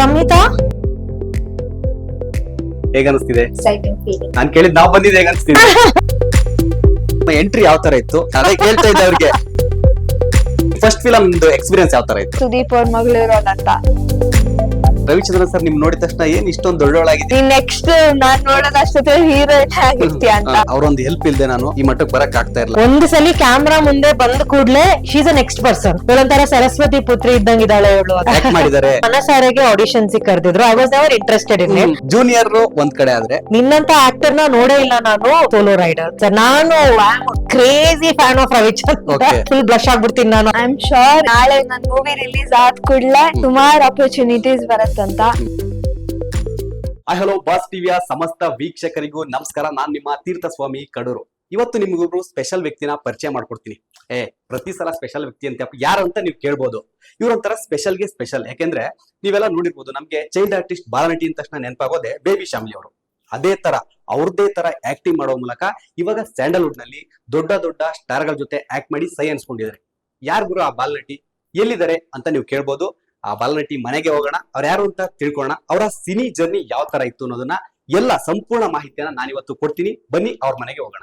ಸಂಹಿತಾ ಹೇಗನ್ನಿಸ್ತಿದೆ? exciting feeling. ನಾನ್ ಕೇಳಿದ್ ನಾವ್ ಬಂದಿದ್ದು ಹೇಗನ್ನಿಸ್ತಿದೆ? Entry ಯಾವ ತರ ಇತ್ತು ಅದೇ ಕೇಳ್ತಾ ಇದ್ದೆ ಅವ್ರಿಗೆ. ಫಸ್ಟ್ ಫಿಲಮ್ ಎಕ್ಸ್ಪೀರಿಯನ್ಸ್ ಯಾವ ತರ ಇತ್ತು? ಸುದೀಪ್ ಅವ್ರ ಮಗಳಿರೋ ನಟ. ರವಿಚಂದ್ರನ್ ಸರ್ ನಿಮ್ ನೋಡಿದ ತಕ್ಷಣ ಏನ್ ಇಷ್ಟೊಂದು ದೊಡ್ಡವಳಾಗಿದೆ? ನೆಕ್ಸ್ಟ್ ನಾನ್ ನೋಡೋದಷ್ಟೇ ಹೀರೋಯಿನ್ ಆಗಿರ್ತೀಯ ಅಂತ. ಅವ್ರೊಂದು ಹೆಲ್ಪ್ ಇಲ್ದೆ ನಾನು ಈ ಮಟ್ಟಕ್ಕೆ ಬರಕ್ ಆಗ್ತಾ ಇರಲ್ಲ. ಒಂದ್ ಸಲಿ ಕ್ಯಾಮ್ರಾ ಮುಂದೆ ಬಂದ ಕೂಡ್ಲೆ ಶೀಸ್ ಅ ನೆಕ್ಸ್ಟ್ ಪರ್ಸನ್. ಒಂಥರ ಸರಸ್ವತಿ ಪುತ್ರಿ ಇದ್ದಂಗಿದ್ದಾಳೆ ಇವಳು. ಆಕ್ಟ್ ಮಾಡಿದ್ದಾರೆ. ಮನಸಾರೆಗೆ ಆಡಿಷನ್ಸ್ ಕರೆದಿದ್ರು. I was never interested in it. Junior ಒಂದ್ ಕಡೆ ಆದ್ರೆ ನಿನ್ನಂತ ಆಕ್ಟರ್ ನ ನೋಡೇ ಇಲ್ಲ ನಾನು. ಸೋಲೋ ರೈಡರ್ ನಾನು crazy fan of Ravichandra. Okay. Full blush ಆಗ್ಬಿಡ್ತೀನಿ ನಾನು. ಐ ಆಮ್ ಶೋರ್ ನಾಳೆ ನನ್ ಮೂವಿ ರಿಲೀಸ್ ಆದ ಕೂಡಲೇ ಸುಮಾರು ಅಪರ್ಚುನಿಟೀಸ್ ಬರತ್ತಂತ. ಹಲೋ ಬಾಸ್ ಟಿವಿಯ ಸಮಸ್ತ ವೀಕ್ಷಕರಿಗೂ ನಮಸ್ಕಾರ. ನಾನ್ ನಿಮ್ಮ ತೀರ್ಥ ಸ್ವಾಮಿ ಕಡೂರು. ಇವತ್ತು ನಿಮ್ಗೊಬ್ರು ಸ್ಪೆಷಲ್ ವ್ಯಕ್ತಿನ ಪರಿಚಯ ಮಾಡ್ಕೊಡ್ತೀನಿ. ಪ್ರತಿ ಸಲ ಸ್ಪೆಷಲ್ ವ್ಯಕ್ತಿ ಅಂತ ಯಾರು ಅಂತ ನೀವು ಕೇಳ್ಬೋದು. ಇವ್ರೊಂಥರ ಸ್ಪೆಷಲ್ಗೆ ಸ್ಪೆಷಲ್. ಯಾಕೆಂದ್ರೆ ನೀವೆಲ್ಲ ನೋಡಿರ್ಬೋದು, ನಮ್ಗೆ ಚೈಲ್ಡ್ ಆರ್ಟಿಸ್ಟ್ ಬಾಲನಟಿ ಅಂತ ತಕ್ಷಣ ನೆನಪಾಗೋದೆ ಬೇಬಿ ಶಾಮ್ಲಿ ಅವರು. ಅದೇ ತರ ಅವ್ರದ್ದೇ ತರ ಆಕ್ಟಿಂಗ್ ಮಾಡೋ ಮೂಲಕ ಇವಾಗ ಸ್ಯಾಂಡಲ್ವುಡ್ ನಲ್ಲಿ ದೊಡ್ಡ ದೊಡ್ಡ ಸ್ಟಾರ್ ಗಳ ಜೊತೆ ಆಕ್ಟ್ ಮಾಡಿ ಸೈ ಅನ್ಸ್ಕೊಂಡಿದ್ದಾರೆ. ಯಾರು ಗುರು ಆ ಬಾಲನಟಿ, ಎಲ್ಲಿದ್ದಾರೆ ಅಂತ ನೀವು ಕೇಳ್ಬೋದು. ಆ ಬಾಲನಟಿ ಮನೆಗೆ ಹೋಗೋಣ, ಅವ್ರು ಯಾರು ಅಂತ ತಿಳ್ಕೊಳ್ಳೋಣ. ಅವರ ಸಿನಿ ಜರ್ನಿ ಯಾವ ತರ ಇತ್ತು ಅನ್ನೋದನ್ನ ಎಲ್ಲ ಸಂಪೂರ್ಣ ಮಾಹಿತಿಯನ್ನ ನಾನಿವತ್ತು ಕೊಡ್ತೀನಿ. ಬನ್ನಿ ಅವ್ರ ಮನೆಗೆ ಹೋಗೋಣ.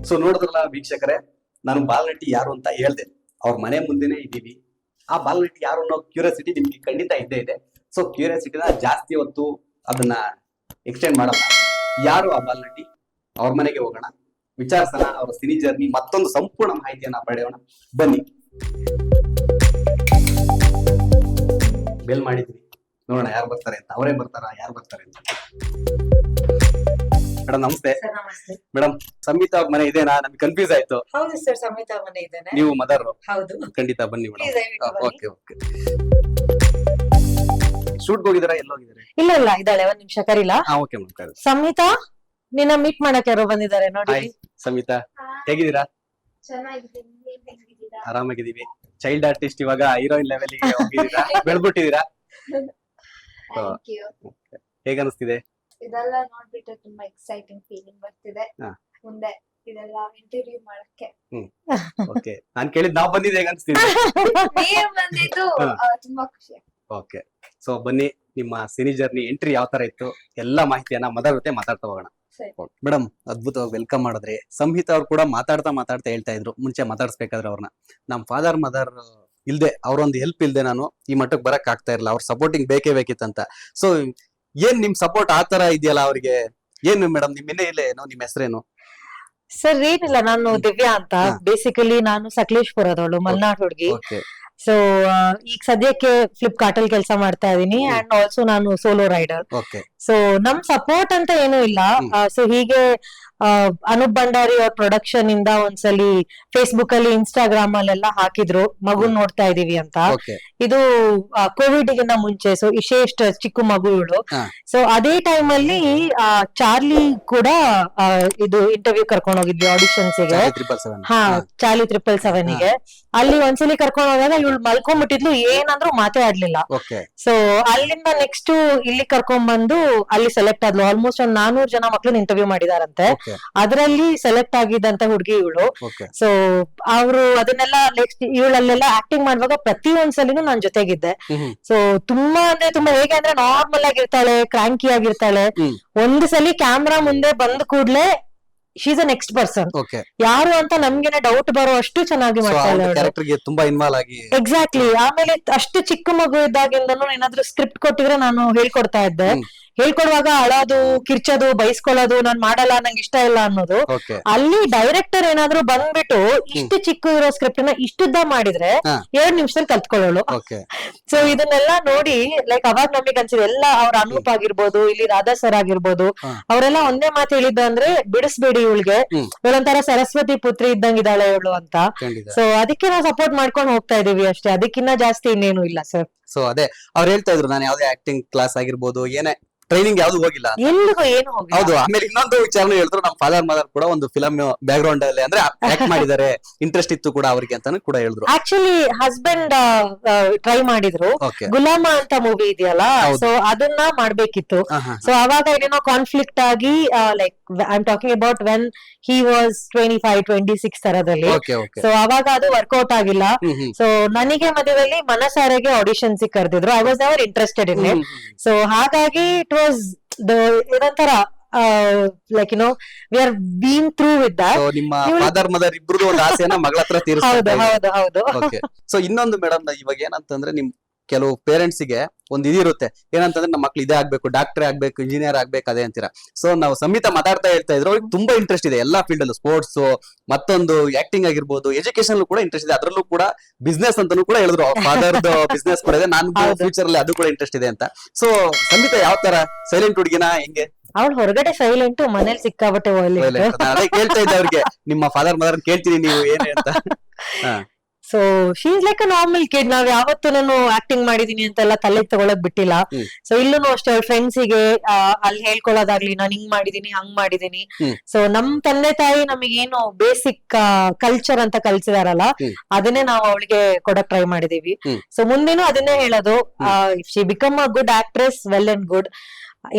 ಸೊ ನೋಡಿದ್ರಲ್ಲ ವೀಕ್ಷಕರೇ, ನಾನು ಬಾಲನಟಿ ಯಾರು ಅಂತ ಹೇಳ್ದೆ. ಅವ್ರ ಮನೆ ಮುಂದೆನೆ ಇದ್ದೀವಿ. ಆ ಬಾಲನಟಿ ಯಾರು ಅನ್ನೋ ಕ್ಯೂರಿಯಾಸಿಟಿ ನಿಮ್ಗೆ ಖಂಡಿತ ಇದ್ದೇ ಇದೆ. ಸೊ ಕ್ಯೂರಿಯಾಸಿಟಿನ ಜಾಸ್ತಿ ಹೊತ್ತು ಅದನ್ನ ಎಕ್ಸ್ಟೆಂಡ್ ಮಾಡಲ್ಲ. ಯಾರು ಆ ಬಾಲನಟಿ, ಅವ್ರ ಮನೆಗೆ ಹೋಗೋಣ, ವಿಚಾರಿಸೋಣ. ಅವ್ರ ಸಿನಿ ಜರ್ನಿ ಮತ್ತೊಂದು ಸಂಪೂರ್ಣ ಮಾಹಿತಿಯನ್ನ ಪಡೆಯೋಣ. ಬನ್ನಿ. ಬೆಲ್ ಮಾಡಿದ್ವಿ, ನೋಡೋಣ ಯಾರು ಬರ್ತಾರೆ ಅಂತ. ಅವರೇ ಬರ್ತಾರಾ, ಯಾರು ಬರ್ತಾರೆ ಅಂತ. ಮೇಡಮ್ ನಮಸ್ತೆ. ಮೇಡಮ್ ಸಂಹಿತಾ ಅವ್ರ ಮನೆ ಇದೆನಾ? ನಮ್ಗೆ ಕನ್ಫ್ಯೂಸ್ ಆಯ್ತು. ಹೌದು ಸರ್, ಸಂಹಿತಾ ಮನೆ ಇದ್ದೇನೆ. ನೀವು ಮದರ್? ಹೌದು. ಖಂಡಿತ ಬನ್ನಿ ಮೇಡಮ್. ಬನ್ನಿ. Okay okay. ಶೂಟ್ಗೆ ಹೋಗಿದಾರಾ, ಎಲ್ಲೋಗಿದ್ದಾರೆ? ಇಲ್ಲ ಇಲ್ಲ ಇದ್ದಾಳೆ, ಒಂದ್ ನಿಮಿಷ ಕರೀಲ. Okay madam. ಸಂಹಿತಾ ನಿನ್ನ ಮೀಟ್ ಮಾಡಕ್ ಯಾರೋ ಬಂದಿದ್ದಾರೆ ನೋಡಿ. ಹಾಯ್ ಸಂಹಿತಾ, ಹೇಗಿದ್ದೀರಾ? ಚೆನ್ನಾಗಿದ್ದೀನಿ, ನೀವ್ ಹೇಗಿದ್ದೀರಾ? ಆರಾಮಾಗಿದ್ದೀವಿ. ಚೈಲ್ಡ್ ಆರ್ಟಿಸ್ಟ್ ಇವಾಗ ಹೀರೋಯಿನ್ ಲೆವೆಲ್ ಗೆ ಹೋಗಿದ್ದೀರಾ, ಬೆಳ್ಬಿಟ್ಟಿದ್ದೀರಾ. Thank you. ಹೇಗನ್ನಿಸ್ತಿದೆ? ಇದೆಲ್ಲ ನೋಡ್ಬಿಟ್ಟು ತುಂಬಾ ಎಕ್ಸೈಟಿಂಗ್ ಫೀಲಿಂಗ್ ಬರ್ತಿದೆ. ಹಾ. ಮುಂದೆ ಇದೆಲ್ಲ ಇಂಟರ್ವ್ಯೂ ಮಾಡಕ್ಕೆ ಓಕೆ. ನಾನ್ ಕೇಳಿದ್ ನಾವ್ ಬಂದಿದ್ದು ಹೇಗನ್ನಿಸ್ತಿದೆ? ನೀವ್ ಬಂದಿದ್ದು ಹಾ. ತುಂಬಾ ಖುಷಿ. ಓಕೆ. ಸೊ ಬನ್ನಿ, ನಿಮ್ಮ ಸಿನಿ ಜರ್ನಿ ಎಂಟ್ರಿ ಯಾವ ತರ ಇತ್ತು ಎಲ್ಲಾ ಮಾಹಿತಿಯನ್ನ ಮದರ್ ಜೊತೆ ಮಾತಾಡ್ತಾ ಹೋಗೋಣ. ಸರಿ. ಮೇಡಮ್ ಅದ್ಭುತವಾಗಿ ವೆಲ್ಕಮ್ ಮಾಡಿದ್ರಿ. ಸಂಹಿತಾ ಅವ್ರು ಕೂಡ ಮಾತಾಡ್ತಾ ಹೇಳ್ತಾ ಇದ್ರು ಮುಂಚೆ ಮಾತಾಡ್ಸ್ಬೇಕಾದ್ರೆ ಅವ್ರನ್ನ, ನಮ್ ಫಾದರ್ ಮದರ್ ಇಲ್ದೆ, ಅವ್ರೊಂದು ಹೆಲ್ಪ್ ಇಲ್ದೆ ನಾನು ಈ ಮಟ್ಟಕ್ಕೆ ಬರಕ್ ಆಗ್ತಾ ಇರಲ್ಲ. ಅವ್ರ ಸಪೋರ್ಟಿಂಗ್ ಬೇಕೇ ಬೇಕಿತ್ತಂತ. ಸೊ ಏನ್ ನಿಮ್ ಸಪೋರ್ಟ್ ಆ ತರ ಇದೆಯಲ್ಲ ಅವ್ರಿಗೆ? ಏನು ಮೇಡಮ್ ನಿಮ್ ಇನ್ನೇ ಏನೋ ನಿಮ್ ಹೆಸರೇನು? ಸರ್ ಏನಿಲ್ಲ, ನಾನು ದಿವ್ಯಾ ಅಂತ. ಬೇಸಿಕಲಿ ನಾನು ಸಕಲೇಶ್ಪುರದವಳು, ಮಲ್ನಾಡ್ ಹುಡುಗಿ. ಓಕೆ ಸೊ ಈಗ ಸದ್ಯಕ್ಕೆ ಫ್ಲಿಪ್ಕಾರ್ಟ್ ಅಲ್ಲಿ ಕೆಲಸ ಮಾಡ್ತಾ ಇದೀನಿ. ಅಂಡ್ ಆಲ್ಸೋ ನಾನು ಸೋಲೋ ರೈಡರ್. ಓಕೆ. ಸೊ ನಮ್ ಸಪೋರ್ಟ್ ಅಂತ ಏನೂ ಇಲ್ಲ. ಸೊ ಹೀಗೆ ಅನೂಪ್ ಭಂಡಾರಿ ಅವ್ರ ಪ್ರೊಡಕ್ಷನ್ ಇಂದ ಒಂದ್ಸಲಿ ಫೇಸ್ಬುಕ್ ಅಲ್ಲಿ, ಇನ್ಸ್ಟಾಗ್ರಾಮ್ ಅಲ್ಲೆಲ್ಲ ಹಾಕಿದ್ರು ಮಗುನ್ ನೋಡ್ತಾ ಇದೀವಿ ಅಂತ. ಓಕೆ. ಇದು ಕೋವಿಡ್ ಗಿಂತ ಮುಂಚೆ. ಸೊ ಇಷ್ಟೇ ಚಿಕ್ಕ ಮಗು ಇವಳು. ಹಾ. ಸೊ ಅದೇ ಟೈಮ್ ಅಲ್ಲಿ ಚಾರ್ಲಿ ಕೂಡ ಇದು ಇಂಟರ್ವ್ಯೂ ಕರ್ಕೊಂಡು ಹೋಗಿದ್ವಿ ಆಡಿಷನ್ಸ್ ಗೆ. 777. ಹಾ, ಚಾರ್ಲಿ 777 ಗೆ. ಅಲ್ಲಿ ಒಂದ್ಸಲಿ ಕರ್ಕೊಂಡು ಹೋದಾಗ ಇವಳು ಮಲ್ಕೊಂಡ್ಬಿಟ್ಟಿದ್ಲು, ಏನಂದ್ರು ಮಾತೇ ಆಡ್ಲಿಲ್ಲ. ಓಕೆ. ಸೊ ಅಲ್ಲಿಂದ ನೆಕ್ಸ್ಟ್ ಇಲ್ಲಿ ಕರ್ಕೊಂಡ್ ಬಂದು ಅಲ್ಲಿ ಸೆಲೆಕ್ಟ್ ಆದ್ಲು. ಆಲ್ಮೋಸ್ಟ್ ಒಂದ್ 400 ಜನ ಮಕ್ಳನ್ನ ಇಂಟರ್ವ್ಯೂ ಮಾಡಿದಾರಂತೆ. ಓಕೆ. ಅದರಲ್ಲಿ ಸೆಲೆಕ್ಟ್ ಆಗಿದ್ದಂತ ಹುಡುಗಿ ಇವಳು. ಓಕೆ. ಸೊ ಅವರು ಅದನ್ನೆಲ್ಲ ನೆಕ್ಸ್ಟ್ ಇವಳಲ್ಲೆಲ್ಲ ಆಕ್ಟಿಂಗ್ ಮಾಡುವಾಗ ಪ್ರತಿ ಒಂದ್ಸಲಿನೂ ನಾನ್ ಜೊತೆಗಿದ್ದೆ. ಸೊ ತುಂಬಾ ಅಂದ್ರೆ ತುಂಬಾ, ಹೇಗೆ ಅಂದ್ರೆ ನಾರ್ಮಲ್ ಆಗಿರ್ತಾಳೆ, ಕ್ರಾಂಕಿ ಆಗಿರ್ತಾಳೆ. ಒಂದ್ ಸಲಿ ಕ್ಯಾಮ್ರಾ ಮುಂದೆ ಬಂದ ಕೂಡ್ಲೆ she's a next person. Okay. ಯಾರು ಅಂತ ನಮ್ಗೆನೆ ಡೌಟ್ ಬರೋ ಅಷ್ಟು ಚೆನ್ನಾಗಿ ಮಾಡ್ತಾಳೆ ಅವಳು. ಕ್ಯಾರೆಕ್ಟರ್ ಗೆ ತುಂಬಾ ಇನ್ವಾಲ್ವ್ ಆಗಿ. ಎಕ್ಸಾಕ್ಟ್ಲಿ. ಆಮೇಲೆ ಅಷ್ಟು ಚಿಕ್ಕ ಮಗು ಇದ್ದಾಗಿಂದನು ಏನಾದ್ರು ಸ್ಕ್ರಿಪ್ಟ್ ಕೊಟ್ಟಿದ್ರೆ ನಾನು ಹೇಳ್ಕೊಡ್ತಾ ಇದ್ದೆ. ಹೇಳ್ಕೊಡುವಾಗ ಅಳೋದು, ಕಿರ್ಚೋದು, ಬೈಸ್ಕೊಳ್ಳೋದು, ನಾನ್ ಮಾಡಲ್ಲ, ನಂಗೆ ಇಷ್ಟ ಇಲ್ಲ ಅನ್ನೋದು. ಓಕೆ. ಅಲ್ಲಿ ಡೈರೆಕ್ಟರ್ ಏನಾದ್ರು ಬಂದ್ಬಿಟ್ಟು ಇಷ್ಟು ಚಿಕ್ಕ ಇರೋ ಸ್ಕ್ರಿಪ್ಟ್ ನ ಇಷ್ಟುದ್ದ ಮಾಡಿದ್ರೆ 2 ನಿಮಿಷದಲ್ಲಿ ಕಲ್ತ್ಕೊಳ್ಳೋಳು. ಓಕೆ. ಸೊ ಇದನ್ನೆಲ್ಲ ನೋಡಿ ಲೈಕ್ ಅವಾಗ ನಮಗೆ ಅನ್ಸಿದೆ, ಎಲ್ಲ ಅವ್ರ ಅನೂಪ್ ಆಗಿರ್ಬೋದು, ಇಲ್ಲಿ ರಾಧಾ ಸರ್ ಆಗಿರ್ಬೋದು, ಅವರೆಲ್ಲ ಒಂದೇ ಮಾತು ಹೇಳಿದ್ದು ಅಂದ್ರೆ, ಬಿಡಿಸ್ಬೇಡಿ ಇವಳಿಗೆ, ಇವಳೊಂಥರ ಸರಸ್ವತಿ ಪುತ್ರಿ ಇದ್ದಂಗಿದ್ದಾಳೆ ಇವಳು ಅಂತ. ಖಂಡಿತ. ಸೊ ಅದಕ್ಕೆ ನಾವು ಸಪೋರ್ಟ್ ಮಾಡ್ಕೊಂಡು ಹೋಗ್ತಾ ಇದೀವಿ ಅಷ್ಟೇ, ಅದಕ್ಕಿಂತ ಜಾಸ್ತಿ ಇನ್ನೇನು ಇಲ್ಲ ಸರ್. ಸೊ ಅದೇ ಅವ್ರು ಹೇಳ್ತಾ ಇದ್ರು, ನಾನು ಯಾವ್ದೇ ಆಕ್ಟಿಂಗ್ ಕ್ಲಾಸ್ ಆಗಿರ್ಬೋದು, ಏನೇ ಟ್ರೈನಿಂಗ್ ಯಾವ್ದು ಹೋಗಿಲ್ಲ. ಎಲ್ಲಿಗೂ ಏನು ಹೋಗಿ ಹೌದು. ಆಮೇಲೆ ಇನ್ನೊಂದು ವಿಚಾರನೂ ಹೇಳಿದ್ರು, ನಮ್ ಫಾದರ್ ಮದರ್ ಕೂಡ ಒಂದು ಫಿಲಮ್ ಬ್ಯಾಕ್ ಗ್ರೌಂಡ್ ಅಲ್ಲಿ ಅಂದ್ರೆ ಆಕ್ಟ್ ಮಾಡಿದ್ದಾರೆ, ಇಂಟ್ರೆಸ್ಟ್ ಇತ್ತು ಕೂಡ ಅವ್ರಿಗೆ ಅಂತಾನು ಕೂಡ ಹೇಳಿದ್ರು. ಆಕ್ಚುಲಿ ಹಸ್ಬೆಂಡ್ ಟ್ರೈ ಮಾಡಿದ್ರು. ಓಕೆ. ಗುಲಾಮ ಅಂತ ಮೂವಿ ಇದೆಯಲ್ಲ, ಹೌದು. ಸೊ ಅದನ್ನ ಮಾಡ್ಬೇಕಿತ್ತು. ಸೊ ಅವಾಗ ಏನೇನೋ ಕಾನ್ಫ್ಲಿಕ್ಟ್ ಆಗಿ like I am talking about when he was 25-26 ತರದಲ್ಲಿ. Okay okay. ಸೊ ಅವಾಗ ಅದು ವರ್ಕೌಟ್ ಆಗಿಲ್ಲ. ಸೊ ನನಗೆ ಮಧ್ಯದಲ್ಲಿ ಮನಸಾರೆಗೆ ಆಡಿಷನ್ಸ್ ಕರೆದಿದ್ರು. I was never interested in it. So ಹಾಗಾಗಿ ಇಟ್ ವಾಸ್ ಇದೊಂಥರ like you know we are been through with that. ನಿಮ್ಮ ಫಾದರ್ ಮದರ್ ಇಬ್ರದ್ದು ಒಂದು ಆಸೆಯನ್ನ ಮಗಳ ಹತ್ರ ಹೌದು ತೀರಿಸ್ತಾರೆ. ಹೌದು ಹೌದು. ಓಕೆ. ಸೊ ಇನ್ನೊಂದು ಮೇಡಮ್, ಇವಾಗ ಏನಂತಂದ್ರೆ ನಿಮ್ ಕೆಲವು ಪೇರೆಂಟ್ಸ್ ಗೆ ಒಂದು ಇದಿರುತ್ತೆ, ಏನಂತಂದ್ರೆ ನಮ್ಮ ಮಕ್ಳು ಇದೇ ಆಗ್ಬೇಕು, ಡಾಕ್ಟರ್ ಆಗ್ಬೇಕು, ಇಂಜಿನಿಯರ್ ಆಗ್ಬೇಕು, ಅದೇ ಅಂತೀರಾ. ಸೊ ನಾವು ಸಂಹಿತ ಮಾತಾಡ್ತಾ ಹೇಳ್ತಾ ಇದ್ರು, ಅವ್ರಿಗೆ ತುಂಬಾ ಇಂಟ್ರೆಸ್ಟ್ ಇದೆ ಎಲ್ಲಾ ಫೀಲ್ಡ್ ಅಲ್ಲೂ, ಸ್ಪೋರ್ಟ್ಸ್, ಮತ್ತೊಂದು ಆಕ್ಟಿಂಗ್ ಆಗಿರ್ಬೋದು, ಎಜುಕೇಶನ್ ಕೂಡ ಇಂಟ್ರೆಸ್ಟ್ ಇದೆ, ಅದ್ರಲ್ಲೂ ಕೂಡ ಬಿಸ್ನೆಸ್ ಅಂತಾನು ಕೂಡ ಹೇಳಿದ್ರು. ಫಾದರ್ ಬಿಸ್ನೆಸ್ ಕೂಡ ಇದೆ, ನಾನು ಫ್ಯೂಚರ್ ಅಲ್ಲಿ ಅದು ಕೂಡ ಇಂಟ್ರೆಸ್ಟ್ ಇದೆ ಅಂತ. ಸೊ ಸಂಹಿತ ಯಾವ ತರ ಸೈಲೆಂಟ್ ಹುಡುಗಿನ ಹೆಂಗೆ? ಅವಳು ಹೊರಗಡೆ ಸೈಲೆಂಟ್, ಮನೇಲಿ ಸಿಕ್ಕಾಬಟ್ಟೆ Violent. ನಾನು ಅದೇ ಕೇಳ್ತಾ ಇದ್ದೆ ಅವ್ರಿಗೆ, ನಿಮ್ಮ ಫಾದರ್ ಮದರ್ ಕೇಳ್ತೀನಿ ನೀವು ಏನೇ ಅಂತ. So she is like a normal kid. ನಾವ್ ಯಾವತ್ತೂ ನಾನು ಆಕ್ಟಿಂಗ್ ಮಾಡಿದೀನಿ ಅಂತೆಲ್ಲ ತಲೆ ತಗೊಳಕ್ ಬಿಟ್ಟಿಲ್ಲ. ಸೊ ಇಲ್ಲೂ ಅಷ್ಟೇ ಅವ್ರ ಫ್ರೆಂಡ್ಸಿಗೆ ಅಲ್ಲಿ ಹೇಳ್ಕೊಳ್ಳೋದಾಗ್ಲಿ, ನಾನ್ ಹಿಂಗ್ ಮಾಡಿದೀನಿ ಹಂಗ್ ಮಾಡಿದೀನಿ. ಸೊ ನಮ್ ತಂದೆ ತಾಯಿ ನಮಗೇನು ಬೇಸಿಕ್ ಕಲ್ಚರ್ ಅಂತ ಕಲ್ಸಿದಾರಲ್ಲ, ಅದನ್ನೇ ನಾವು ಅವಳಿಗೆ ಕೊಡಕ್ ಟ್ರೈ ಮಾಡಿದೀವಿ. ಸೊ ಮುಂದೇನು ಅದನ್ನೇ ಹೇಳೋದು, if she become a good actress, well and good.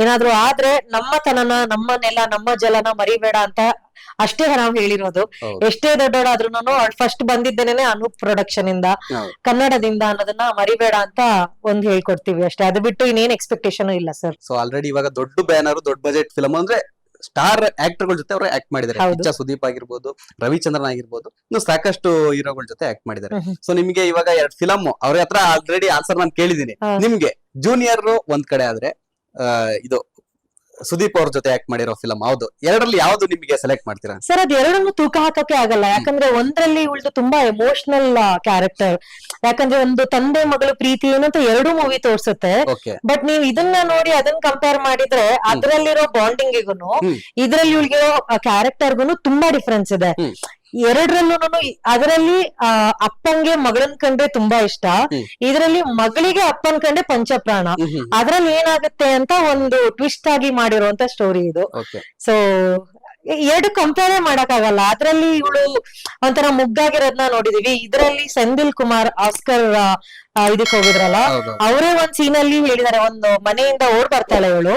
ಏನಾದ್ರು ಆದ್ರೆ ನಮ್ಮ ತನನ, ನಮ್ಮ ನೆಲ, ನಮ್ಮ ಜಲನ ಮರಿಬೇಡ ಅಂತ ಅಷ್ಟೇ ನಾವ್ ಹೇಳಿರೋದು. ಎಷ್ಟೇ ದೊಡ್ಡೋಡಾದ್ರೂ ಅವ್ಳು ಫಸ್ಟ್ ಬಂದಿದ್ದೇನೆ ಅನೂಪ್ ಪ್ರೊಡಕ್ಷನ್ ಇಂದ, ಕನ್ನಡದಿಂದ ಅನ್ನೋದನ್ನ ಮರಿಬೇಡ ಅಂತ ಒಂದ್ ಹೇಳ್ಕೊಡ್ತೀವಿ ಅಷ್ಟೇ. ಅದು ಬಿಟ್ಟು ಇನ್ನೇನ್ ಎಕ್ಸ್ಪೆಕ್ಟೇಷನ್ ಇಲ್ಲ ಸರ್. ಸೊ ಆಲ್ರೆಡಿ ಇವಾಗ ದೊಡ್ಡ ಬ್ಯಾನರ್, ದೊಡ್ಡ ಬಜೆಟ್ ಫಿಲಮ್ ಅಂದ್ರೆ ಸ್ಟಾರ್ ಆಕ್ಟರ್ಗಳ ಜೊತೆ ಅವರು ಆಕ್ಟ್ ಮಾಡಿದ್ದಾರೆ. ಕಿಚ್ಚ ಸುದೀಪ್ ಆಗಿರ್ಬೋದು, ರವಿಚಂದ್ರನ್ ಆಗಿರ್ಬೋದು, ಇನ್ನು ಸಾಕಷ್ಟು ಹೀರೋಗಳ ಜೊತೆ ಆಕ್ಟ್ ಮಾಡಿದ್ದಾರೆ. ಸೊ ನಿಮ್ಗೆ ಇವಾಗ 2 ಫಿಲಮ್ ಅವ್ರ ಹತ್ರ ಆಲ್ರೆಡಿ ಆನ್ಸರ್ ನಾನು ಕೇಳಿದೀನಿ. ನಿಮ್ಗೆ ಜೂನಿಯರ್ ಒಂದ್ ಕಡೆ ಆದ್ರೆ ಇದು ಸುದೀಪ್ ಅವ್ರ ಜೊತೆ ಆಕ್ಟ್ ಮಾಡಿರೋ ಫಿಲಮ್ ಹೌದು, ಎರಡರಲ್ಲಿ ಯಾವ್ದು ನಿಮಗೆ ಸೆಲೆಕ್ಟ್ ಮಾಡ್ತೀರಾ? ಸರ್ ಅದ್ ಎರಡನ್ನು ತೂಕ ಹಾಕಕ್ಕೆ ಆಗಲ್ಲ. ಯಾಕಂದ್ರೆ ಒಂದ್ರಲ್ಲಿ ಇವಳ್ದು ತುಂಬಾ ಎಮೋಷನಲ್ ಕ್ಯಾರೆಕ್ಟರ್. ಯಾಕಂದ್ರೆ ಒಂದು ತಂದೆ ಮಗಳು ಪ್ರೀತಿ ಏನಂತ 2 ಮೂವಿ ತೋರ್ಸುತ್ತೆ. ಬಟ್ ನೀವ್ ಇದನ್ನ ನೋಡಿ ಅದನ್ನ ಕಂಪೇರ್ ಮಾಡಿದ್ರೆ ಅದ್ರಲ್ಲಿರೋ ಬಾಂಡಿಂಗಿಗೂ ಇದ್ರಲ್ಲಿ ಇವಳಿಗಿರೋ ಕ್ಯಾರೆಕ್ಟರ್ಗೂ ತುಂಬಾ ಡಿಫ್ರೆನ್ಸ್ ಇದೆ. ಎರಡರಲ್ಲೂ ಅದರಲ್ಲಿ ಅಪ್ಪಂಗೆ ಮಗಳನ್ ಕಂಡ್ರೆ ತುಂಬಾ ಇಷ್ಟ, ಇದರಲ್ಲಿ ಮಗಳಿಗೆ ಅಪ್ಪನ್ ಕಂಡ್ರೆ ಪಂಚಪ್ರಾಣ. ಅದ್ರಲ್ಲಿ ಏನಾಗುತ್ತೆ ಅಂತ ಒಂದು ಟ್ವಿಸ್ಟ್ ಆಗಿ ಮಾಡಿರುವಂತ ಸ್ಟೋರಿ ಇದು. ಸೊ 2 ಕಂಪೇರ್ ಮಾಡಕ್ ಆಗಲ್ಲ. ಅದ್ರಲ್ಲಿ ಇವಳು ಒಂಥರ ಮುಗ್ಗಾಗಿರೋದ್ನ ನೋಡಿದೀವಿ, ಇದ್ರಲ್ಲಿ ಸೆಂದಿಲ್ ಕುಮಾರ್ ಆಸ್ಕರ್ ಇದಕ್ ಹೋಗಿದ್ರಲ್ಲ, ಅವರೇ ಒಂದ್ ಸೀನ್ ಅಲ್ಲಿ ಹೇಳಿದಾರೆ, ಒಂದು ಮನೆಯಿಂದ ಓಡ್ ಬರ್ತಾಳೆ ಇವಳು,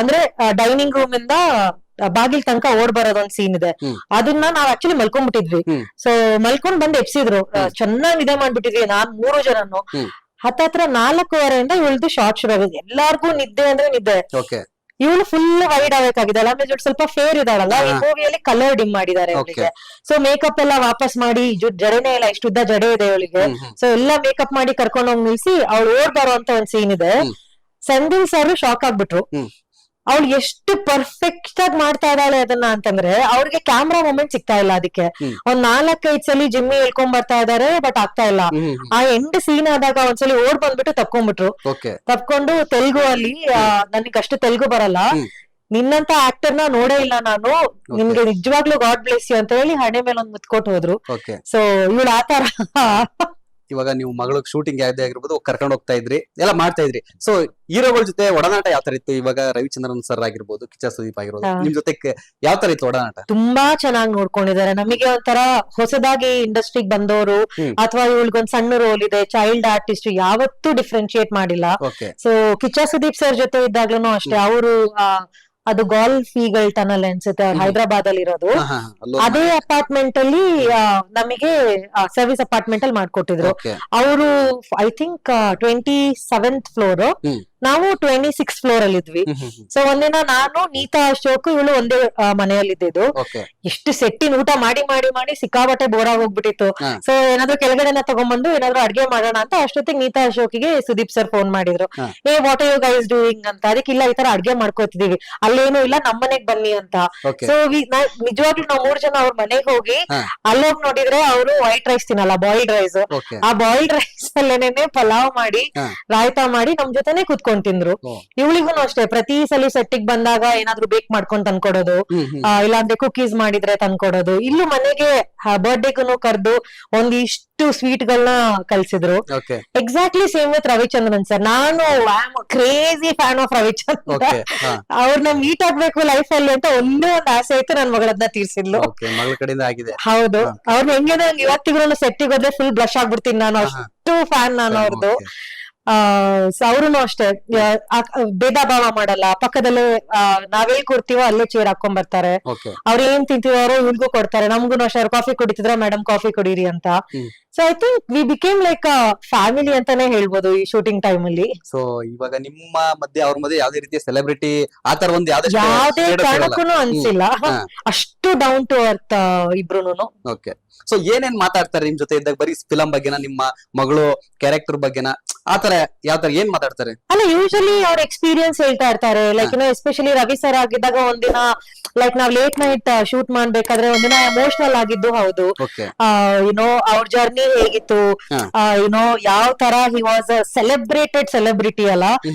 ಅಂದ್ರೆ ಡೈನಿಂಗ್ ರೂಮ್ ಇಂದ ಬಾಗಿಲ್ ತನಕ ಓಡ್ ಬರೋದೊಂದ್ ಸೀನ್ ಇದೆ. ಅದನ್ನ ನಾವ್ ಆಕ್ಚುಲಿ ಮಲ್ಕೊಂಡ್ಬಿಟ್ಟಿದ್ವಿ. ಸೊ ಮಲ್ಕೊಂಡ್ ಬಂದ್ ಎಪ್ಸಿದ್ರು, ಚೆನ್ನಾಗಿ ನಿದ್ದೆ ಮಾಡ್ಬಿಟ್ಟಿದ್ವಿ ನಾನ್ 3 ಜನನು. ಹತ್ತತ್ರ 4:15 ಇವಳ್ದು ಶಾರ್ಟ್ ಶುರು ಆಗಿದೆ. ಎಲ್ಲಾರ್ಗು ನಿದ್ದೆ ಅಂದ್ರೆ ನಿದ್ದೆ. ಇವಳು ಫುಲ್ ವೈಡ್ ಆಗಬೇಕಾಗಿದ್ದಾಳೆ. ಆಮೇಲೆ ಇವಳು ಸ್ವಲ್ಪ ಫೇರ್ ಇದಾಳಲ್ಲ, ಈ ಮೂವಿಯಲ್ಲಿ ಕಲರ್ ಡಿಮ್ ಮಾಡಿದ್ದಾರೆ ಅವಳಿಗೆ. ಸೊ ಮೇಕಪ್ ಎಲ್ಲ ವಾಪಸ್ ಮಾಡಿ, ಜಡೆನೇ ಇಲ್ಲ, ಇಷ್ಟು ಉದ್ದ ಜಡೆ ಇದೆ ಅವಳಿಗೆ. ಸೊ ಎಲ್ಲಾ ಮೇಕಪ್ ಮಾಡಿ ಕರ್ಕೊಂಡು ಹೋಗಿ ನಿಲ್ಸಿ ಅವಳು ಓಡ್ ಬರುವಂತ ಒಂದ್ ಸೀನ್ ಇದೆ. ಸೆಂದಿಲ್ ಸರ್ ಶಾಕ್ ಆಗ್ಬಿಟ್ರು, ಅವಳು ಎಷ್ಟು ಪರ್ಫೆಕ್ಟ್ ಆಗಿ ಮಾಡ್ತಾ ಇದ್ದಾಳೆ ಅದನ್ನ ಅಂತಂದ್ರೆ. ಅವ್ರಿಗೆ ಕ್ಯಾಮ್ರಾ ಮೂಮೆಂಟ್ ಸಿಗ್ತಾ ಇಲ್ಲ, ಅದಕ್ಕೆ ಒಂದ್ 4-5 ಸಲ ಜಿಮ್ಮಿ ಹೇಳ್ಕೊಂಡ್ ಬರ್ತಾ ಇದಾರೆ, ಬಟ್ ಆಗ್ತಾ ಇಲ್ಲ. ಆ ಎಂಡ್ ಸೀನ್ ಆದಾಗ ಒಂದ್ಸಲಿ ಓಡ್ ಬಂದ್ಬಿಟ್ಟು ತಪ್ಕೊಂಡ್ಬಿಟ್ರು. ತಪ್ಕೊಂಡು ತೆಲುಗು ಅಲ್ಲಿ, ನನಗೆ ಅಷ್ಟು ತೆಲುಗು ಬರಲ್ಲ, ನಿನ್ನಂತ ಆಕ್ಟರ್ ನ ನೋಡೇ ಇಲ್ಲ ನಾನು, ನಿಮ್ಗೆ ನಿಜವಾಗ್ಲೂ ಗಾಡ್ ಬ್ಲೆಸ್ ಯು ಅಂತ ಹೇಳಿ ಹಣೆ ಮೇಲೆ ಒಂದ್ ಮುತ್ಕೊಟ್ಟು ಹೋದ್ರು. ಸೊ ಇವಳು ಆತರ ಇವಾಗ ನೀವು ಮಗಳಿಗೆ ಶೂಟಿಂಗ್ ಯಾವ್ದೇ ಆಗಿರ್ಬೋದು ಕರ್ಕೊಂಡು ಹೋಗ್ತಾ ಇದ್ರಿ, ಎಲ್ಲ ಮಾಡ್ತಾ ಇದ್ರಿ. ಸೊ ಹೀರೋಗಳ ಜೊತೆ ಒಡನಾಟ ಯಾವ ತರ ಇತ್ತು? ಇವಾಗ ರವಿಚಂದ್ರನ್ ಸರ್ ಆಗಿರ್ಬೋದು, ಕಿಚ್ಚ ಸುದೀಪ್ ಆಗಿರ್ಬೋದು, ನಿಮ್ ಜೊತೆ ಯಾವ ತರ ಇತ್ತು ಒಡನಾಟ? ತುಂಬಾ ಚೆನ್ನಾಗಿ ನೋಡ್ಕೊಂಡಿದ್ದಾರೆ. ನಮಗೆ ಒಂಥರ ಹೊಸದಾಗಿ ಇಂಡಸ್ಟ್ರಿಗೆ ಬಂದವರು, ಅಥವಾ ಇವಳಿಗೊಂದ್ ಸಣ್ಣ ರೋಲ್ ಇದೆ, ಚೈಲ್ಡ್ ಆರ್ಟಿಸ್ಟ್, ಯಾವತ್ತೂ ಡಿಫ್ರೆನ್ಶಿಯೇಟ್ ಮಾಡಿಲ್ಲ. ಸೊ ಕಿಚ್ಚ ಸುದೀಪ್ ಸರ್ ಜೊತೆ ಇದ್ದಾಗ್ಲೂ ಅಷ್ಟೇ, ಅವರು ಅದು ಗಾಲ್ಫ್ ಈಗಲ್ ಟನಲ್ ಅನ್ಸುತ್ತೆ, ಅವ್ರು ಹೈದರಾಬಾದ್ ಅಲ್ಲಿ ಇರೋದು. ಅದೇ ಅಪಾರ್ಟ್ಮೆಂಟ್ ಅಲ್ಲಿ ನಮಗೆ ಸರ್ವಿಸ್ ಅಪಾರ್ಟ್ಮೆಂಟ್ ಅಲ್ಲಿ ಮಾಡ್ಕೊಟ್ಟಿದ್ರು. ಅವರು ಐ ಥಿಂಕ್ 27th ಫ್ಲೋರ್, ನಾವು 26th ಫ್ಲೋರ್ ಅಲ್ಲಿ ಇದ್ವಿ. ಸೊ ಒಂದಿನ ನಾನು, ನೀತಾ ಅಶೋಕ್, ಇವಳು ಒಂದೇ ಮನೆಯಲ್ಲಿದ್ದು. ಎಷ್ಟು ಸೆಟ್ಟಿನ ಊಟ ಮಾಡಿ ಮಾಡಿ ಮಾಡಿ ಸಿಕ್ಕಾಬಟ್ಟೆ ಬೋರ್ ಆಗಿ ಹೋಗ್ಬಿಟ್ಟಿತ್ತು. ಸೊ ಏನಾದ್ರು ಕೆಳಗಡೆನ ತಗೊಂಡ್ಬಂದು ಏನಾದ್ರು ಅಡ್ಗೆ ಮಾಡೋಣ ಅಂತ ಅಷ್ಟೊತ್ತಿಗೆ ನೀತಾ ಅಶೋಕಿಗೆ ಸುದೀಪ್ ಸರ್ ಫೋನ್ ಮಾಡಿದ್ರು, what are you guys doing ಅಂತ. ಅದಕ್ಕೆ ಇಲ್ಲ, ಈ ತರ ಅಡ್ಗೆ ಮಾಡ್ಕೋತಿದೀವಿ, ಅಲ್ಲೇನು ಇಲ್ಲ, ನಮ್ಮನೆಗ್ ಬನ್ನಿ ಅಂತ. ಸೊ ನಿಜವಾಗ್ಲೂ ನಾವು 3 ಜನ ಅವ್ರ ಮನೆಗ್ ಹೋಗಿ ಅಲ್ಲೋಗಿ ನೋಡಿದ್ರೆ ಅವರು ವೈಟ್ ರೈಸ್ ತಿನ್ನಲ್ಲ, ಬಾಯ್ಲ್ಡ್ ರೈಸ್. ಆ ಬಾಯ್ಲ್ಡ್ ರೈಸ್ ಅಲ್ಲೇನೆ ಪಲಾವ್ ಮಾಡಿ, ರಾಯ್ತಾ ಮಾಡಿ ನಮ್ ಜೊತೆನೆ ಕುತ್ಕೊಂಡು ಮಾಡ್ಕೊಂಡ್ ತಿಂದ್ರು. ಓ. ಇವಳಿಗೂ ಅಷ್ಟೇ ಪ್ರತಿ ಸಲ ಸೆಟ್ಟಿಗ್ ಬಂದಾಗ ಏನಾದ್ರು ಬೇಕ್ ಮಾಡ್ಕೊಂಡ್ ತಂದ್ಕೊಡೋದು, ಇಲ್ಲಾಂದ್ರೆ ಕುಕೀಸ್ ಮಾಡಿದ್ರೆ ತಂದ್ಕೊಡೋದು. ಇಲ್ಲೂ ಮನೆಗೆ ಬರ್ಡೇಗೂ ಕರ್ದು ಒಂದಿಷ್ಟು ಸ್ವೀಟ್ ಗಳನ್ನ ಕಲ್ಸಿದ್ರು. Okay exactly same with Ravichandran sir. ನಾನು crazy fan of Ravichandran. Okay ಅವ್ರನ್ನ ಮೀಟ್ ಆಗ್ಬೇಕು ಲೈಫ್ ಅಲ್ಲಿ ಅಂತ ಒಂದೇ ಒಂದು ಆಸೆ ಆಯ್ತು, ನನ್ ಮಗಳನ್ನ ತೀರ್ಸಿದ್ಲು. ಓಕೆ ಮಗಳ ಕಡೆಯಿಂದ ಆಗಿದೆ. ಹೌದು, ಅವ್ರನ್ನ ಹೆಂಗೆ ನಂಗೆ ಇವತ್ತಿಗೂ ಸೆಟ್ಟಿಗೆ ಹೋದ್ರೆ ಫುಲ್ ಬ್ಲಶ್ ಆಗ್ಬಿಡ್ತೀನಿ, ನಾನು ಅಷ್ಟು ಫ್ಯಾನ್ ನಾನು ಅವ್ರದ್ದು. ಅವ್ರುನು ಅಷ್ಟೇ ಭೇದ ಭಾವ ಮಾಡಲ್ಲ. ಪಕ್ಕದಲ್ಲೇ ನಾವೆಲ್ ಕೊಡ್ತೀವೋ ಅಲ್ಲೇ ಚೇರ್ ಹಾಕೊಂಡ್ ಬರ್ತಾರೆ. ಓಕೆ ಅವ್ರ ಏನ್ ತಿಂತಿದಾರೋ ಇವ್ರಿಗೂ ಕೊಡ್ತಾರೆ. ನಮ್ಗೂ ಅಷ್ಟೇ ಕಾಫಿ ಕುಡಿತಿದ್ರ ಮೇಡಮ್ ಕಾಫಿ ಕುಡೀರಿ ಅಂತ. So I think we became like a family ಅಂತಾನೆ ಹೇಳ್ಬೋದು ಈ ಶೂಟಿಂಗ್ ಟೈಮ್ ಅಲ್ಲಿ. ಸೊ ಇವಾಗ ನಿಮ್ಮ ಮಧ್ಯೆ ಅವ್ರ ಮಧ್ಯೆ ಯಾವ್ದೇ ರೀತಿಯ ಸೆಲೆಬ್ರಿಟಿ ಆತರ ಒಂದು ಯಾವ್ದೇ ಕಾರಣಕ್ಕೂ ಅನ್ಸಿಲ್ಲ. ಅಷ್ಟು ಡೌನ್ ಟು ಅರ್ತ್ ಇಬ್ರುನು. ಓಕೆ ಸೊ ಏನೇನ್ ಮಾತಾಡ್ತಾರೆ ನಿಮ್ ಜೊತೆ ಇದ್ದಾಗ? ಬರೀ ಫಿಲಂ ಬಗ್ಗೆನಾ, ನಿಮ್ಮ ಮಗಳು ಕ್ಯಾರೆಕ್ಟರ್ ಬಗ್ಗೆನಾ, ಆತರ ಯಾವ ತರ ಏನ್ ಮಾತಾಡ್ತಾರೆ? ಅಲ್ಲ, ಯೂಶಲಿ ಅವ್ರ ಎಕ್ಸ್ಪೀರಿಯನ್ಸ್ ಹೇಳ್ತಾ ಇರ್ತಾರೆ. ಲೈಕ್ ಎಸ್ಪೆಷಲಿ ರವಿ ಸರ್ ಆಗಿದ್ದಾಗ ಒಂದಿನ ಲೈಕ್ ನಾವ್ ಲೇಟ್ ನೈಟ್ ಶೂಟ್ ಮಾಡ್ಬೇಕಾದ್ರೆ ಒಂದಿನ ಎಮೋಷನಲ್ ಆಗಿದ್ದು ಹೌದು. ಓಕೆ ಯುನೋ ಅವ್ರ ಜರ್ನಿ ಹೇಗಿತ್ತು, ಯುನೋ ಯಾವ ತರ he was a celebrated celebrity ಅಲ್ಲ.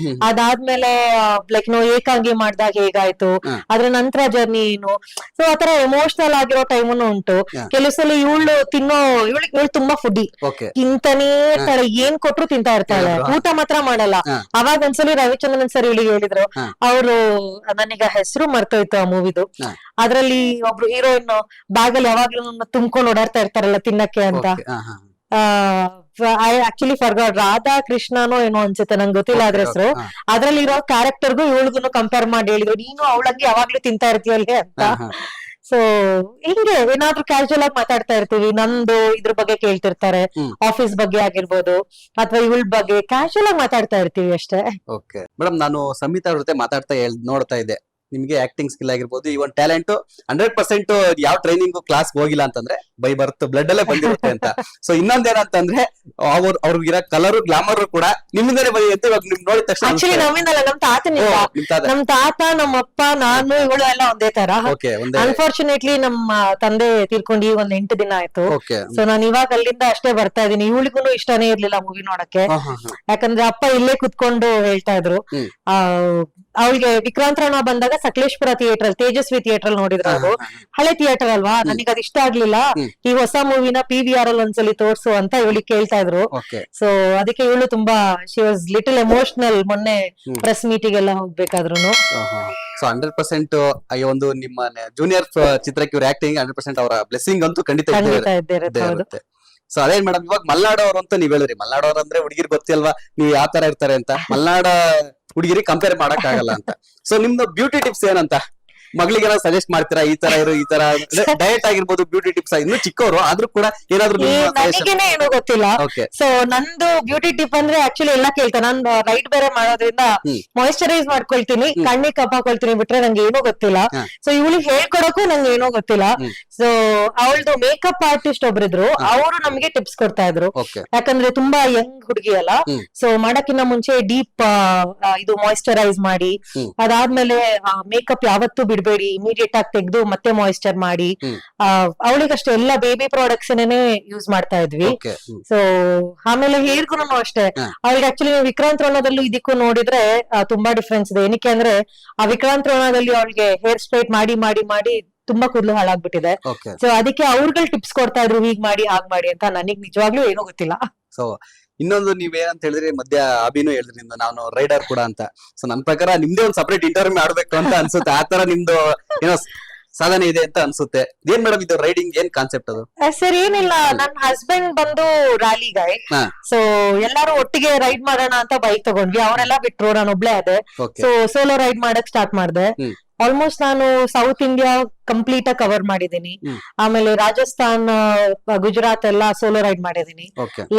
ಅದಾದ್ಮೇಲೆ ಲೈಕ್ ಏಕಾಂಗಿ ಮಾಡ್ದಾಗ ಹೇಗಾಯ್ತು, ಅದ್ರ ನಂತರ ಜರ್ನಿ ಏನು. ಸೊ ಆತರ ಎಮೋಷನಲ್ ಆಗಿರೋ ಟೈಮನ್ನು ಉಂಟು. ಕೆಲವು ಸಲ ಇವಳು ಇವಳು ತುಂಬಾ ಫುಡಿ, ಓಕೆ ತಿಂತಾನೇ ಇರ್ತಾಳೆ, ಏನ್ ಕೊಟ್ರು ತಿಂತಾ ಇರ್ತಾಳೆ, ಊಟ ಮಾತ್ರ ಮಾಡಲ್ಲ. ಅವಾಗ ಒಂದ್ಸಲಿ ರವಿಚಂದ್ರನ್ ಸರ್ ಇವಳಿಗೆ ಹೇಳಿದ್ರು, ಅವರು ನನಗ ಹೆಸರು ಮರ್ತೋಯ್ತು ಆ ಮೂವಿದು, ಅದ್ರಲ್ಲಿ ಒಬ್ರು ಹೀರೋಯಿನ್ ಬ್ಯಾಗ್ ಅಲ್ಲಿ ಯಾವಾಗ್ಲೂ ತುಂಬ್ಕೊಂಡು ಓಡಾಡ್ತಾ ಇರ್ತಾರಲ್ಲ ತಿನ್ನಕ್ಕೆ ಅಂತ. ಐ ಆಕ್ಚುಲಿ ಫರ್ಗಾಟ್, ರಾಧಾ ಕೃಷ್ಣನೋ ಏನೋ ಅನ್ಸುತ್ತೆ, ನಂಗೆ ಗೊತ್ತಿಲ್ಲ ಅದ್ರ ಹೆಸರು. ಅದ್ರಲ್ಲಿರೋ ಕ್ಯಾರೆಕ್ಟರ್ಗೂ ಇವಳಿಗೂ ಕಂಪೇರ್ ಮಾಡಿ ಹೇಳಿದ್ರು, ನೀನು ಅವಳಂಗೆ ಯಾವಾಗ್ಲೂ ತಿಂತಾ ಇರ್ತೀಯಲ್ಗೆ ಅಂತ. ಸೊ ಹಿಂಗೆ ಏನಾದ್ರು ಕ್ಯಾಶುವಲ್ ಆಗಿ ಮಾತಾಡ್ತಾ ಇರ್ತೀವಿ. ನಂದು ಇದ್ರ ಬಗ್ಗೆ ಕೇಳ್ತಿರ್ತಾರೆ, ಆಫೀಸ್ ಬಗ್ಗೆ ಆಗಿರ್ಬೋದು ಅಥವಾ ಇವಳ ಬಗ್ಗೆ ಕ್ಯಾಶುವಲ್ ಆಗಿ ಮಾತಾಡ್ತಾ ಇರ್ತೀವಿ ಅಷ್ಟೇ. ಓಕೆ ಮೇಡಮ್, ನಾನು ಸಂಹಿತಾ ಅವ್ರ ಜೊತೆ ಮಾತಾಡ್ತಾ ನೋಡ್ತಾ ಇದ್ದೆ, ನಿಮ್ಗೆ ಆಕ್ಟಿಂಗ್ ಸ್ಕಿಲ್ ಆಗಿರ್ಬೋದು, ಇವನ್ ಟ್ಯಾಲೆಂಟ್ 100% ಯಾವ ಟ್ರೈನಿಂಗ್ ಕ್ಲಾಸ್ ಹೋಗಿಲ್ಲ ಅಂತಂದ್ರೆ ಬೈ ಬರ್ತ್ ಬ್ಲಡ್ ಅಲ್ಲೇ ಬಂದಿರುತ್ತೆ ಅಂತ. ಸೊ ಇನ್ನೊಂದೇನಂತಂದ್ರೆ ಅವ್ರಿಗಿರೋ ಕಲರ್ ಗ್ಲಾಮರ್ ಕೂಡ ನಿಮ್ಮಿಂದಲೇ ಬಂದಿದೆ ಅಂತ ಇವಾಗ ನಿಮ್ ನೋಡಿದ ತಕ್ಷಣ. ಆಕ್ಚುಲಿ ನಮ್ಮಿಂದಲ್ಲ, ನಮ್ ತಾತನಿಂದ. ನಮ್ ತಾತ, ನಮ್ಮಪ್ಪ, ನಾನು, ಇವಳು ಎಲ್ಲ ಒಂದೇ ತರ. ಅನ್ಫಾರ್ಚುನೇಟ್ಲಿ ನಮ್ಮ ತಂದೆ ತೀರ್ಕೊಂಡು ಈಗ ಒಂದ್ 8 ದಿನ ಆಯ್ತು. ಸೊ ನಾನು ಇವಾಗ ಅಲ್ಲಿಂದ ಅಷ್ಟೇ ಬರ್ತಾ ಇದೀನಿ. ಇವಳಿಗೂ ಇಷ್ಟನೇ ಇರ್ಲಿಲ್ಲ ಮೂವಿ ನೋಡಕ್ಕೆ, ಯಾಕಂದ್ರೆ ಅಪ್ಪ ಇಲ್ಲೇ ಕುತ್ಕೊಂಡು ಹೇಳ್ತಾ ಇದ್ರು. ಅವಳಿಗೆ ವಿಕ್ರಾಂತ್ ರಣ ಬಂದಾಗ ಸಕಲೇಶ್ಪುರ ಥಿಯೇಟರ್, ತೇಜಸ್ವಿ ಥಿಯೇಟರ್ ನೋಡಿದ್ರು. ಅವರು ಹಳೆ ಥಿಯೇಟರ್ ಅಲ್ವಾ, ನನಗೆ ಅದು ಇಷ್ಟ ಆಗ್ಲಿಲ್ಲ. ಈ ಹೊಸ ಮೂವಿನ PVR ಅಲ್ಲಿ ಒಂದ್ಸಲಿ ತೋರ್ಸು ಅಂತ ಇವಳಿಗೆ ಕೇಳ್ತಾ ಇದ್ರು. ಸೊ ಅದಕ್ಕೆ ಇವಳು ತುಂಬಾ ಶಿ ವಾಸ್ ಲಿಟಲ್ ಎಮೋಷನಲ್ ಮೊನ್ನೆ ಪ್ರೆಸ್ ಮೀಟಿಗೆಲ್ಲ ಹೋಗ್ಬೇಕಾದ್ರುನು. ಸೊ 100% ಒಂದು ನಿಮ್ಮ ಜೂನಿಯರ್ ಚಿತ್ರಕ್ಕೆ ಇವ್ರ ಆಕ್ಟಿಂಗ್ 100% ಅವರ ಬ್ಲೆಸ್ಸಿಂಗ್ ಅಂತೂ ಖಂಡಿತ ಇರುತ್ತೆ. ಸೊ ಅದೇನ್ ಮೇಡಮ್, ಇವಾಗ ಮಲ್ನಾಡ್ ಅವ್ರು ಅಂತ ನೀವ್ ಹೇಳಿದ್ರಿ, ಮಲ್ನಾಡ್ ಅವ್ರ ಅಂದ್ರೆ ಹುಡುಗಿರ್ ಗೊತ್ತಿಲ್ವಾ ನೀವು ಯಾವ ತರ ಇರ್ತಾರೆ ಅಂತ. ಮಲ್ನಾಡ ಹುಡುಗಿರಿ ಕಂಪೇರ್ ಮಾಡಕ್ ಆಗಲ್ಲ ಅಂತ. ಸೊ ನಿಮ್ದು ಬ್ಯೂಟಿ ಟಿಪ್ಸ್ ಏನಂತ ಮಗಳಿಗೆ ಸಜೆಸ್ಟ್ ಮಾಡ್ತೀರಾ? ಈ ತರ ಇರೋ, ಈ ತರ ಡಯಟ್ ಆಗಿರ್ಬೋದು, ಬ್ಯೂಟಿ ಟಿಪ್ಸ್. ಇನ್ನು ಚಿಕ್ಕವರು ಆದ್ರೂ ಕೂಡ ಏನಾದ್ರು ನನಗೇನೆ ಏನೂ ಗೊತ್ತಿಲ್ಲ. ಸೊ ನಂದು ಬ್ಯೂಟಿ ಟಿಪ್ ಅಂದ್ರೆ ಆಕ್ಚುಲಿ ಎಲ್ಲ ಕೇಳ್ತೇನೆ. ನಾನು ರೈಟ್ ಬೇರೆ ಮಾಡೋದ್ರಿಂದ ಮಾಯಿಶ್ಚರೈಸ್ ಮಾಡ್ಕೊಳ್ತೀನಿ, ಕಣ್ಣಿಗೆ ಕಪ್ ಹಾಕೊಳ್ತೀನಿ, ಬಿಟ್ರೆ ನಂಗೆ ಏನೂ ಗೊತ್ತಿಲ್ಲ. ಸೊ ಇವಳಿಗೆ ಹೇಳ್ಕೊಡಕ್ಕೂ ನಂಗೆ ಏನೂ ಗೊತ್ತಿಲ್ಲ. ಸೊ ಅವಳದು ಮೇಕಪ್ ಆರ್ಟಿಸ್ಟ್ ಒಬ್ರಿದ್ರು, ಅವರು ನಮ್ಗೆ ಟಿಪ್ಸ್ ಕೊಡ್ತಾ ಇದ್ರು. ಯಾಕಂದ್ರೆ ತುಂಬಾ ಯಂಗ್ ಹುಡುಗಿ ಅಲ್ಲ. ಸೊ ಮಾಡಕ್ಕಿಂತ ಮುಂಚೆ ಡೀಪ್ ಇದು ಮಾಯಿಶ್ಚರೈಸ್ ಮಾಡಿ, ಅದಾದ್ಮೇಲೆ ಮೇಕಪ್ ಯಾವತ್ತೂ ಬಿಡ್ಬೇಡಿ, ಇಮಿಡಿಯೇಟ್ ಆಗಿ ತೆಗೆದು ಮತ್ತೆ ಮಾಯಿಶ್ಚರ್ ಮಾಡಿ. ಅವಳಿಗಷ್ಟೇ ಎಲ್ಲ ಬೇಬಿ ಪ್ರಾಡಕ್ಟ್ಸ್ ಯೂಸ್ ಮಾಡ್ತಾ ಇದ್ವಿ. ಸೊ ಆಮೇಲೆ ಹೇರ್ಗೂ ಅಷ್ಟೇ. ಅವಳಿಗೆ ಆಕ್ಚುಲಿ ವಿಕ್ರಾಂತ್ ರೋಣದಲ್ಲೂ ಇದಕ್ಕೂ ನೋಡಿದ್ರೆ ತುಂಬಾ ಡಿಫ್ರೆನ್ಸ್ ಇದೆ. ಏನಕ್ಕೆ ಅಂದ್ರೆ ಆ ವಿಕ್ರಾಂತ್ ರೋಣದಲ್ಲಿ ಅವಳಿಗೆ ಹೇರ್ ಸ್ಟ್ರೈಟ್ ಮಾಡಿ ಮಾಡಿ ಮಾಡಿ ತುಂಬಾ ಕೂದಲು ಹಾಳಾಗ್ಬಿಟ್ಟಿದೆ. ಸೊ ಅದಕ್ಕೆ ಅವ್ರಗಳು ಟಿಪ್ಸ್ ಕೊಡ್ತಾ ಇದ್ರು, ಹೀಗ್ ಮಾಡಿ ಹಾಗ್ ಮಾಡಿ ಅಂತ. ನನಗ್ ನಿಜವಾಗ್ಲೂ ಏನೂ ಗೊತ್ತಿಲ್ಲ. ಸೊ ಇನ್ನೊಂದು ನೀವೇನಂತ ಹೇಳಿದ್ರೆ, ಮಧ್ಯ ಅಭಿನೂ ಹೇಳಿದ್ರಿ ನಾನು ರೈಡರ್ ಕೂಡ ಅಂತ. ಸೊ ನನ್ ಪ್ರಕಾರ ನಿಮ್ದೇ ಒಂದು ಸಪರೇಟ್ ಇಂಟರ್ವ್ಯೂ ಮಾಡ್ಬೇಕು ಅಂತ ಅನ್ಸುತ್ತೆ. ಆತರ ನಿಮ್ದು ಏನೋ ಸಾಧನೆ ಇದೆ ಅಂತ ಅನ್ಸುತ್ತೆ. ಏನ್ ಮೇಡಮ್ ಇದು ರೈಡಿಂಗ್ ಏನ್ ಕಾನ್ಸೆಪ್ಟ್ ಅದು? ಸರ್ ಏನಿಲ್ಲ, ನನ್ ಹಸ್ಬೆಂಡ್ ಬಂದು ರ್ಯಾಲಿ ಗೈ. ಸೊ ಎಲ್ಲಾರು ಒಟ್ಟಿಗೆ ರೈಡ್ ಮಾಡೋಣ ಅಂತ ಬೈಕ್ ತಗೊಂಡ್ವಿ. ಅವರೆಲ್ಲ ಬಿಟ್ರು, ನಾನು ಒಬ್ಳೆ ಅದೇ. ಸೊ ಸೋಲೋ ರೈಡ್ ಮಾಡಕ್ ಸ್ಟಾರ್ಟ್ ಮಾಡ್ದೆ. ಆಲ್ಮೋಸ್ಟ್ ನಾನು ಸೌತ್ ಇಂಡಿಯಾ ಕಂಪ್ಲೀಟ್ ಆಗಿ ಕವರ್ ಮಾಡಿದೀನಿ. ಆಮೇಲೆ ರಾಜಸ್ಥಾನ್, ಗುಜರಾತ್ ಎಲ್ಲ ಸೋಲೋ ರೈಡ್ ಮಾಡಿದೀನಿ.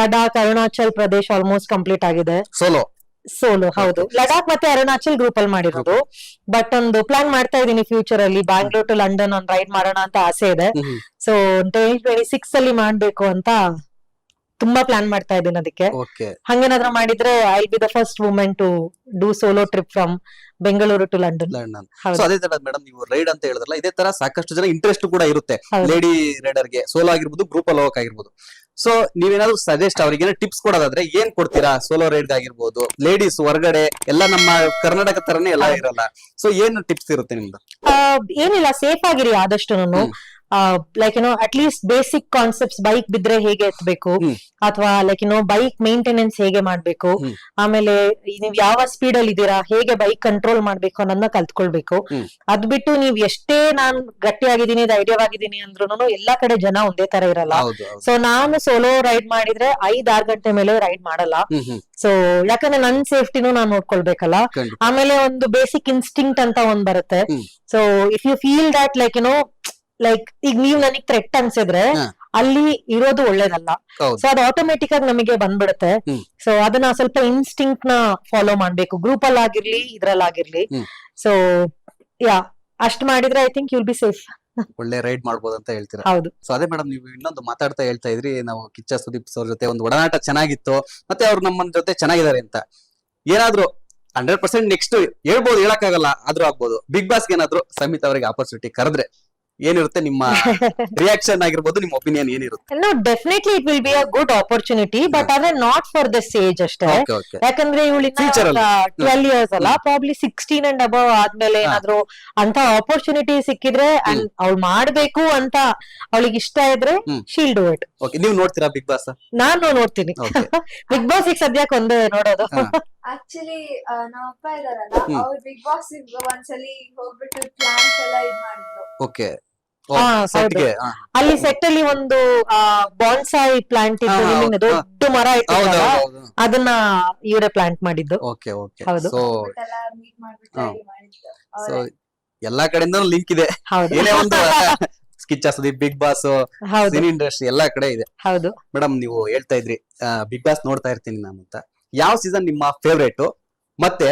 ಲಡಾಖ್, ಅರುಣಾಚಲ್ ಪ್ರದೇಶ್ ಆಲ್ಮೋಸ್ಟ್ ಕಂಪ್ಲೀಟ್ ಆಗಿದೆ. ಸೋಲೋ ಹೌದು. ಲಡಾಖ್ ಮತ್ತೆ ಅರುಣಾಚಲ್ ಗ್ರೂಪ್ ಅಲ್ಲಿ ಮಾಡಿರೋದು. ಬಟ್ ಒಂದು ಪ್ಲಾನ್ ಮಾಡ್ತಾ ಇದೀನಿ ಫ್ಯೂಚರ್ ಅಲ್ಲಿ ಬ್ಯಾಂಗ್ಳೂರ್ ಟು ಲಂಡನ್ ಒಂದು ರೈಡ್ ಮಾಡೋಣ ಅಂತ ಆಸೆ ಇದೆ. ಸೊ 2026 ಅಲ್ಲಿ ಮಾಡ್ಬೇಕು ಅಂತ ತುಂಬಾ ಪ್ಲಾನ್ ಮಾಡ್ತಾ ಇದ್ದೀನಿ. ಅದಕ್ಕೆ ಹಂಗೇನಾದ್ರೂ ಮಾಡಿದ್ರೆ I be the first women to do solo trip from Bengaluru to London. ಅದೇ ತರ ಮೇಡಮ್, ನೀವು ರೈಡ್ ಅಂತ ಹೇಳಿದ್ರಲ್ಲ, ಇದೇ ತರ ಸಾಕಷ್ಟು ಜನ ಇಂಟ್ರೆಸ್ಟ್ ಕೂಡ ಇರುತ್ತೆ ಲೇಡಿ ರೈಡರ್ಗೆ, ಸೋಲೋ ಆಗಿರ್ಬೋದು, ಗ್ರೂಪ್ ಅಲ್ಲಿ ಹೋಗಕ್ ಆಗಿರ್ಬೋದು. ಸೊ ನೀವೇನಾದ್ರು ಸಜೆಸ್ಟ್ ಅವ್ರಿಗೆ ಟಿಪ್ಸ್ ಕೊಡೋದಾದ್ರೆ ಏನ್ ಕೊಡ್ತೀರಾ? ಸೋಲೋ ರೈಡ್ ಆಗಿರ್ಬೋದು, ಲೇಡೀಸ್ ಹೊರಗಡೆ ಎಲ್ಲ ನಮ್ಮ ಕರ್ನಾಟಕ ತರನೇ ಎಲ್ಲ ಇರಲ್ಲ, ಸೊ ಏನು ಟಿಪ್ಸ್ ಇರುತ್ತೆ ನಿಮ್ದು? ಏನಿಲ್ಲ, ಸೇಫ್ ಆಗಿರಿ ಆದಷ್ಟು. Like at least basic concepts, bike ಬಿದ್ರೆ ಹೇಗೆ ಎತ್ತಬೇಕು, ಅಥವಾ ಲೈಕ್ ಬೈಕ್ ಮೇಂಟೆನೆನ್ಸ್ ಹೇಗೆ ಮಾಡ್ಬೇಕು, ಆಮೇಲೆ ನೀವ್ ಯಾವ ಸ್ಪೀಡ್ ಅಲ್ಲಿ ಇದ್ದೀರಾ, ಹೇಗೆ ಬೈಕ್ ಕಂಟ್ರೋಲ್ ಮಾಡ್ಬೇಕು ಅನ್ನೋದನ್ನ ಕಲ್ತ್ಕೊಳ್ಬೇಕು. ಅದ್ ಬಿಟ್ಟು ನೀವ್ ಎಷ್ಟೇ ನಾನ್ ಗಟ್ಟಿಯಾಗಿದ್ದೀನಿ, ಧೈರ್ಯವಾಗಿದ್ದೀನಿ ಅಂದ್ರೂ ಎಲ್ಲಾ ಕಡೆ ಜನ ಒಂದೇ ತರ ಇರಲ್ಲ. ಸೊ ನಾನು ಸೋಲೋ ರೈಡ್ ಮಾಡಿದ್ರೆ 5-6 ಗಂಟೆ ಮೇಲೆ ರೈಡ್ ಮಾಡಲ್ಲ. ಸೊ ಯಾಕಂದ್ರೆ ನನ್ ಸೇಫ್ಟಿನೂ ನಾನ್ ನೋಡ್ಕೊಳ್ಬೇಕಲ್ಲ. ಆಮೇಲೆ ಒಂದು ಬೇಸಿಕ್ ಇನ್ಸ್ಟಿಂಕ್ಟ್ ಅಂತ ಒಂದ್ ಬರುತ್ತೆ. So if you feel that like ಈಗ ನೀವ್ ನನಗ್ ಥ್ರೆಟ್ ಅನ್ಸಿದ್ರೆ ಅಲ್ಲಿ ಇರೋದು ಒಳ್ಳೇದಲ್ಲ. ಸೊ ಅದು ಆಟೋಮೆಟಿಕ್ ಆಗಿ ನಮಗೆ ಬಂದ್ಬಿಡುತ್ತೆ. ಸೊ ಅದನ್ನ ಸ್ವಲ್ಪ ಇನ್ಸ್ಟಿಂಕ್ಟ್ ನ ಫಾಲೋ ಮಾಡ್ಬೇಕು, ಗ್ರೂಪ್ ಅಲ್ಲಿ ಆಗಿರ್ಲಿ, ಇದ್ರಲ್ಲಾಗಿರ್ಲಿ. ಸೊ ಅಷ್ಟ್ ಮಾಡಿದ್ರೆ I think you'll be safe. ಒಳ್ಳೆ ರೈಡ್ ಮಾಡ್ಬೋದು ಅಂತ ಹೇಳ್ತೀರಾ? ಹೌದು. ಸೊ ಅದೇ ಮೇಡಮ್, ನೀವು ಇನ್ನೊಂದು ಮಾತಾಡ್ತಾ ಹೇಳ್ತಾ ಇದ್ರಿ, ನಾವು ಕಿಚ್ಚ ಸುದೀಪ್ ಅವ್ರ ಜೊತೆ ಒಂದು ಒಡನಾಟ ಚೆನ್ನಾಗಿತ್ತು, ಮತ್ತೆ ಅವ್ರು ನಮ್ಮ ಜೊತೆ ಚೆನ್ನಾಗಿದ್ದಾರೆ ಅಂತ. ಏನಾದ್ರು 100% ನೆಕ್ಸ್ಟ್ ಹೇಳ್ಬೋದು, ಹೇಳಕ್ಕಾಗಲ್ಲ, ಆದ್ರೂ ಆಗ್ಬೋದು. ಬಿಗ್ ಬಾಸ್ಗೆ ಏನಾದ್ರು ಸಂಹಿತಾ ಅವರಿಗೆ ಆಪರ್ಚುನಿಟಿ ಕರೆದ್ರೆ ಏನಿರುತ್ತೆ ನಿಮ್ಮ ರಿಯಾಕ್ಷನ್ ಆಗಿರ್ಬೋದು, ನಿಮ್ಮ ಒಪಿನಿಯನ್ ಏನಿರುತ್ತೆ? No, definitely it will be a good opportunity, but ಆದ್ರೆ ನಾಟ್ ಫಾರ್ ದ ಏಜ್ ಅಷ್ಟೇ. ಯಾಕಂದ್ರೆ ಇವಳಿನ 12 ಇಯರ್ಸ್ ಅಲ್ಲ, ಪ್ರಾಬ್ಲಿ 16 ಅಂಡ್ ಅಬವ್ ಆದ್ಮೇಲೆ ಏನಾದ್ರು ಅಂತ ಆಪರ್ಚುನಿಟಿ ಸಿಕ್ಕಿದ್ರೆ ಅಂಡ್ ಅವ್ಳು ಮಾಡ್ಬೇಕು ಅಂತ ಅವಳಿಗೆ ಇಷ್ಟ ಇದ್ರೆ ಶೀಲ್ ಡೂ ಇಟ್. ನೀವು ನೋಡ್ತೀರಾ ಬಿಗ್ ಬಾಸ್? ನಾನು ನೋಡ್ತೀನಿ. ಬಿಗ್ ಬಾಸ್ ಈಗ ಸದ್ಯಕ್ಕೆ ಒಂದೇ ನೋಡೋದು. ಆಕ್ಚುಲಿ ನಮ್ಮ ಅಪ್ಪ ಇದಾರಲ್ಲ, ಅವ್ರು ಬಿಗ್ ಬಾಸ್ ಒಂದ್ಸಲಿ ಹೋಗ್ಬಿಟ್ಟು ಪ್ಲಾನ್ಸ್ ಎಲ್ಲ ಇದ್ ಮಾಡಿದ್ರು. ಓಕೆ. ಅಲ್ಲಿ ಸೆಟ್ ಅಲ್ಲಿ ಒಂದು ಬಾನ್ಸಾಯಿ ಪ್ಲಾಂಟ್ ಇತ್ತು, ದೊಡ್ಡ ಮರ ಇತ್ತು, ಅದನ್ನ ಇವರೇ ಪ್ಲಾಂಟ್ ಮಾಡಿದ್ದು. ಹೌದು. ಮೀಟ್ ಮಾಡ್ಬಿಟ್ಟು ready ಮಾಡಿದ್ರು. ಸೊ ಎಲ್ಲಾ ಕಡೆಯಿಂದ ಲಿಂಕ್ ಇದೆ. ಏನೇ ಒಂದು Kichcha Sudeep, Bigg Boss, cine industry ಎಲ್ಲಾ ಕಡೆ ಇದೆ. ಹೌದು ಮೇಡಮ್, ನೀವು ಹೇಳ್ತಾ ಇದ್ರಿ ಬಿಗ್ ಬಾಸ್ ನೋಡ್ತಾ ಇರ್ತೀನಿ ನಾನು ಅಂತ. ಯಾವ ಸೀಸನ್ ನಿಮ್ಮ ಫೇವ್ರೇಟ್, ಮತ್ತೆ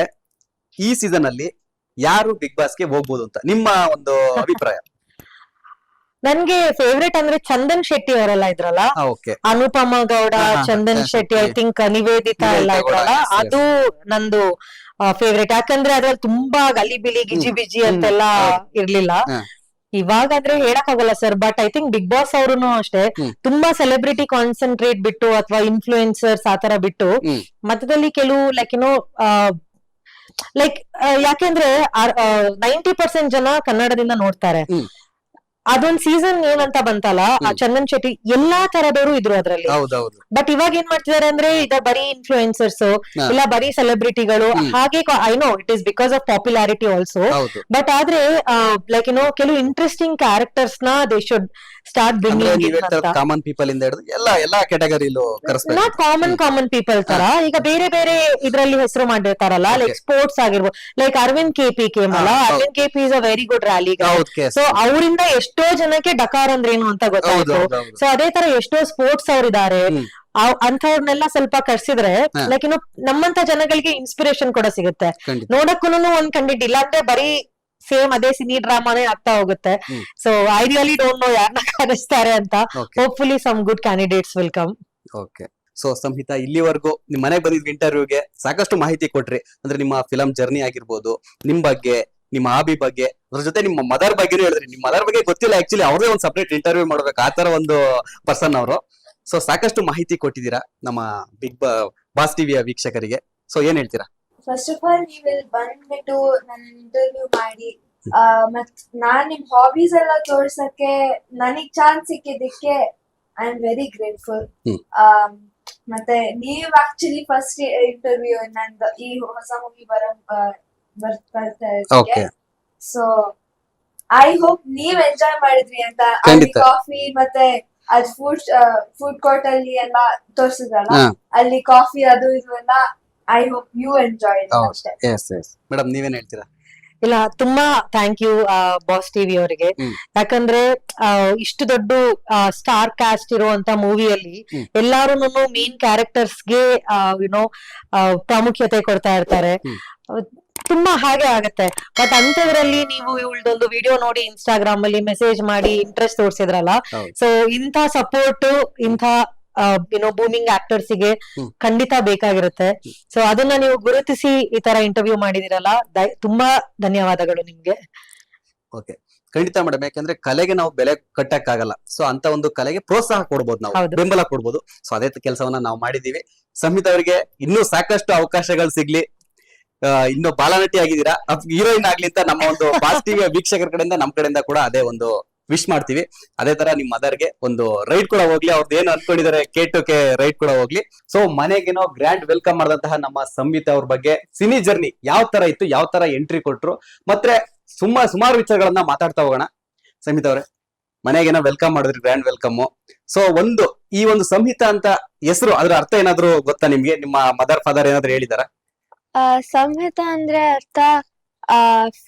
ಈ ಸೀಸನ್ ಅಲ್ಲಿ ಯಾರು ಬಿಗ್ ಬಾಸ್ಗೆ ಹೋಗ್ಬೋದು ಅಂತ ನಿಮ್ಮ ಒಂದು ಅಭಿಪ್ರಾಯ? ನನ್ಗೆ ಫೇವ್ರೇಟ್ ಅಂದ್ರೆ ಚಂದನ್ ಶೆಟ್ಟಿ ಅವರೆಲ್ಲ ಇದ್ರಲ್ಲ, ಅನುಪಮ ಗೌಡ, ಚಂದನ್ ಶೆಟ್ಟಿ, ಐ ಥಿಂಕ್ ನಿವೇದಿತಾ ಎಲ್ಲ ಇದ್ರಲ್ಲ, ಅದು ನಂದು ಫೇವ್ರೇಟ್. ಯಾಕಂದ್ರೆ ಅದ್ರಲ್ಲಿ ತುಂಬಾ ಗಲಿಬಿಲಿ, ಗಿಜಿ ಬಿಜಿ ಅಂತೆಲ್ಲ ಇರ್ಲಿಲ್ಲ. ಇವಾಗಾದ್ರೆ ಹೇಳಕ್ ಆಗಲ್ಲ sir, but I think Bigg Boss ಅವ್ರು ಅಷ್ಟೇ ತುಂಬಾ ಸೆಲೆಬ್ರಿಟಿ ಕಾನ್ಸಂಟ್ರೇಟ್ ಬಿಟ್ಟು ಅಥವಾ ಇನ್ಫ್ಲೂಯೆನ್ಸರ್ಸ್ ಆತರ ಬಿಟ್ಟು ಮಧ್ಯದಲ್ಲಿ ಕೆಲವು ಲೈಕ್ ಯಾಕೆಂದ್ರೆ 90% ಜನ ಕನ್ನಡದಿಂದ ನೋಡ್ತಾರೆ. ಅದೊಂದ್ ಸೀಸನ್ ಏನಂತ ಬಂತಲ್ಲ, ಆ ಚಂದನ್ ಶೆಟ್ಟಿ ಎಲ್ಲಾ ತರದವರು ಇದ್ರು ಅದ್ರಲ್ಲಿ. ಬಟ್ ಇವಾಗ ಏನ್ ಮಾಡ್ತಿದಾರೆ ಅಂದ್ರೆ ಇದ ಬರೀ ಇನ್ಫ್ಲೂಯೆನ್ಸರ್ಸ್ ಇಲ್ಲ ಬರೀ ಸೆಲೆಬ್ರಿಟಿಗಳು, ಹಾಗೆ I know it is because of popularity also. But ಆದ್ರೆ ಲೈಕ್ ಕೆಲವು ಇಂಟ್ರೆಸ್ಟಿಂಗ್ ಕ್ಯಾರೆಕ್ಟರ್ಸ್ ನ they should start bringing. Common people ಇಂದ ಹಿಡಿದು ಎಲ್ಲಾ ಕ್ಯಾಟಗರಿಲೂ ನಾಟ್ ಕಾಮನ್ ಪೀಪಲ್ ತರ ಈಗ ಬೇರೆ ಬೇರೆ ಇದ್ರಲ್ಲಿ ಹೆಸರು ಮಾಡಿರ್ತಾರಲ್ಲ, ಲೈಕ್ ಸ್ಪೋರ್ಟ್ಸ್ ಆಗಿರ್ಬೋದು. ಲೈಕ್ ಅರವಿಂದ್ ಕೆಪಿ ಕೇಮಲ್ಲ, Arvind KP is a very good rally. So ಅವರಿಂದ ಎಷ್ಟೋ ಜನಕ್ಕೆ ಡಕಾರ್ ಅಂದ್ರೆ ಏನು ಅಂತ ಗೊತ್ತಾಯ್ತು. ಸೊ ಅದೇ ತರ ಎಷ್ಟೋ ಸ್ಪೋರ್ಟ್ಸ್ ಅವ್ರಿದ್ದಾರೆ, ಅಂತವ್ರನ್ನೆಲ್ಲ ಸ್ವಲ್ಪ ಕರ್ಸಿದ್ರೆ ಲೈಕ್ ನಮ್ಮಂತ ಜನಗಳಿಗೆ ಇನ್ಸ್ಪಿರೇಷನ್ ಕೂಡ ಸಿಗುತ್ತೆ. ನೋಡಕ್ಕೂ ಒಂದ್ ಕಂಡಿಡ್, ಇಲ್ಲಾಂದ್ರೆ ಬರೀ ಸೇಮ್ ಅದೇ ಸಿನಿ ಡ್ರಾಮಾನೇ ಆಗ್ತಾ ಹೋಗುತ್ತೆ. So I really don't know ಯಾರನ್ನ ಕರೆಸ್ತಾರೆ ಅಂತ. Hopefully some good candidates will come. Okay. So Samhita, ಇಲ್ಲಿವರೆಗೂ ನಿಮ್ ಮನೆಗೆ ಬಂದಿದ್ದ ಇಂಟರ್ವ್ಯೂಗೆ ಸಾಕಷ್ಟು ಮಾಹಿತಿ ಕೊಟ್ರಿ. ಅಂದ್ರೆ ನಿಮ್ಮ ಫಿಲಂ ಜರ್ನಿ ಆಗಿರ್ಬೋದು, ನಿಮ್ ಬಗ್ಗೆ, ನಿಮ್ಮ ಹಾಬಿ ಬಗ್ಗೆ, ಅದ್ರ ಜೊತೆ ನಿಮ್ಮ ಮದರ್ ಬಗ್ಗೆನೂ ಹೇಳಿದ್ರಿ. ನಿಮ್ಮ ಮದರ್ ಬಗ್ಗೆ ಗೊತ್ತಿಲ್ಲ, ಆಕ್ಚುಲಿ ಅವ್ರದೇ ಒಂದು ಸಪರೇಟ್ ಇಂಟರ್ವ್ಯೂ ಮಾಡ್ಬೇಕು, ಆತರ ಒಂದು ಪರ್ಸನ್ ಅವರು. ಸೊ ಸಾಕಷ್ಟು ಮಾಹಿತಿ ಕೊಟ್ಟಿದ್ದೀರಾ ನಮ್ಮ ಬಿಗ್ ಬಾಸ್ ಟಿವಿಯ ವೀಕ್ಷಕರಿಗೆ. ಸೊ ಏನ್ ಹೇಳ್ತೀರಾ? ಫಸ್ಟ್ ಆಫ್ ಆಲ್ ನೀವು ಇಲ್ಲಿ ಬಂದ್ಬಿಟ್ಟು ನನ್ನ ಇಂಟರ್ವ್ಯೂ ಮಾಡಿ ಮತ್ ನಾನ್ ನಿಮ್ ಹಾಬೀಸ್ ಎಲ್ಲ ತೋರ್ಸಕ್ಕೆ ನನಗ್ ಚಾನ್ಸ್ ಸಿಕ್ಕಿದ್ದಕ್ಕೆ ಐ ಆಮ್ ವೆರಿ ಗ್ರೇಟ್ಫುಲ್. ಮತ್ತೆ ನೀವ್ ಆಕ್ಚುಲಿ ಫಸ್ಟ್ ಇಂಟರ್ವ್ಯೂ ನಂದು ಈ ಹೊಸ ಮೂವಿ ಬರ್ತಾ ಇದ್ದಕ್ಕೆ. ಸೊ ಐ ಹೋಪ್ ನೀವ್ ಎಂಜಾಯ್ ಮಾಡಿದ್ರಿ ಅಂತ. ಕಾಫಿ ಮತ್ತೆ ಅದ್ ಫುಡ್ ಕೋರ್ಟ್ ಅಲ್ಲಿ ಎಲ್ಲ ತೋರ್ಸಿದ್ರಲ್ಲ, ಅಲ್ಲಿ ಕಾಫಿ ಅದು ಇದು ಎಲ್ಲ, ಐ ಹೋಪ್ ಯು ಎಂಜಾಯ್ ಅಷ್ಟೇ. ಮೇಡಮ್, ನೀವೇನ್ ಹೇಳ್ತೀರಾ? ಇಲ್ಲ, ತುಂಬಾ ಥ್ಯಾಂಕ್ ಯು ಬಾಸ್ ಟಿವಿ ಅವರಿಗೆ. ಯಾಕಂದ್ರೆ ಇಷ್ಟು ದೊಡ್ಡ ಸ್ಟಾರ್ ಕಾಸ್ಟ್ ಇರುವಂತ ಮೂವಿಯಲ್ಲಿ ಎಲ್ಲಾರು ಮೇನ್ ಕ್ಯಾರೆಕ್ಟರ್ಸ್ಗೆ ಯುನೋ ಪ್ರಾಮುಖ್ಯತೆ ಕೊಡ್ತಾ ಇರ್ತಾರೆ. ತುಂಬಾ ಹಾಗೆ ಆಗತ್ತೆ. ಬಟ್ ಅಂತದ್ರಲ್ಲಿ ನೀವು ಇವಳದೊಂದು ವಿಡಿಯೋ ನೋಡಿ ಇನ್ಸ್ಟಾಗ್ರಾಮ್ ಅಲ್ಲಿ ಮೆಸೇಜ್ ಮಾಡಿ ಇಂಟ್ರೆಸ್ಟ್ ತೋರಿಸಿದ್ರಲ್ಲ, ಸೊ ಇಂಥ ಸಪೋರ್ಟ್ ಇಂಥ ಬೂಮಿಂಗ್ ಆಕ್ಟರ್ಸ್ ಗೆ ಖಂಡಿತ ಬೇಕಾಗಿರುತ್ತೆ. ಸೊ ಅದನ್ನ ನೀವು ಗುರುತಿಸಿ ಈ ತರ ಇಂಟರ್ವ್ಯೂ ಮಾಡಿದಿರಲ್ಲ, ತುಂಬಾ ಧನ್ಯವಾದಗಳು ನಿಮ್ಗೆ. ಓಕೆ. ಖಂಡಿತ ಮೇಡಮ್, ಯಾಕಂದ್ರೆ ಕಲೆಗೆ ನಾವು ಬೆಲೆ ಕಟ್ಟಕ್ಕಾಗಲ್ಲ. ಸೊ ಅಂತ ಒಂದು ಕಲೆಗೆ ಪ್ರೋತ್ಸಾಹ ಕೊಡ್ಬೋದು, ನಾವು ಹೌದು. ಬೆಂಬಲ ಕೊಡ್ಬೋದು. ಸೊ ಅದೇ ಕೆಲಸವನ್ನ ನಾವು ಮಾಡಿದೀವಿ. ಸಂಹಿತಾ ಅವರಿಗೆ ಇನ್ನೂ ಸಾಕಷ್ಟು ಅವಕಾಶಗಳು ಸಿಗ್ಲಿ. ಇನ್ನು ಬಾಲನಟಿ ಆಗಿದ್ದೀರಾ, ಹೀರೋಯಿನ್ ಆಗ್ಲಿ ಅಂತ ನಮ್ಮ ಒಂದು ಪಾಸಿಟಿವ್ ವೀಕ್ಷಕರ ಕಡೆಯಿಂದ ನಮ್ ಕಡೆಯಿಂದ ಕೂಡ ಅದೇ ಒಂದು ವಿಶ್ ಮಾಡ್ತೀವಿ. ಅದೇ ತರ ನಿಮ್ ಮದರ್ಗೆ ಒಂದು ರೈಡ್ ಕೂಡ ಹೋಗ್ಲಿ, ಅವ್ರದ್ದು ಏನು ಅನ್ಕೊಂಡಿದ್ದಾರೆ K2K ರೈಡ್ ಕೂಡ ಹೋಗ್ಲಿ. ಸೊ ಮನೆಗೇನೋ ಗ್ರ್ಯಾಂಡ್ ವೆಲ್ಕಮ್ ಮಾಡಿದಂತಹ ನಮ್ಮ ಸಂಹಿತಾ ಅವ್ರ ಬಗ್ಗೆ ಸಿನಿ ಜರ್ನಿ ಯಾವ ತರ ಇತ್ತು, ಯಾವ ತರ ಎಂಟ್ರಿ ಕೊಟ್ರು, ಮತ್ತೆ ಸುಮಾರು ವಿಚಾರಗಳನ್ನ ಮಾತಾಡ್ತಾ ಹೋಗೋಣ. ಸಂಹಿತಾ ಅವರೇ, ಮನೆಗೇನೋ ವೆಲ್ಕಮ್ ಮಾಡಿದ್ರಿ, ಗ್ರ್ಯಾಂಡ್ ವೆಲ್ಕಮ್. ಸೊ ಈ ಒಂದು ಸಂಹಿತಾ ಅಂತ ಹೆಸರು, ಅದ್ರ ಅರ್ಥ ಏನಾದ್ರು ಗೊತ್ತಾ ನಿಮ್ಗೆ? ನಿಮ್ಮ ಮದರ್ ಫಾದರ್ ಏನಾದ್ರು ಹೇಳಿದಾರ? ಸಂಹಿತ ಅಂದ್ರೆ ಅರ್ಥ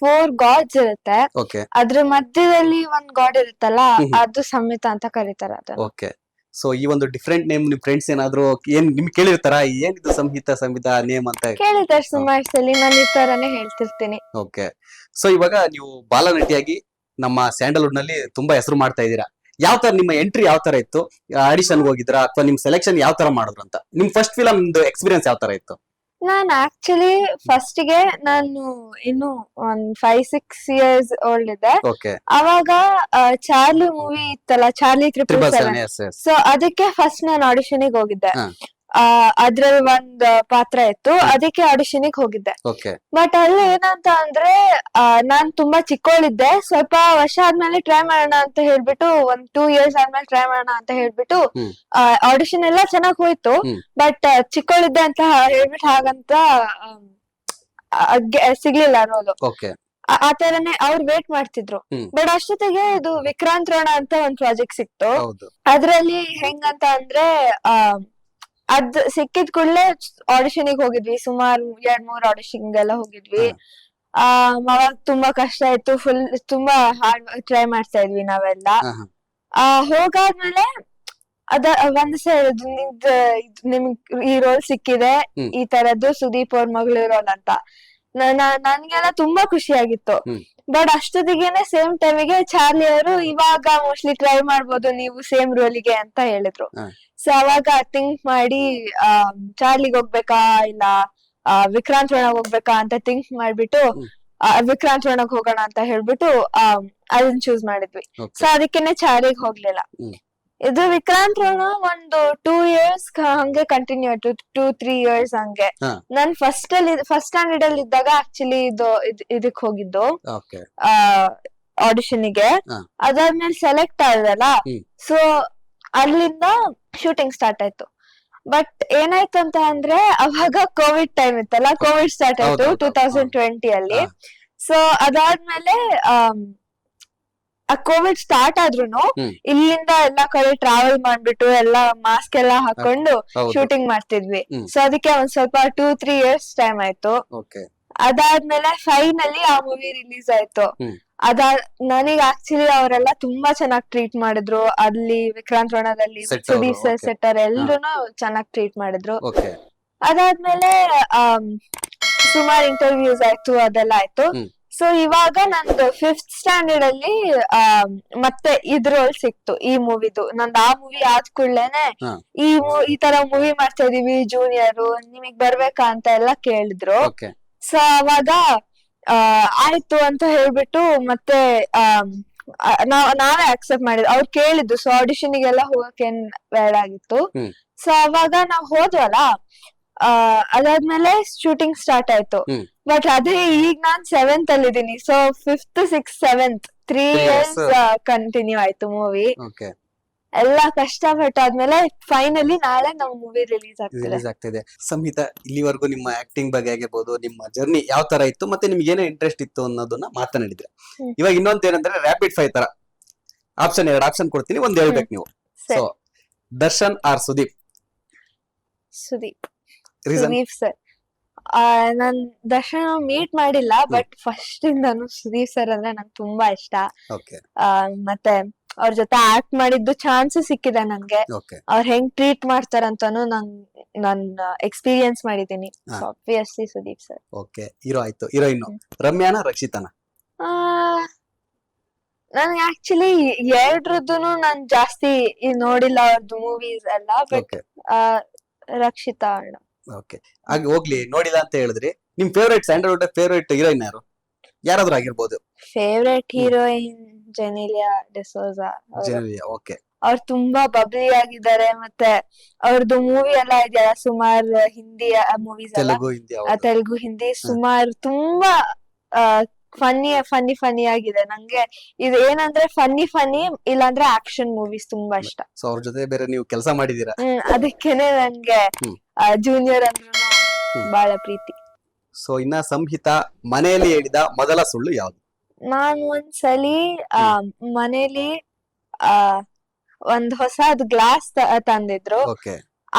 4 ಗಾಡ್ಸ್ ಇರುತ್ತೆ, ಓಕೆ ಅದ್ರ ಮಧ್ಯದಲ್ಲಿ ಒಂದ್ ಗಾಡ್ ಇರುತ್ತಲ್ಲ, ಹ್ಮ್. ಅದು ಸಂಹಿತ ಅಂತ ಕರೀತಾರೆ ಅದನ್ನ. ಓಕೆ. ಸೊ ಈ ಒಂದು ಡಿಫ್ರೆಂಟ್ ನೇಮ್ ನಿಮ್ ಫ್ರೆಂಡ್ಸ್ ಏನಾದ್ರು ನಿಮ್ಗೆ ಕೇಳಿರ್ತಾರ, ಏನಿದು ಸಂಹಿತಾ ನೇಮ್ ಅಂತ? ಕೇಳಿದ್ದಾರೆ ಸುಮಾರು ಸಲಿ, ನಾನು ಈ ತರನೇ ಹೇಳ್ತಿರ್ತೀನಿ. ಓಕೆ. ಸೊ ಇವಾಗ ನೀವು ಬಾಲನಟಿಯಾಗಿ ನಮ್ಮ ಸ್ಯಾಂಡಲ್ವುಡ್ ನಲ್ಲಿ ತುಂಬಾ ಹೆಸರು ಮಾಡ್ತಾ ಇದ್ದೀರಾ. ಯಾವ ತರ ನಿಮ್ಮ ಎಂಟ್ರಿ ಯಾವ ತರ ಇತ್ತು? ಆಡಿಷನ್ ಹೋಗಿದ್ರಾ ಅಥವಾ ನಿಮ್ ಸೆಲೆಕ್ಷನ್ ಯಾವ ತರ ಮಾಡಿದ್ರು ಅಂತ? ನಿಮ್ ಫಸ್ಟ್ ಫಿಲಮ್ ಎಕ್ಸ್ಪೀರಿಯನ್ಸ್ ಯಾವ ತರ ಇತ್ತು? ನಾನ್ ಆಕ್ಚುಲಿ ಫಸ್ಟ್ ಗೆ ನಾನು ಇನ್ನು ಒಂದ್ 5-6 ಇಯರ್ಸ್ ಓಲ್ಡ್ ಇದ್ದೆ. ಓಕೆ. ಅವಾಗ ಚಾರ್ಲಿ ಮೂವಿ ಇತ್ತಲ್ಲ, ಚಾರ್ಲಿ 777. Yes yes. ಸೊ ಅದಕ್ಕೆ ಫಸ್ಟ್ ನಾನು ಆಡಿಷನ್ ಗೆ ಹೋಗಿದ್ದೆ. ಹಾ. ಅದ್ರಲ್ಲಿ ಒಂದ್ ಪಾತ್ರ ಇತ್ತು, ಅದಕ್ಕೆ ಆಡಿಷನ್ ಗೆ ಹೋಗಿದ್ದೆ. ಓಕೆ. ಬಟ್ ಅಲ್ಲಿ ಏನಂತ ಅಂದ್ರೆ ನಾನ್ ತುಂಬಾ ಚಿಕ್ಕವಳಿದ್ದೆ. ಸ್ವಲ್ಪ ವರ್ಷ ಆದ್ಮೇಲೆ ಟ್ರೈ ಮಾಡೋಣ ಅಂತ ಹೇಳ್ಬಿಟ್ಟು, ಒಂದ್ 2 ಇಯರ್ಸ್ ಆದ್ಮೇಲೆ ಟ್ರೈ ಮಾಡೋಣ ಅಂತ ಹೇಳ್ಬಿಟ್ಟು ಹ್ಮ್. ಆಡಿಷನ್ ಎಲ್ಲ ಚೆನ್ನಾಗ್ ಹೋಯ್ತು. ಹ್ಮ್. ಬಟ್ ಚಿಕ್ಕವಳಿದ್ದೆ ಅಂತ ಹೇಳ್ಬಿಟ್ಟು ಹಾಗಂತ ಸಿಗ್ಲಿಲ್ಲ ರೋಲು. ಓಕೆ. ಆ ತರನೇ ಅವ್ರು ವೇಟ್ ಮಾಡ್ತಿದ್ರು. ಹ್ಮ್. ಬಟ್ ಅಷ್ಟೊತ್ತಿಗೆ ಇದು ವಿಕ್ರಾಂತ್ ರೋಣ ಅಂತ ಒಂದ್ ಪ್ರಾಜೆಕ್ಟ್ ಸಿಕ್ತು. ಹೌದು. ಅದ್ರಲ್ಲಿ ಹೆಂಗಂತ ಅಂದ್ರೆ ಅದ್ ಸಿಕ್ಕಿದ್ ಕೂಡ್ಲೆ ಆಡಿಷನ್ ಗೆ ಹೋಗಿದ್ವಿ. ಸುಮಾರು 2-3 ಆಡಿಷನ್ ಎಲ್ಲ ಹೋಗಿದ್ವಿ. ಅವಾಗ ತುಂಬಾ ಕಷ್ಟ ಆಯ್ತು. ಫುಲ್ ತುಂಬಾ ಹಾರ್ಡ್ ಟ್ರೈ ಮಾಡ್ತಾ ಇದ್ವಿ ನಾವೆಲ್ಲ. ಹೋಗಾದ್ಮೇಲೆ ಒಂದ್ ಸೈಡ್ ನಿಮ್ಗ್ ಈ ರೋಲ್ ಸಿಕ್ಕಿದೆ, ಹ್ಮ್. ಈ ತರದ್ದು ಸುದೀಪ್ ಅವ್ರ ಮಗಳು ರೋಲ್ ಅಂತ. ನನ್ಗೆಲ್ಲ ತುಂಬಾ ಖುಷಿ ಆಗಿತ್ತು. ಹ್ಮ್. ಬಟ್ ಅಷ್ಟೊತ್ತಿಗೆನೆ ಸೇಮ್ ಟೈಮಿಗೆ ಚಾರ್ಲಿ ಅವರು ಇವಾಗ ಮೋಸ್ಟ್ಲಿ ಟ್ರೈ ಮಾಡ್ಬೋದು ನೀವು ಸೇಮ್ ರೋಲಿಗೆ ಅಂತ ಹೇಳಿದ್ರು. ಸೊ ಅವಾಗ ಥಿಂಕ್ ಮಾಡಿ ಚಾರ್ಲಿಗ್ ಹೋಗ್ಬೇಕಾ ಇಲ್ಲ ವಿಕ್ರಾಂತ್ ರೋಣಗ್ ಹೋಗ್ಬೇಕಾ ಅಂತ ಥಿಂಕ್ ಮಾಡ್ಬಿಟ್ಟು ವಿಕ್ರಾಂತ್ ರೋಣಗ್ ಹೋಗೋಣ ಅಂತ ಹೇಳ್ಬಿಟ್ಟು ಅದನ್ನ ಚೂಸ್ ಮಾಡಿದ್ವಿ. Okay. ಸೊ ಅದಕ್ಕೆನೆ ಚಾರ್ಲಿಗ್ ಹೋಗ್ಲಿಲ್ಲ. ಇದು ವಿಕ್ರಾಂತ್ ರೋಣ ಒಂದು 2 ಇಯರ್ಸ್ ಹಂಗೆ ಕಂಟಿನ್ಯೂ ಆಯ್ತು, 2-3 ಇಯರ್ಸ್ ಹಂಗೆ. ನಾನ್ ಫಸ್ಟ್ ಸ್ಟ್ಯಾಂಡರ್ಡ್ ಅಲ್ಲಿ ಇದ್ದಾಗ ಆಕ್ಚುಲಿ ಇದಕ್ ಹೋಗಿದ್ದು ಓಕೆ. ಆಡಿಷನ್ ಗೆ. ಅದಾದ್ಮೇಲೆ ಸೆಲೆಕ್ಟ್ ಆದಲ್ಲ, ಸೊ ಅಲ್ಲಿಂದ ಶೂಟಿಂಗ್ ಸ್ಟಾರ್ಟ್ ಆಯ್ತು. ಬಟ್ ಏನಾಯ್ತು ಅಂತ ಅಂದ್ರೆ ಅವಾಗ ಕೋವಿಡ್ ಟೈಮ್ ಇತ್ತಲ್ಲ, ಕೋವಿಡ್ ಸ್ಟಾರ್ಟ್ ಆಯ್ತು 2020 ಅಲ್ಲಿ. ಸೊ ಅದಾದ್ಮೇಲೆ ಆ ಕೋವಿಡ್ ಸ್ಟಾರ್ಟ್ ಆದ್ರೂನು ಇಲ್ಲಿಂದ ಎಲ್ಲಾ ಕಡೆ ಟ್ರಾವೆಲ್ ಮಾಡ್ಬಿಟ್ಟು ಎಲ್ಲ ಮಾಸ್ಕ್ ಎಲ್ಲಾ ಹಾಕೊಂಡು ಶೂಟಿಂಗ್ ಮಾಡ್ತಿದ್ವಿ. ಸೊ ಅದಕ್ಕೆ ಒಂದ್ ಸ್ವಲ್ಪ 2-3 ಇಯರ್ಸ್ ಟೈಮ್ ಆಯ್ತು. ಅದಾದ್ಮೇಲೆ ಫೈನಲಿ ಆ ಮೂವಿ ರಿಲೀಸ್ ಆಯ್ತು. ನನಗ್ ಆಕ್ಚುಲಿ ಅವರೆಲ್ಲ ತುಂಬಾ ಚೆನ್ನಾಗ್ ಟ್ರೀಟ್ ಮಾಡಿದ್ರು. ಅಲ್ಲಿ ವಿಕ್ರಾಂತ್ ರೋಣದಲ್ಲಿ ಸುದೀಪ್ ಸರ್, ಸೆಟ್ಟರ್ ಎಲ್ರುನು ಚೆನ್ನಾಗ್ ಟ್ರೀಟ್ ಮಾಡಿದ್ರು. ಅದಾದ್ಮೇಲೆ ಸುಮಾರು ಇಂಟರ್ವ್ಯೂಸ್ ಆಯ್ತು, ಅದೆಲ್ಲ ಆಯ್ತು. ಸೊ ಇವಾಗ ನಂದು 5th ಸ್ಟ್ಯಾಂಡರ್ಡ್ ಅಲ್ಲಿ ಮತ್ತೆ ಇದ್ರೋಲ್ ಸಿಕ್ತು, ಈ ಮೂವಿದು. ನಂದು ಆ ಮೂವಿ ಆದ್ ಕೂಡ್ಲೇನೆ ಈ ತರ ಮೂವಿ ಮಾಡ್ತಾ ಇದೀವಿ ಜೂನಿಯರ್, ನಿಮಗ್ ಬರ್ಬೇಕಾ ಅಂತ ಎಲ್ಲ ಕೇಳಿದ್ರು. ಸೊ ಅವಾಗ ಆಯ್ತು ಅಂತ ಹೇಳ್ಬಿಟ್ಟು ಮತ್ತೆ ನಾವೇ ಅಕ್ಸೆಪ್ಟ್ ಮಾಡಿದ್ವಿ. ಅವ್ರು ಕೇಳಿದ್ದು. ಸೊ ಆಡಿಷನ್ ಗೆಲ್ಲ ಹೋಗಕ್ ಏನ್ ಬೇಡ ಆಗಿತ್ತು. ಸೊ ಅವಾಗ ನಾವ್ ಹೋದ್ವಲ್ಲ, ಅದಾದ್ಮೇಲೆ ಶೂಟಿಂಗ್ ಸ್ಟಾರ್ಟ್ ಆಯ್ತು. ಬಟ್ ಅದೇ ಈಗ ನಾನ್ 7th ಅಲ್ಲಿ ಇದೀನಿ. So 5th, 6th, 7th 3 years continue ಆಯ್ತು ಮೂವಿ. ಎಲ್ಲಾ ಕಷ್ಟಪಟ್ಟು ಆದ್ಮೇಲೆ ಫೈನಲಿ ನಾಳೆ ನಮ್ ಮೂವಿ ರಿಲೀಸ್ ಆಗ್ತಿದೆ. ಸಂಹಿತಾ, ಇಲ್ಲಿವರೆಗೂ ನಿಮ್ಮ ಆಕ್ಟಿಂಗ್ ಬಗ್ಗೆ ಆಗಿರ್ಬೋದು, ನಿಮ್ಮ ಜರ್ನಿ ಯಾವ ತರ ಇತ್ತು, ಮತ್ತೆ ನಿಮ್ಗೆ ಏನೇ ಇಂಟ್ರೆಸ್ಟ್ ಇತ್ತು ಅನ್ನೋದನ್ನ ಮಾತನಾಡಿದ್ರೆ. ಇವಾಗ ಇನ್ನೊಂದ್ ಏನಂದ್ರೆ ರ್ಯಾಪಿಡ್ ಫೈರ್ ತರ ಎರಡು ಆಪ್ಷನ್ ಕೊಡ್ತೀನಿ, ಒಂದ್ ಹೇಳ್ಬೇಕು ನೀವು. So Darshan or Sudeep? Sudeep sir. ನಾನ್ ದರ್ಶನ್ ಮೀಟ್ ಮಾಡಿಲ್ಲ, ಬಟ್ ಫಸ್ಟ್ ಇಂದಾನು ಸುದೀಪ್ ಸರ್ ಅಂದ್ರೆ ನಂಗೆ ತುಂಬಾ ಇಷ್ಟ. ಮತ್ತೆ ಅವ್ರ ಜೊತೆ ಆಕ್ಟ್ ಮಾಡಿದ್ದು ಚಾನ್ಸ್ ಸಿಕ್ಕಿದೆ ನನ್ಗೆ. ಅವ್ರ ಹೆಂಗ್ ಟ್ರೀಟ್ ಮಾಡ್ತಾರಂತಾನು ನಾನ್ ಎಕ್ಸ್ಪೀರಿಯನ್ಸ್ ಮಾಡಿದೀನಿ. Obviously Sudeep sir. Okay. Hero ಆಯ್ತು. ಹೀರೋಯಿನ್ ರಮ್ಯಾನ ರಕ್ಷಿತಾನ? ನನ್ಗೆ ಆಕ್ಚುಲಿ ಎರಡ್ರದ್ದು ನಾನ್ ಜಾಸ್ತಿ ನೋಡಿಲ್ಲ ಅವ್ರದ್ದು ಮೂವೀಸ್ ಎಲ್ಲ, ಬಟ್ ರಕ್ಷಿತಾ ಅಣ್ಣ. ಓಕೆ. ಹಾಗೆ ಹೋಗ್ಲಿ, ನೋಡಿಲ್ಲ ಅಂತ ಹೇಳಿದ್ರಿ. ನಿಮ್ ಫೇವ್ರೇಟ್ ಸ್ಯಾಂಡಲ್ವುಡ್ ಫೇವ್ರೇಟ್ ಹೀರೋಯಿನ್ ಯಾರು? ಯಾರಾದ್ರೂ ಆಗಿರ್ಬೋದು. Favourite heroine Genelia D'Souza okay. ಅವ್ರು ತುಂಬಾ ಬಬ್ಲಿ ಆಗಿದ್ದಾರೆ. ಮತ್ತೆ ಅವ್ರದ್ದು ಮೂವಿ ಎಲ್ಲ ಇದೆಯಲ್ಲ, ಸುಮಾರು ಹಿಂದಿ ಮೂವೀಸ್ ಎಲ್ಲ, ತೆಲುಗು ಹಿಂದಿ ತೆಲುಗು ಹಿಂದಿ ಸುಮಾರು ತುಂಬಾ ಫನ್ನಿ ಆಗಿದೆ. ನಂಗೆ ಇದು ಏನಂದ್ರೆ ಫನ್ನಿ ಇಲ್ಲಾಂದ್ರೆ ಆಕ್ಷನ್ ಮೂವೀಸ್ ತುಂಬಾ ಇಷ್ಟ. ಸೊ ಅವ್ರ ಜೊತೆ ಬೇರೆ ನೀವು ಕೆಲಸ ಮಾಡಿದೀರಾ. ಅದಕ್ಕೇನೆ ನನ್ಗೆ ಜೂನಿಯರ್ ಅಂದ್ರೂ ಬಹಳ ಪ್ರೀತಿ. ಸೊ ಇನ್ನ ಸಂಹಿತಾ ಮನೆಯಲ್ಲಿ ಹೇಳಿದ ಮೊದಲ ಸುಳ್ಳು ಯಾವ್ದು? ನಾನ್ ಒಂದ್ಸಲಿ ಮನೇಲಿ ಒಂದ್ ಹೊಸದ್ ಗ್ಲಾಸ್ ತಂದಿದ್ರು. ಓಕೆ.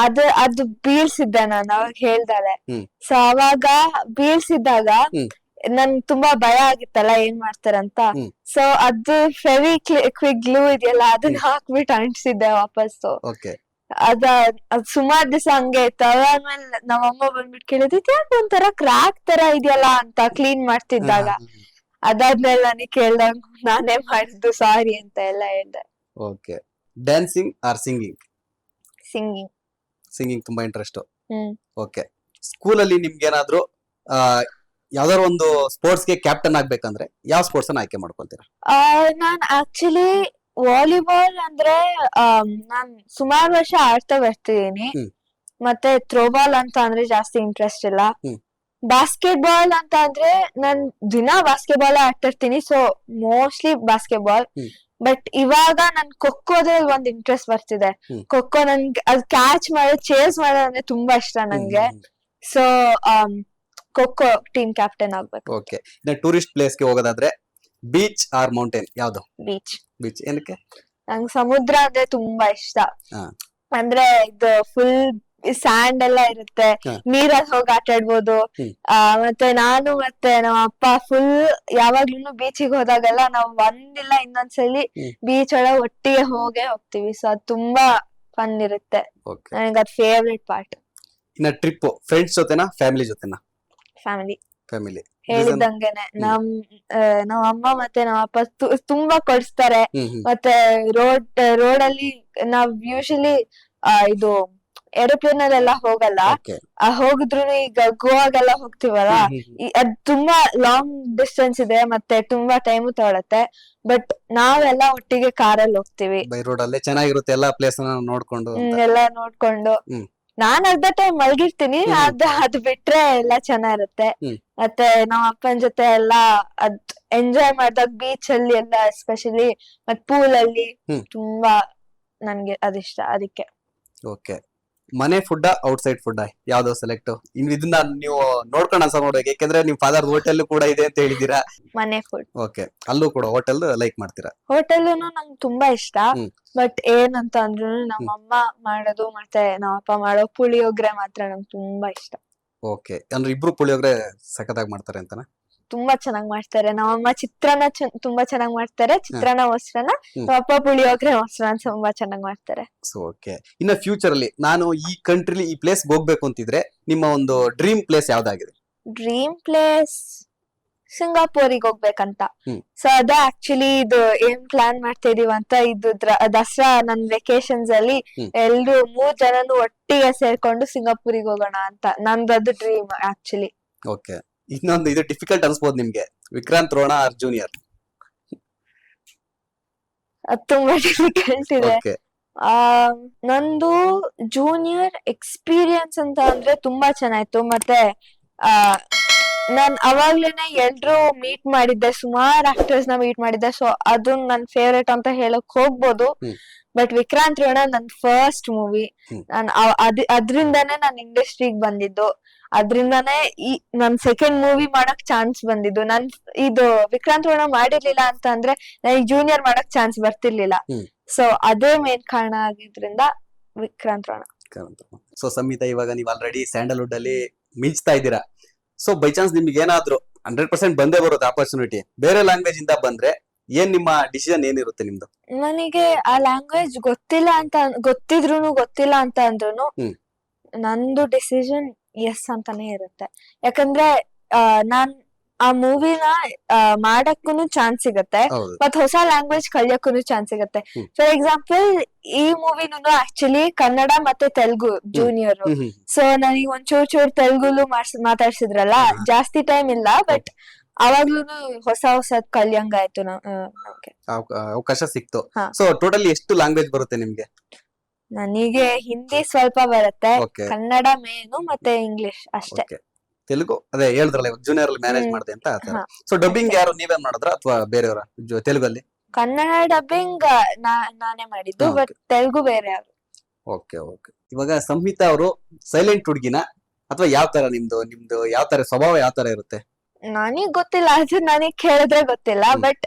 ಅದು ಬೀಳ್ಸಿದ್ದೆ ನಾನು ಅವಾಗ ಹೇಳ್ದಾಳೆ. ಸೊ ಅವಾಗ ಬೀಳ್ಸಿದ್ದಾಗ ನನ್ ತುಂಬಾ ಭಯ ಆಗಿತ್ತಲ್ಲ ಏನ್ ಮಾಡ್ತಾರಂತ. ಸೊ ಅದು ಕ್ವಿಕ್ ಗ್ಲೂ ಇದೆಯಲ್ಲ, ಅದನ್ನ ಹಾಕ್ಬಿಟ್ಟು ಅಂಟಿಸಿದ್ದೆ ವಾಪಸ್ಸು. ಅದ್ ಸುಮಾರ್ ದಿವಸ ಹಂಗೆ ಇತ್ತು. ಅದಾದ್ಮೇಲೆ ನಮ್ಮಮ್ಮ ಬಂದ್ಬಿಟ್ಟು ಕೇಳಿದ್ ಯಾಕೆ ಒಂಥರ ಕ್ರಾಕ್ ತರ ಇದೆಯಲ್ಲ ಅಂತ ಕ್ಲೀನ್ ಮಾಡ್ತಿದ್ದಾಗ. ಅದಾದ್ಮೇಲೆ ನನಗೆ ಕೇಳ್ದಾಗ ನಾನೇ ಮಾಡಿದ್ದು ಸಾರಿ ಅಂತ ಎಲ್ಲ ಹೇಳ್ದೆ. Okay. Dancing R singing? Singing. Singing ತುಂಬಾ ಇಂಟ್ರೆಸ್ಟ್. ಓಕೆ. ಸ್ಕೂಲಲ್ಲಿ ನಿಮ್ಗೆ ಏನಾದ್ರು ಯಾವ್ದಾದ್ರು ಒಂದು ಸ್ಪೋರ್ಟ್ಸ್ ಗೆ ಕ್ಯಾಪ್ಟನ್ ಆಗ್ಬೇಕಂದ್ರೆ ಯಾವ ಸ್ಪೋರ್ಟ್ಸ್ ಅನ್ನ ಆಯ್ಕೆ ಮಾಡ್ಕೊಂತೀರಾ? ನಾನ್ ಆಕ್ಚುಲಿ ವಾಲಿಬಾಲ್ ಅಂದ್ರೆ ನಾನ್ ಸುಮಾರು ವರ್ಷ ಆಡ್ತಾ ಬರ್ತಿದೀನಿ. ಮತ್ತೆ ಥ್ರೋಬಾಲ್ ಅಂತ ಅಂದ್ರೆ ಜಾಸ್ತಿ ಇಂಟ್ರೆಸ್ಟ್ ಇಲ್ಲ. ಬಾಸ್ಕೆಟ್ಬಾಲ್ ಅಂತ ಅಂದ್ರೆ ನಾನ್ ದಿನ ಬಾಸ್ಕೆಟ್ಬಾಲ್ ಆಡ್ತಿರ್ತೀನಿ. So mostly basketball. ಬಟ್ ಇವಾಗ ನನ್ ಖೋಖೋದ್ರಲ್ಲಿ ಒಂದ್ ಇಂಟ್ರೆಸ್ಟ್ ಬರ್ತಿದೆ. ಖೋಖೋ ನನ್ಗೆ ಅದ್ ಕ್ಯಾಚ್ ಮಾಡೋದು, ಚೇಸ್ ಮಾಡೋದು ಅಂದ್ರೆ ತುಂಬಾ ಇಷ್ಟ ನಂಗೆ. ಸೊ ಖೋಖೋ ಟೀಮ್ ಕ್ಯಾಪ್ಟನ್ ಆಗ್ಬೇಕು. ಓಕೆ. ಇನ್ನ ಟೂರಿಸ್ಟ್ ಪ್ಲೇಸ್ ಗೆ ಹೋಗೋದಾದ್ರೆ ಬೀಚ್ ಆರ್ ಮೌಂಟೇನ್ ಯಾವ್ದು? ಬೀಚ್. ಬೀಚ್ ಏನಕ್ಕೆ? ನಂಗೆ ಸಮುದ್ರ ಅಂದ್ರೆ ತುಂಬಾ ಇಷ್ಟ. ಅಂದ್ರೆ ಇದು ಫುಲ್ ಸ್ಯಾಂಡ್ ಎಲ್ಲ ಇರುತ್ತೆ, ನೀರಲ್ಲಿ ಹೋಗಿ ಆಟ ಆಡ್ಬೋದು. ಮತ್ತೆ ನಾನು ಮತ್ತೆ ನಮ್ಮ ಅಪ್ಪ ಫುಲ್ ಯಾವಾಗ್ಲೂ ಬೀಚಿಗೆ ಹೋದಾಗೆಲ್ಲ ನಾವ್ ಒಂದಿಲ್ಲ ಇನ್ನೊಂದ್ಸಲಿ ಬೀಚ್ ಒಳಗೆ ಒಟ್ಟಿಗೆ ಹೋಗ್ತೀವಿ. ಸೊ ಅದ್ ತುಂಬಾ ಫನ್ ಇರುತ್ತೆ. ನನಗೆ ಅದ್ ಫೇವ್ರೆಟ್ ಪಾರ್ಟ್. ಇನ್ನ ಟ್ರಿಪ್ ಫ್ರೆಂಡ್ಸ್ ಜೊತೆನಾ ಫ್ಯಾಮಿಲಿ ಜೊತೆನಾ? ಫ್ಯಾಮಿಲಿ. ಹೇಳಿದಂಗೆನೆ ನಮ್ಮ ಅಮ್ಮ ಮತ್ತೆ ನಮ್ಮ ಅಪ್ಪ ತುಂಬಾ ಕೊಡಿಸ್ತಾರೆ. ಮತ್ತೆ ರೋಡಲ್ಲಿ ನಾವ್ ಯೂಶಲಿ ಇದು ಏರೋಪ್ಲೇನ್ ಅಲ್ಲೆಲ್ಲ ಹೋಗಲ್ಲ. ಹೋಗಿದ್ರು ಈಗ ಗೋವಾಗೆಲ್ಲ ಹೋಗ್ತಿವಲ್ಲ, ಅದ್ ತುಂಬಾ ಲಾಂಗ್ ಡಿಸ್ಟೆನ್ಸ್ ಇದೆ ಮತ್ತೆ ತುಂಬಾ ಟೈಮ್ ತಗೊಳತ್ತೆ. ಬಟ್ ನಾವೆಲ್ಲ ಒಟ್ಟಿಗೆ ಕಾರಲ್ಲಿ ಹೋಗ್ತಿವಿ. ಬೈ ರೋಡ್ ಅಲ್ಲೇ ಚೆನ್ನಾಗಿರುತ್ತೆ, ಎಲ್ಲಾ ಪ್ಲೇಸ್ ನೋಡ್ಕೊಂಡು ಎಲ್ಲಾ ನೋಡ್ಕೊಂಡು. ನಾನ್ ಅರ್ಧ ಟೈಮ್ ಮಲ್ಗಿರ್ತೀನಿ, ಅದು ಬಿಟ್ರೆ ಎಲ್ಲಾ ಚೆನ್ನಾಗಿರುತ್ತೆ. ಮತ್ತೆ ನಮ್ಮ ಅಪ್ಪನ ಜೊತೆ ಎಲ್ಲಾ ಅದ್ ಎಂಜಾಯ್ ಮಾಡ್ದಾಗ ಬೀಚ್ ಅಲ್ಲಿ ಎಲ್ಲ ಎಸ್ಪೆಷಲಿ ಮತ್ ಪೂಲ್ ಅಲ್ಲಿ ತುಂಬಾ ನನ್ಗೆ ಅದಿಷ್ಟ. ಅದಕ್ಕೆ. ಓಕೆ. ಮನೆ ಫುಡ್ ಔಟ್ಸೈಡ್ ಫುಡ್ ಯಾವ್ದು ಸೆಲೆಕ್ಟ್? ಇದನ್ನ ನೀವು ನೋಡ್ಕೊಂಡು ಅನ್ಸ ನೋಡ್ಬೇಕು, ಯಾಕಂದ್ರೆ ನಿಮ್ ಫಾದರ್ ಹೋಟೆಲ್ ಕೂಡ ಇದೆ ಅಂತ ಹೇಳಿದೀರಾ. ಮನೆ ಫುಡ್. ಓಕೆ. ಅಲ್ಲೂ ಕೂಡ ಹೋಟೆಲ್ ಲೈಕ್ ಮಾಡ್ತೀರಾ? ಹೋಟೆಲ್ ನಂಗೆ ತುಂಬಾ ಇಷ್ಟ. ಬಟ್ ಏನಂತ ಅಂದ್ರು ನಮ್ಮ ಅಮ್ಮ ಮಾಡೋದು ಮತ್ತೆ ನಮ್ಮ ಅಪ್ಪ ಮಾಡೋ ಪುಳಿಯೋಗ್ರೆ ಮಾತ್ರ ನಂಗೆ ತುಂಬಾ ಇಷ್ಟ. ಓಕೆ. ಅಂದ್ರೆ ಇಬ್ರು ಪುಳಿಯೋಗ್ರೆ ಸಖತ್ತಾಗಿ ಮಾಡ್ತಾರೆ ಅಂತನಾ? ತುಂಬಾ ಚೆನ್ನಾಗಿ ಮಾಡ್ತಾರೆ. ನಮ್ಮಮ್ಮ ಚಿತ್ರಾನ್ನ ತುಂಬಾ ಚೆನ್ನಾಗಿ ಮಾಡ್ತಾರೆ, ಚಿತ್ರಾನ್ನ ಮೊಸರನ್ನ. ನಮ್ಮಪ್ಪ ಪುಳಿಯೋಗ್ರೆ ಮೊಸರನ್ನ ತುಂಬಾ ಚೆನ್ನಾಗಿ ಮಾಡ್ತಾರೆ. ಓಕೆ. ಇನ್ನ ಫ್ಯೂಚರ್ ಅಲ್ಲಿ ನಾನು ಈ ಕಂಟ್ರಿಲಿ ಈ ಪ್ಲೇಸ್ ಹೋಗ್ಬೇಕು ಅಂತಿದ್ರೆ ನಿಮ್ಮ ಒಂದು ಡ್ರೀಮ್ ಪ್ಲೇಸ್ ಯಾವ್ದಾಗಿದೆ? ಡ್ರೀಮ್ ಪ್ಲೇಸ್ ಸಿಂಗಾಪುರಿಗೆ ಹೋಗ್ಬೇಕಂತ. ಸೊ ಅದ ಆಕ್ಚುಲಿ ಇದು ಏನ್ ಪ್ಲಾನ್ ಮಾಡ್ತಾ ಇದೀವಿ ಅಂತ, ಇದು ದಸರಾ ನನ್ ವೆಕೇಶನ್ಸ್ ಅಲ್ಲಿ ಎಲ್ರು 3 ಜನನು ಒಟ್ಟಿಗೆ ಸೇರ್ಕೊಂಡು ಸಿಂಗಾಪುರಿಗೆ ಹೋಗೋಣ ಅಂತ ನಂದದು ಡ್ರೀಮ್ ಆಕ್ಚುಲಿ. ಓಕೆ. ಇನ್ನೊಂದು ಇದು ಡಿಫಿಕಲ್ಟ್ ಅನ್ಸ್ಬೋದು ನಿಮ್ಗೆ, ವಿಕ್ರಾಂತ್ ರೋಣ ಆರ್ ಜೂನಿಯರ್? ಅದು ತುಂಬಾ ಡಿಫಿಕಲ್ಟ್ ಇದೆ. ನಂದು ಜೂನಿಯರ್ ಎಕ್ಸ್ಪೀರಿಯನ್ಸ್ ಅಂತ ಅಂದ್ರೆ ತುಂಬಾ ಚೆನ್ನಾಯ್ತು. ಮತ್ತೆ ನಾನ್ ಅವಾಗ್ಲೇನೆ ಎಲ್ರು ಮೀಟ್ ಮಾಡಿದ್ದೆ, ಸುಮಾರು ಆಕ್ಟರ್ಸ್ ನ ಮೀಟ್ ಮಾಡಿದ್ದೆ. ಸೊ ಅದು ನನ್ ಫೇವ್ರೇಟ್ ಅಂತ ಹೇಳಕ್ ಹೋಗ್ಬೋದು. ಬಟ್ ವಿಕ್ರಾಂತ್ ರೋಣ ನನ್ ಫಸ್ಟ್ ಮೂವಿ. ನಾನ್ ಅದ್ರಿಂದಾನೇ ನಾನ್ ಇಂಡಸ್ಟ್ರಿಗೆ ಬಂದಿದ್ದು. ಅದ್ರಿಂದಾನೇ ನನ್ ಸೆಕೆಂಡ್ ಮೂವಿ ಮಾಡಕ್ ಚಾನ್ಸ್ ಬಂದಿದ್ದು. ನನ್ ಇದು ವಿಕ್ರಾಂತ್ ರೋಣ ಮಾಡಿರ್ಲಿಲ್ಲ ಅಂತ ಅಂದ್ರೆ ನನಗೆ ಜೂನಿಯರ್ ಮಾಡಕ್ ಚಾನ್ಸ್ ಬರ್ತಿರ್ಲಿಲ್ಲ. ಸೊ ಅದೇ ಮೇನ್ ಕಾರಣ ಆಗಿದ್ರಿಂದ ವಿಕ್ರಾಂತ್ ರೋಣ. ಸೊ ಸಂಹಿತಾ, ಇವಾಗ ನೀವು ಆಲ್ರೆಡಿ ಸ್ಯಾಂಡಲ್ವುಡ್ ಅಲ್ಲಿ ಮಿಂಚ್ತಾ ಇದ್ದೀರಾ. ಸೊ ಬೈ ಚಾನ್ಸ್ ನಿಮ್ಗೆ ಏನಾದ್ರು 100% ಬಂದೇ ಬರುತ್ತೆ ಆಪರ್ಚುನಿಟಿ, ಬೇರೆ ಲ್ಯಾಂಗ್ವೇಜ್ ಇಂದ ಬಂದ್ರೆ ಏನ್ ನಿಮ್ಮ ಡಿಸಿಷನ್ ಏನಿರುತ್ತೆ ನಿಮ್ದು? ನನಗೆ ಆ ಲ್ಯಾಂಗ್ವೇಜ್ ಗೊತ್ತಿಲ್ಲ ಅಂತ ಅಂದ್ರೂ ನಂದು ಡಿಸಿಷನ್ ಎಸ್ ಅಂತಾನೆ ಇರುತ್ತೆ. ಯಾಕಂದ್ರೆ ನಾನ್ ಆ ಮೂವಿನ ಮಾಡಕ್ಕೂನು ಚಾನ್ಸ್ ಸಿಗತ್ತೆ, ಮತ್ ಹೊಸ ಲ್ಯಾಂಗ್ವೇಜ್ ಕಲಿಯಕ್ಕೂನು ಚಾನ್ಸ್ ಸಿಗತ್ತೆ. ಫಾರ್ ಎಕ್ಸಾಂಪಲ್ ಈ ಮೂವಿನೂ ಆಕ್ಚುಲಿ ಕನ್ನಡ ಮತ್ತೆ ತೆಲುಗು ಜೂನಿಯರ್. ಸೊ ನನಗೆ ಒಂಚೂರು ತೆಲುಗುಲು ಮಾತಾಡ್ಸಿದ್ರಲ್ಲ, ಜಾಸ್ತಿ ಟೈಮ್ ಇಲ್ಲ. ಬಟ್ ಅವಾಗ್ಲೂನು ಹೊಸ ಹೊಸದ್ ಕಲಿಯಂಗಾಯ್ತು ನಮ್ಗೆ. ಅವಕಾಶ ಸಿಕ್ತು. ಹಾ. ಸೊ ಟೋಟಲಿ ಎಷ್ಟು ಲ್ಯಾಂಗ್ವೇಜ್ ಬರುತ್ತೆ ನಿಮ್ಗೆ? ನನಗೆ ಹಿಂದಿ ಸ್ವಲ್ಪ ಬರುತ್ತೆ, ಓಕೆ ಕನ್ನಡ ಮೇನು ಮತ್ತೆ ಇಂಗ್ಲಿಷ್ ಅಷ್ಟೇ. ಓಕೆ. ತೆಲುಗು ಅದೇ ಹೇಳಿದ್ರಲ್ಲ ಇವಾಗ ಜೂನಿಯರ್ ಅಲ್ಲಿ ಮ್ಯಾನೇಜ್ ಮಾಡಿದೆ ಅಂತ ಆತರ. ಹಾ. ಸೊ ಡಬ್ಬಿಂಗ್ ಯಾರು ನೀವೇ ಮಾಡಿದ್ರ ಅಥವಾ ಬೇರೆಯವರ ತೆಲುಗಲ್ಲಿ? ಕನ್ನಡ ಡಬ್ಬಿಂಗ್ ನಾನೇ ಮಾಡಿದ್ದು, ಹಾ, ಬಟ್ ತೆಲುಗು ಬೇರೆ ಯಾರು. Okay okay. ಇವಾಗ ಸಂಹಿತಾ ಅವರು ಸೈಲೆಂಟ್ ಹುಡುಗಿನ ಅಥವಾ ಯಾವ ತರ ನಿಮ್ದು ಯಾವ ತರ ಸ್ವಭಾವ ಯಾವ ತರ ಇರುತ್ತೆ? ನನಗ್ ಗೊತ್ತಿಲ್ಲ, ಅದು ನನಗ್ ಕೇಳಿದ್ರೆ ಗೊತ್ತಿಲ್ಲ. ಬಟ್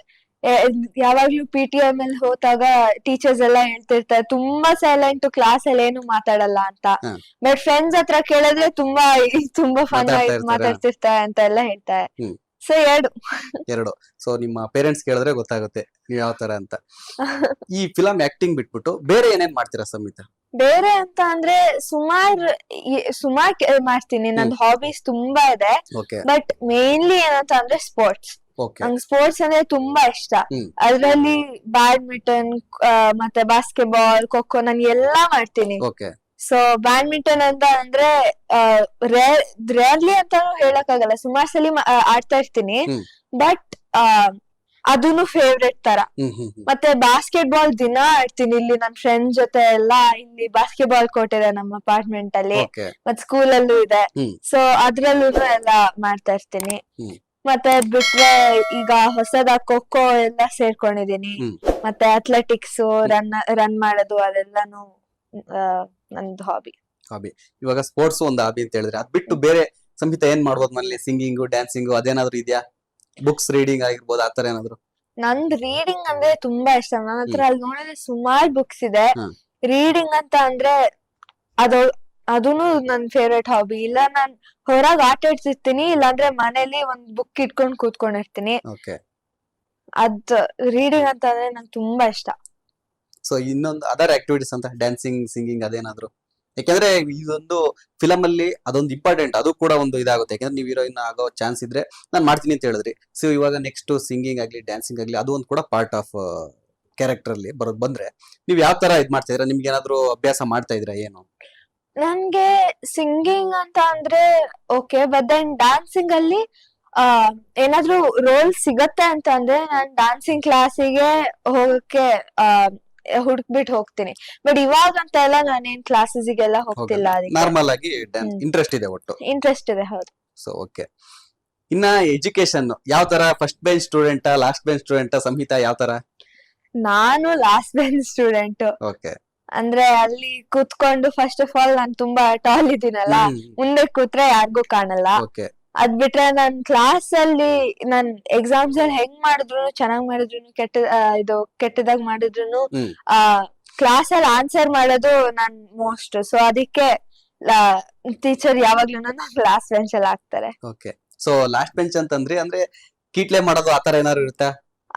ಯಾವಾಗ್ಲೂ PTM ಅಲ್ಲಿ ಹೋದಾಗ ಟೀಚರ್ಸ್ ಎಲ್ಲ ಹೇಳ್ತಿರ್ತಾರೆ ತುಂಬಾ ಸೈಲೆಂಟ್, ಕ್ಲಾಸ್ ಅಲ್ಲಿ ಏನು ಮಾತಾಡಲ್ಲ ಅಂತ. ಹಾ. ಬಟ್ ಫ್ರೆಂಡ್ಸ್ ಹತ್ರ ಕೇಳಿದ್ರೆ ತುಂಬಾ ಫನ್ ಮಾತಾಡ್ತಾ ಆಗಿ ಇರ್ತಾರೆ. ಮಾತಾಡ್ತಿರ್ತಾರೆ ಅಂತ ಎಲ್ಲ ಹೇಳ್ತಾರೆ. ಹ್ಮ್. ಸೊ ಎರಡು. ಸೊ ನಿಮ್ಮ ಪೇರೆಂಟ್ಸ್ ಕೇಳಿದ್ರೆ ಗೊತ್ತಾಗುತ್ತೆ ನೀವ್ ಯಾವ ತರ ಅಂತ. ಈ ಫಿಲಂ ಆಕ್ಟಿಂಗ್ ಬಿಟ್ಬಿಟ್ಟು ಬೇರೆ ಏನೇನ್ ಮಾಡ್ತೀರಾ ಸಂಹಿತಾ? ಬೇರೆ ಅಂತ ಅಂದ್ರೆ ಸುಮಾರ್ ಮಾಡ್ತೀನಿ. ನಂದು ಹಾಬೀಸ್ ತುಂಬಾ ಇದೆ. ಓಕೆ ಬಟ್ ಮೇನ್ಲಿ ಏನಂತ ಅಂದ್ರೆ ಸ್ಪೋರ್ಟ್ಸ್. ಓಕೆ ನಂಗೆ ಸ್ಪೋರ್ಟ್ಸ್ ಅಂದ್ರೆ ತುಂಬಾ ಇಷ್ಟ. ಹ್ಮ್. ಅದ್ರಲ್ಲಿ ಬ್ಯಾಡ್ಮಿಂಟನ್ ಮತ್ತೆ ಬಾಸ್ಕೆಟ್ಬಾಲ್, ಖೋಖೋ ನಾನು ಎಲ್ಲಾ ಮಾಡ್ತೀನಿ. ಓಕೆ ಸೊ ಬ್ಯಾಡ್ಮಿಂಟನ್ ಅಂತ ಅಂದ್ರೆ ರೇರ್ಲಿ ಅಂತಾನು ಹೇಳಕ್ಕಾಗಲ್ಲ, ಸುಮಾರ್ ಸಲಿ ಆಡ್ತಾ ಇರ್ತೀನಿ. ಹ್ಮ್. ಬಟ್ ಅದೂನು ಫೇವ್ರೆಟ್ ತರ. ಹ್ಮ್ ಹ್ಮ್ ಹ್ಮ್. ಮತ್ತೆ ಬಾಸ್ಕೆಟ್ಬಾಲ್ ದಿನ ಆಡ್ತೀನಿ. ಇಲ್ಲಿ ನನ್ ಫ್ರೆಂಡ್ ಜೊತೆ ಎಲ್ಲಾ ಇಲ್ಲಿ ಬಾಸ್ಕೆಟ್ಬಾಲ್ ಕೋರ್ಟ್ ಇದೆ ನಮ್ಮ ಅಪಾರ್ಟ್ಮೆಂಟ್ ಅಲ್ಲಿ, ಓಕೆ ಮತ್ ಸ್ಕೂಲ್ ಅಲ್ಲೂ ಇದೆ. ಹ್ಮ್. ಸೊ ಅದ್ರಲ್ಲೂ ಎಲ್ಲ ಮಾಡ್ತಾ ಇರ್ತೀನಿ. ಹ್ಮ್. ಮತ್ತೆ ಬಿಟ್ರೆ ಈಗ ಹೊಸದಾಗಿ ಖೋಖೋ ಎಲ್ಲ ಸೇರ್ಕೊಂಡಿದೀನಿ. ಹ್ಮ್. ಮತ್ತೆ ಅಥ್ಲೆಟಿಕ್ಸ್, ರನ್ ಮಾಡೋದು ಅದೆಲ್ಲಾನು ನಂದು ಹಾಬಿ. ಹಾಬಿ. ಇವಾಗ ಸ್ಪೋರ್ಟ್ಸ್ ಒಂದು ಹಾಬಿ ಅಂತ ಹೇಳಿದ್ರೆ ಅದ್ ಬಿಟ್ಟು ಬೇರೆ ಸಂಹಿತಾ ಏನ್ ಮಾಡ್ಬೋದು ಮನೇಲಿ? ಸಿಂಗಿಂಗು, ಡ್ಯಾನ್ಸಿಂಗು ಅದೇನಾದ್ರು ಇದೆಯಾ? ಬುಕ್ಸ್ ರೀಡಿಂಗ್ ಆಗಿರ್ಬೋದು ಆತರ ಏನಾದ್ರು? ನಂದ್ ರೀಡಿಂಗ್ ಅಂದ್ರೆ ತುಂಬಾ ಇಷ್ಟ. ನನ್ನ ಹತ್ರ ಅಲ್ಲಿ ನೋಡಿದ್ರೆ ಸುಮಾರು ಬುಕ್ಸ್ ಇದೆ. ಹ್ಮ್. ರೀಡಿಂಗ್ ಅಂತ ಅಂದ್ರೆ ಅದೂನು ನನ್ ಫೇವ್ರೆಟ್ ಹಾಬಿ. ಇಲ್ಲ ನಾನ್ ಹೊರಗ್ ಆಟ ಆಡ್ತಿರ್ತೀನಿ, ಇಲ್ಲಾಂದ್ರೆ ಮನೇಲಿ ಒಂದ್ ಬುಕ್ ಇಟ್ಕೊಂಡ್ ಕೂತ್ಕೊಂಡಿರ್ತೀನಿ. ಓಕೆ. ಅದ್ ರೀಡಿಂಗ್ ಅಂತ ಅಂದ್ರೆ ನಂಗೆ ತುಂಬಾ ಇಷ್ಟ. ಸೊ ಇನ್ನೊಂದು ಅದರ್ ಆಕ್ಟಿವಿಟೀಸ್ ಅಂತ ಡ್ಯಾನ್ಸಿಂಗ್, ಸಿಂಗಿಂಗ್ ಅದೇನಾದ್ರು? ಯಾಕಂದ್ರೆ ಇದೊಂದು ಫಿಲಂ ಅಲ್ಲಿ ಅದೊಂದು ಇಂಪಾರ್ಟೆಂಟ್, ಅದು ಕೂಡ ಒಂದು ಇದಾಗುತ್ತೆ. ಯಾಕಂದ್ರೆ ನೀವು ಹೀರೋಯಿನ್ ಆಗೋ ಚಾನ್ಸ್ ಇದ್ರೆ ನಾನ್ ಮಾಡ್ತೀನಿ ಅಂತ ಹೇಳಿದ್ರಿ. ಸೊ ಇವಾಗ ನೆಕ್ಸ್ಟ್ ಸಿಂಗಿಂಗ್ ಆಗ್ಲಿ ಡ್ಯಾನ್ಸಿಂಗ್ ಆಗ್ಲಿ ಅದು ಒಂದು ಕೂಡ ಪಾರ್ಟ್ ಆಫ್ ಕ್ಯಾರೆಕ್ಟರ್ ಅಲ್ಲಿ ಬಂದ್ರೆ ನೀವ್ ಯಾವ ತರ ಇದ್ ಮಾಡ್ತಾ ಇದೀರಾ? ನಿಮ್ಗೆ ಏನಾದ್ರು ಅಭ್ಯಾಸ ಮಾಡ್ತಾ ಇದ್ರಾ ಏನು? ನನ್ಗೆ ಸಿಂಗಿಂಗ್ ಅಂತ ಅಂದ್ರೆ ಓಕೆ, ಬಟ್ ದೆನ್ ಡಾನ್ಸಿಂಗ್ ಅಲ್ಲಿ ಏನಾದ್ರೂ ರೋಲ್ ಸಿಗತ್ತೆ ಅಂತ ಅಂದ್ರೆ ನಾನ್ ಡಾನ್ಸಿಂಗ್ ಕ್ಲಾಸಿಗೆ ಹೋಗಕ್ಕೆ ಹುಡುಕ್ಬಿಟ್ಟು ಹೋಗ್ತೀನಿ. ಬಟ್ ಇವಾಗ ಅಂತ ಎಲ್ಲ ನಾನೇನ್ ಕ್ಲಾಸಸ್ಗೆಲ್ಲ ಹೋಗ್ತಿಲ್ಲ. ಅದಕ್ಕೆ ನಾರ್ಮಲ್ ಆಗಿ ಇಂಟ್ರೆಸ್ಟ್ ಇದೆ ಒಟ್ಟು. ಇಂಟ್ರೆಸ್ಟ್ ಇದೆ. ಹೌದು. So okay. ಇನ್ನ ಎಜುಕೇಶನ್ ಯಾವ ತರ? ಫಸ್ಟ್ ಬೆಂಚ್ ಸ್ಟೂಡೆಂಟಾ, ಲಾಸ್ಟ್ ಬೆಂಚ್ ಸ್ಟೂಡೆಂಟಾ? ಸಂಹಿತಾ ಯಾವ ತರ? ನಾನು ಲಾಸ್ಟ್ ಬೆಂಚ್ ಸ್ಟೂಡೆಂಟ್. ಓಕೆ. ಅಂದ್ರೆ ಅಲ್ಲಿ ಕೂತ್ಕೊಂಡು ಫಸ್ಟ್ ಆಫ್ ಆಲ್ ನಾನ್ ತುಂಬಾ ಟಾಲ್ ಇದೀನಲ್ಲ, ಮುಂದೆ ಕೂತ್ರೆ ಯಾರಿಗೂ ಕಾಣಲ್ಲ. ಓಕೆ. ಅದ್ ಬಿಟ್ರೆ ನನ್ ಕ್ಲಾಸ್ ಅಲ್ಲಿ ನನ್ ಎಕ್ಸಾಮ್ಸ್ ಅಲ್ಲಿ ಹೆಂಗ್ ಮಾಡಿದ್ರು, ಚೆನ್ನಾಗ್ ಮಾಡಿದ್ರು, ಕೆಟ್ಟದಾಗ ಮಾಡಿದ್ರು ಹ್ಮ್. ಕ್ಲಾಸ್ ಅಲ್ಲಿ ಆನ್ಸರ್ ಮಾಡೋದು ನನ್ ಮೋಸ್ಟ್. ಸೊ ಅದಕ್ಕೆ ಟೀಚರ್ ಯಾವಾಗ್ಲೂ ಲಾಸ್ಟ್ ಬೆಂಚ್ ಅಲ್ಲಿ ಹಾಕ್ತಾರೆ. ಓಕೆ. ಸೊ ಲಾಸ್ಟ್ ಬೆಂಚ್ ಅಂತಂದ್ರೆ ಅಂದ್ರೆ ಕೀಟ್ಲೆ ಮಾಡೋದು ಆತರ ಏನಾದ್ರು ಇರುತ್ತಾ?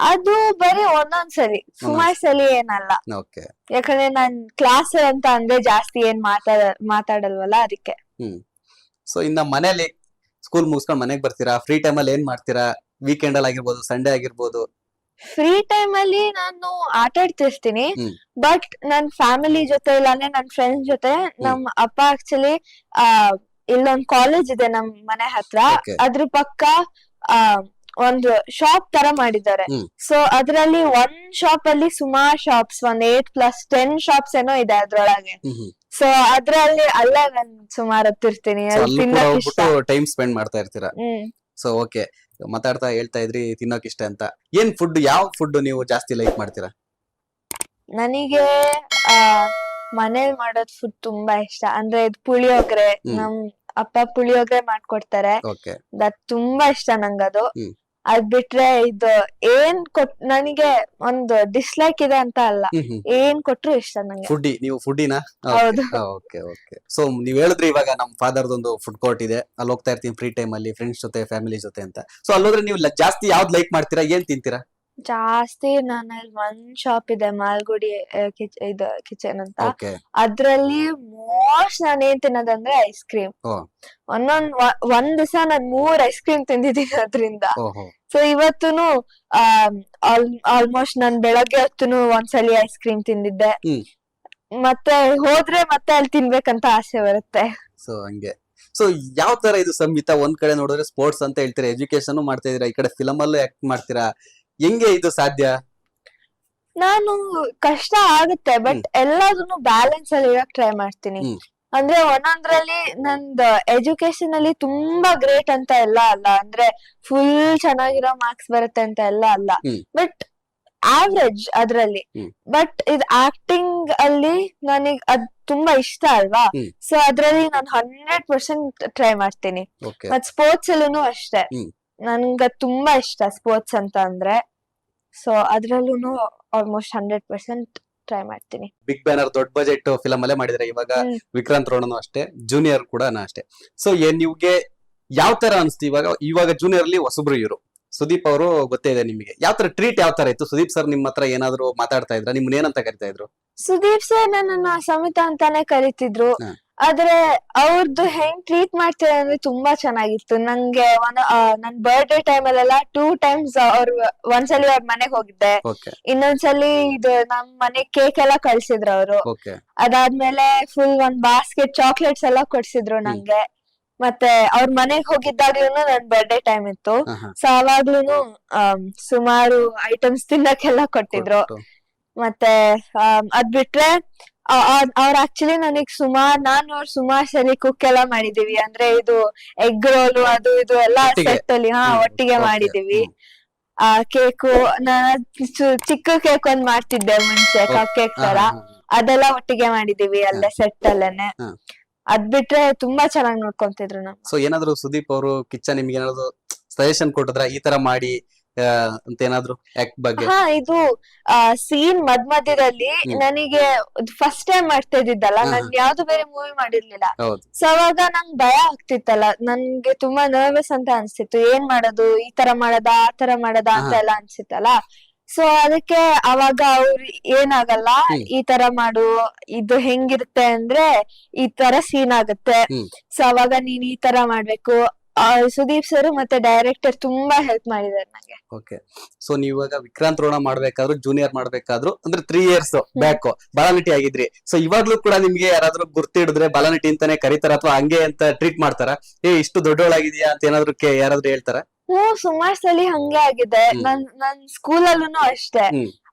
ಅದು ಬರೀ ಒಂದೊಂದ್ಸಲಿ, ಸುಮಾರ್ ಸಲಿ ಏನಲ್ಲ. ಓಕೆ. ಯಾಕಂದ್ರೆ ನಾನ್ ಕ್ಲಾಸ್ ಅಂತ ಅಂದ್ರೆ ಜಾಸ್ತಿ ಏನ್ ಮಾತಾಡಲ್ವಲ್ಲ, ಅದಕ್ಕೆ. ಸೊ ಇನ್ನ ಮನೇಲಿ ಸ್ಕೂಲ್ ಮುಗಿಸ್ಕೊಂಡ್ ಮನೆಗ್ ಬರ್ತೀರಾ, ಫ್ರೀ ಟೈಮ್ ಅಲ್ಲಿ ಏನ್ ಮಾಡ್ತೀರಾ? ವೀಕೆಂಡ್ ಅಲ್ಲಿ ಆಗಿರ್ಬೋದು, ಸಂಡೇ ಆಗಿರ್ಬೋದು. ಫ್ರೀ ಟೈಮ್ ಅಲ್ಲಿ ನಾನು ಆಟ ಆಡ್ತಿರ್ತೀನಿ. ಹ್ಮ್. ಬಟ್ ನನ್ ಫ್ಯಾಮಿಲಿ ಜೊತೆ ಇಲ್ಲಾಂದ್ರೆ ನನ್ ಫ್ರೆಂಡ್ಸ್ ಜೊತೆ, ನಮ್ ಅಪ್ಪ ಆಕ್ಚುಲಿ ಇಲ್ಲೊಂದ್ ಕಾಲೇಜ್ ಇದೆ ನಮ್ ಮನೆ ಹತ್ರ. Okay. ಅದ್ರ ಪಕ್ಕ ಒಂದು ಶಾಪ್ ತರ ಮಾಡಿದ್ದಾರೆ. ಹ್ಮ್. ಸೊ ಅದ್ರಲ್ಲಿ ಒಂದ್ ಶಾಪ್ ಅಲ್ಲಿ ಸುಮಾರ್ ಶಾಪ್ಸ್, ಒಂದ್ 8+10 ಶಾಪ್ಸ್ ಏನೋ ಇದೆ ಅದ್ರೊಳಗೆ. ಸೊ ಅದ್ರಲ್ಲಿ ಅಲ್ಲೇ ನಾನ್ ಸುಮಾರು ಹೊತ್ತಿರ್ತೀನಿ. So ಅಲ್ಲಿ ಅಲ್ಲೂ ಕೂಡ ತಿನ್ನಕ್ ಇಷ್ಟ. ಹೋಗ್ಬಿಟ್ಟು ಟೈಮ್ ಸ್ಪೆಂಡ್ ಮಾಡ್ತಾ ಇರ್ತೀರಾ. ಹ್ಮ್. So okay. ಮಾತಾಡ್ತಾ ಹೇಳ್ತಾ ಇದ್ರಿ ತಿನ್ನೋಕ್ ಇಷ್ಟ ಅಂತ. ಏನ್ ಫುಡ್, ಯಾವ ಫುಡ್ ನೀವು ಜಾಸ್ತಿ ಲೈಕ್ ಮಾಡ್ತೀರಾ? ನನಗೆ ಮನೇಲಿ ಮಾಡೋದ್ ಫುಡ್ ತುಂಬಾ ಇಷ್ಟ. ಅಂದ್ರೆ ಇದು ಪುಳಿಯೋಗರೆ, ನಮ್ ಅಪ್ಪ ಪುಳಿಯೋಗರೆ ಮಾಡ್ಕೊಡ್ತಾರೆ. ಓಕೆ. ಅದ್ ತುಂಬಾ ಇಷ್ಟ ನಂಗದು. ಹ್ಮ್. ಅದ್ ಬಿಟ್ರೆ ಇದು ನನಗೆ ಒಂದು ಡಿಸ್ಲೈಕ್ ಇದೆ ಅಂತ ಅಲ್ಲ, ಏನ್ ಕೊಟ್ರು ಇಷ್ಟ ನಂಗೆ. ಫುಡ್ಡಿ, ನೀವು ಫುಡ್ಡಿನಾ? ಹೌದು. Okay okay. ಸೊ ನೀವ್ ಹೇಳಿದ್ರಿ ಇವಾಗ ನಮ್ ಫಾದರ್ದೊಂದು ಫುಡ್ ಕೋರ್ಟ್ ಇದೆ, ಅಲ್ಲಿ ಹೋಗ್ತಾ ಇರ್ತೀನಿ ಫ್ರೀ ಟೈಮ್ ಅಲ್ಲಿ ಫ್ರೆಂಡ್ಸ್ ಜೊತೆ, ಫ್ಯಾಮಿಲಿ ಜೊತೆ ಅಂತ. ಸೊ ಅಲ್ಲೋದ್ರೆ ನೀವು ಜಾಸ್ತಿ ಯಾವ್ದು ಲೈಕ್ ಮಾಡ್ತೀರಾ? ಏನ್ ತಿಂತೀರಾ ಜಾಸ್ತಿ? ನಾನಲ್ಲಿ ಒಂದ್ ಶಾಪ್ ಇದೆ ಮಾಲ್ಗುಡಿ ಕಿಚನ್ ಅಂತ. ಓಕೆ. ಅದ್ರಲ್ಲಿ ಮೋಸ್ಟ್ ನಾನ್ ಏನ್ ತಿನ್ನೋದಂದ್ರೆ ಐಸ್ ಕ್ರೀಮ್. ಓ. ಒಂದ್ ದಿವಸ ನಾನ್ 3 ಐಸ್ ಕ್ರೀಮ್ ತಿಂದಿದ್ದೀನಿ ಅದ್ರಿಂದ. ಓಹೋ. ಸೊ ಇವತ್ತುನು ಆಲ್ಮೋಸ್ಟ್ ನಾನ್ ಬೆಳಗ್ಗೆ ಹೊತ್ತುನು ಒಂದ್ಸಲಿ ಐಸ್ ಕ್ರೀಮ್ ತಿಂದಿದ್ದೆ. ಹ್ಮ್. ಮತ್ತೆ ಹೋದ್ರೆ ಮತ್ತೆ ಅಲ್ಲಿ ತಿನ್ಬೇಕಂತ ಆಸೆ ಬರುತ್ತೆ. ಸೊ ಹಂಗೆ. ಸೊ ಯಾವ ತರ ಇದು ಸಂಹಿತ? ಒಂದ್ ಕಡೆ ನೋಡಿದ್ರೆ ಸ್ಪೋರ್ಟ್ಸ್ ಅಂತ ಹೇಳ್ತೀರಾ, ಎಜುಕೇಶನ್ ಮಾಡ್ತಾ ಇದೀರಾ, ಈ ಕಡೆ ಫಿಲಮ್ ಅಲ್ಲೂ ಆಕ್ಟ್ ಮಾಡ್ತೀರಾ, ಹೆಂಗೆ ಇದು ಸಾಧ್ಯ? ನಾನು ಕಷ್ಟ ಆಗುತ್ತೆ ಬಟ್ ಎಲ್ಲದನ್ನು ಬ್ಯಾಲೆನ್ಸ್ ಅಲ್ಲಿ ಇರಕ್ ಟ್ರೈ ಮಾಡ್ತೀನಿ. ಹ್ಮ್. ಅಂದ್ರೆ ಒಂದೊಂದ್ರಲ್ಲಿ ನಂದ್ ಎಜುಕೇಶನ್ ಅಲ್ಲಿ ತುಂಬಾ ಗ್ರೇಟ್ ಅಂತ ಎಲ್ಲ ಅಲ್ಲ, ಅಂದ್ರೆ ಫುಲ್ ಚೆನ್ನಾಗಿರೋ ಮಾರ್ಕ್ಸ್ ಬರುತ್ತೆ ಅಂತ ಎಲ್ಲ ಅಲ್ಲ, ಹ್ಮ್. ಬಟ್ ಆವ್ರೇಜ್ ಅದ್ರಲ್ಲಿ. ಹ್ಮ್. ಬಟ್ ಇದು ಆಕ್ಟಿಂಗ್ ಅಲ್ಲಿ ನನಗ್ ಅದ್ ತುಂಬಾ ಇಷ್ಟ ಅಲ್ವಾ, ಹ್ಮ್. ಸೊ ಅದ್ರಲ್ಲಿ ನಾನು 100% ಟ್ರೈ ಮಾಡ್ತೀನಿ. ಓಕೆ. ಮತ್ ಸ್ಪೋರ್ಟ್ಸ್ ಅಲ್ಲೂ ಅಷ್ಟೇ, ಹ್ಮ್. ನನ್ಗ ತುಂಬಾ ಇಷ್ಟ ಸ್ಪೋರ್ಟ್ಸ್ ಅಂತ ಅಂದ್ರೆ, ಸೊ ಅದ್ರಲ್ಲೂ ಆಲ್ಮೋಸ್ಟ್ 100% ಟ್ರೈ ಮಾಡ್ತೀನಿ. ಬಿಗ್ ಬ್ಯಾನರ್ ದೊಡ್ಡ ಬಜೆಟ್ ಫಿಲಮ್ ಅಲ್ಲೇ ಮಾಡಿದ್ರೆ, ಇವಾಗ ಹ್ಮ್. ವಿಕ್ರಾಂತ್ ರೋಣನು ಅಷ್ಟೇ, ಜೂನಿಯರ್ ಕೂಡ ಅಷ್ಟೇ. ಸೊ ನಿಮ್ಗೆ ಯಾವ ತರ ಅನ್ಸ್ತು? ಇವಾಗ ಜೂನಿಯರ್ ಅಲ್ಲಿ ಹೊಸಬ್ರು ಇವರು ಸುದೀಪ್ ಅವರು ಗೊತ್ತೇ ಇದೆ ನಿಮಗೆ. ಯಾವ ತರ ಟ್ರೀಟ್ ಯಾವ ತರ ಇತ್ತು? ಸುದೀಪ್ ಸರ್ ನಿಮ್ಮ ಹತ್ರ ಏನಾದ್ರು ಮಾತಾಡ್ತಾ ಇದ್ರ? ನಿಮ್ನ ಏನಂತ ಕರಿತಾ ಇದ್ರು? ಸುದೀಪ್ ಸರ್ ನನ್ನನ್ನ ಸಮಿತ ಅಂತಾನೆ ಕರಿತಿದ್ರು, ಹ. ಆದ್ರೆ ಅವ್ರದ್ದು ಹೆಂಗ್ ಟ್ರೀಟ್ ಮಾಡ್ತಾರೆ ಅಂದ್ರೆ ತುಂಬಾ ಚೆನ್ನಾಗಿತ್ತು. ನಂಗೆ ನನ್ ಬರ್ಡೇ ಟೈಮ್ ಅಲ್ಲೆಲ್ಲ 2 times ಒಂದ್ಸಲಿ ಅವ್ರ ಮನೆಗ್ ಹೋಗಿದ್ದೆ, ಓಕೆ. ಇನ್ನೊಂದ್ಸಲಿ ಇದು ನಮ್ ಮನೆ ಕೇಕ್ ಎಲ್ಲ ಕಳ್ಸಿದ್ರು ಅವ್ರು. ಓಕೆ. ಅದಾದ್ಮೇಲೆ ಫುಲ್ ಒಂದ್ ಬಾಸ್ಕೆಟ್ ಚಾಕ್ಲೇಟ್ಸ್ ಎಲ್ಲ ಕೊಡ್ಸಿದ್ರು ನಂಗೆ. ಮತ್ತೆ ಅವ್ರ ಮನೆಗ್ ಹೋಗಿದ್ದಾಗ್ಲೂ ನನ್ ಬರ್ಡೇ ಟೈಮ್ ಇತ್ತು, ಸೊ ಅವಾಗ್ಲೂನು ಸುಮಾರು ಐಟಮ್ಸ್ ತಿನ್ನಕ್ಕೆಲ್ಲ ಕೊಟ್ಟಿದ್ರು. ಮತ್ತೆ ಅದ್ ಬಿಟ್ರೆ ಅವ್ರ ಆಕ್ಚುಲಿ ನನಗ್ ನಾನು ಅವ್ರ ಸುಮಾರು ಸರಿ ಕುಕ್ ಎಲ್ಲ ಮಾಡಿದೀವಿ, ಅಂದ್ರೆ ಇದು ಎಗ್ ರೋಲ್ ಅದು ಇದು ಎಲ್ಲ ಒಟ್ಟಿಗೆ? ಸೆಟ್ ಅಲ್ಲಿ ಒಟ್ಟಿಗೆ Okay. ಮಾಡಿದೀವಿ. ಕೇಕು ನಾನು ಚಿಕ್ಕ ಕೇಕ್ ಒಂದ್ ಮಾಡ್ತಿದ್ದೆ ಮುಂಚೆ, ಕಪ್ ಕೇಕ್ ತರ, ಅದೆಲ್ಲ ಒಟ್ಟಿಗೆ ಮಾಡಿದೀವಿ ಅಲ್ಲೇ ಸೆಟ್ ಅಲ್ಲೇನೆ. ಅದ್ ಬಿಟ್ರೆ ತುಂಬಾ ಚೆನ್ನಾಗ್ ನೋಡ್ಕೊಂತಿದ್ರು ನಮ್. ಸೊ ಏನಾದ್ರು ಸುದೀಪ್ ಅವರು ಕಿಚ್ಚ ನಿಮ್ಗೆ ಏನಾದ್ರು ಸಜೆಷನ್ ಕೊಟ್ಟಿದ್ರ, ಈ ತರ ಮಾಡಿ ಅಂತ ಏನಾದ್ರು ಆಕ್ಟ್ ಬಗ್ಗೆ? ಇದು ಸೀನ್ ಮಧ್ಯದಲ್ಲಿ ನನಗೆ ಫಸ್ಟ್ ಟೈಮ್ ಮಾಡ್ತಾ ಇದ್ದಿದ್ದಲ್ಲ, ನನ್ ಯಾವ್ದು ಬೇರೆ ಮೂವಿ ಮಾಡಿರ್ಲಿಲ್ಲ. ಹೌದು. ಸೊ ಅವಾಗ ನಂಗ್ ಭಯ ಆಗ್ತಿತ್ತಲ್ಲ, ನನ್ಗೆ ತುಂಬಾ ನರ್ವಸ್ ಅಂತ ಅನ್ಸ್ತಿತ್ತು, ಏನ್ ಮಾಡೋದು, ಈ ತರ ಮಾಡದ ಆ ತರ ಮಾಡದ ಅಂತ ಎಲ್ಲ ಅನ್ಸಿತ್ತಲ್ಲ. ಸೊ ಅದಕ್ಕೆ ಅವಾಗ ಅವ್ರು ಏನಾಗಲ್ಲ, ಈ ತರ ಮಾಡು, ಇದು ಹೆಂಗಿರುತ್ತೆ ಅಂದ್ರೆ ಈ ತರ ಸೀನ್ ಆಗುತ್ತೆ, ಸೊ ಅವಾಗ ನೀನ್ ಈ ತರ ಮಾಡ್ಬೇಕು. ಸುದೀಪ್ ಸರ್ ಮತ್ತೆ ಡೈರೆಕ್ಟರ್ ತುಂಬಾ ಹೆಲ್ಪ್ ಮಾಡಿದಾರೆ ನಂಗೆ. ಓಕೆ. ಸೊ ನೀವು ಇವಾಗ ವಿಕ್ರಾಂತ್ ರೋಣ ಮಾಡ್ಬೇಕಾದ್ರು, ಜೂನಿಯರ್ ಮಾಡ್ಬೇಕಾದ್ರು, ಅಂದ್ರೆ 3 years ಬ್ಯಾಕ್ ಬಾಲನಟಿ ಆಗಿದ್ರಿ. ಸೊ ಇವಾಗ್ಲೂ ಕೂಡ ನಿಮ್ಗೆ ಯಾರಾದ್ರೂ ಗುರ್ತಿಡಿದ್ರೆ ಬಾಲನಟಿ ಅಂತಾನೆ ಕರೀತಾರ, ಅಥವಾ ಹಂಗೆ ಅಂತ ಟ್ರೀಟ್ ಮಾಡ್ತಾರ? ಇಷ್ಟು ದೊಡ್ಡವಳಾಗಿದ್ಯಾ ಅಂತ ಏನಾದ್ರು ಯಾರಾದ್ರೂ ಹೇಳ್ತಾರ? ಸುಮಾರ್ ಸಲಿ ಹಂಗೆ ಆಗಿದೆ. ನನ್ ಸ್ಕೂಲಲ್ಲೂ ಅಷ್ಟೇ,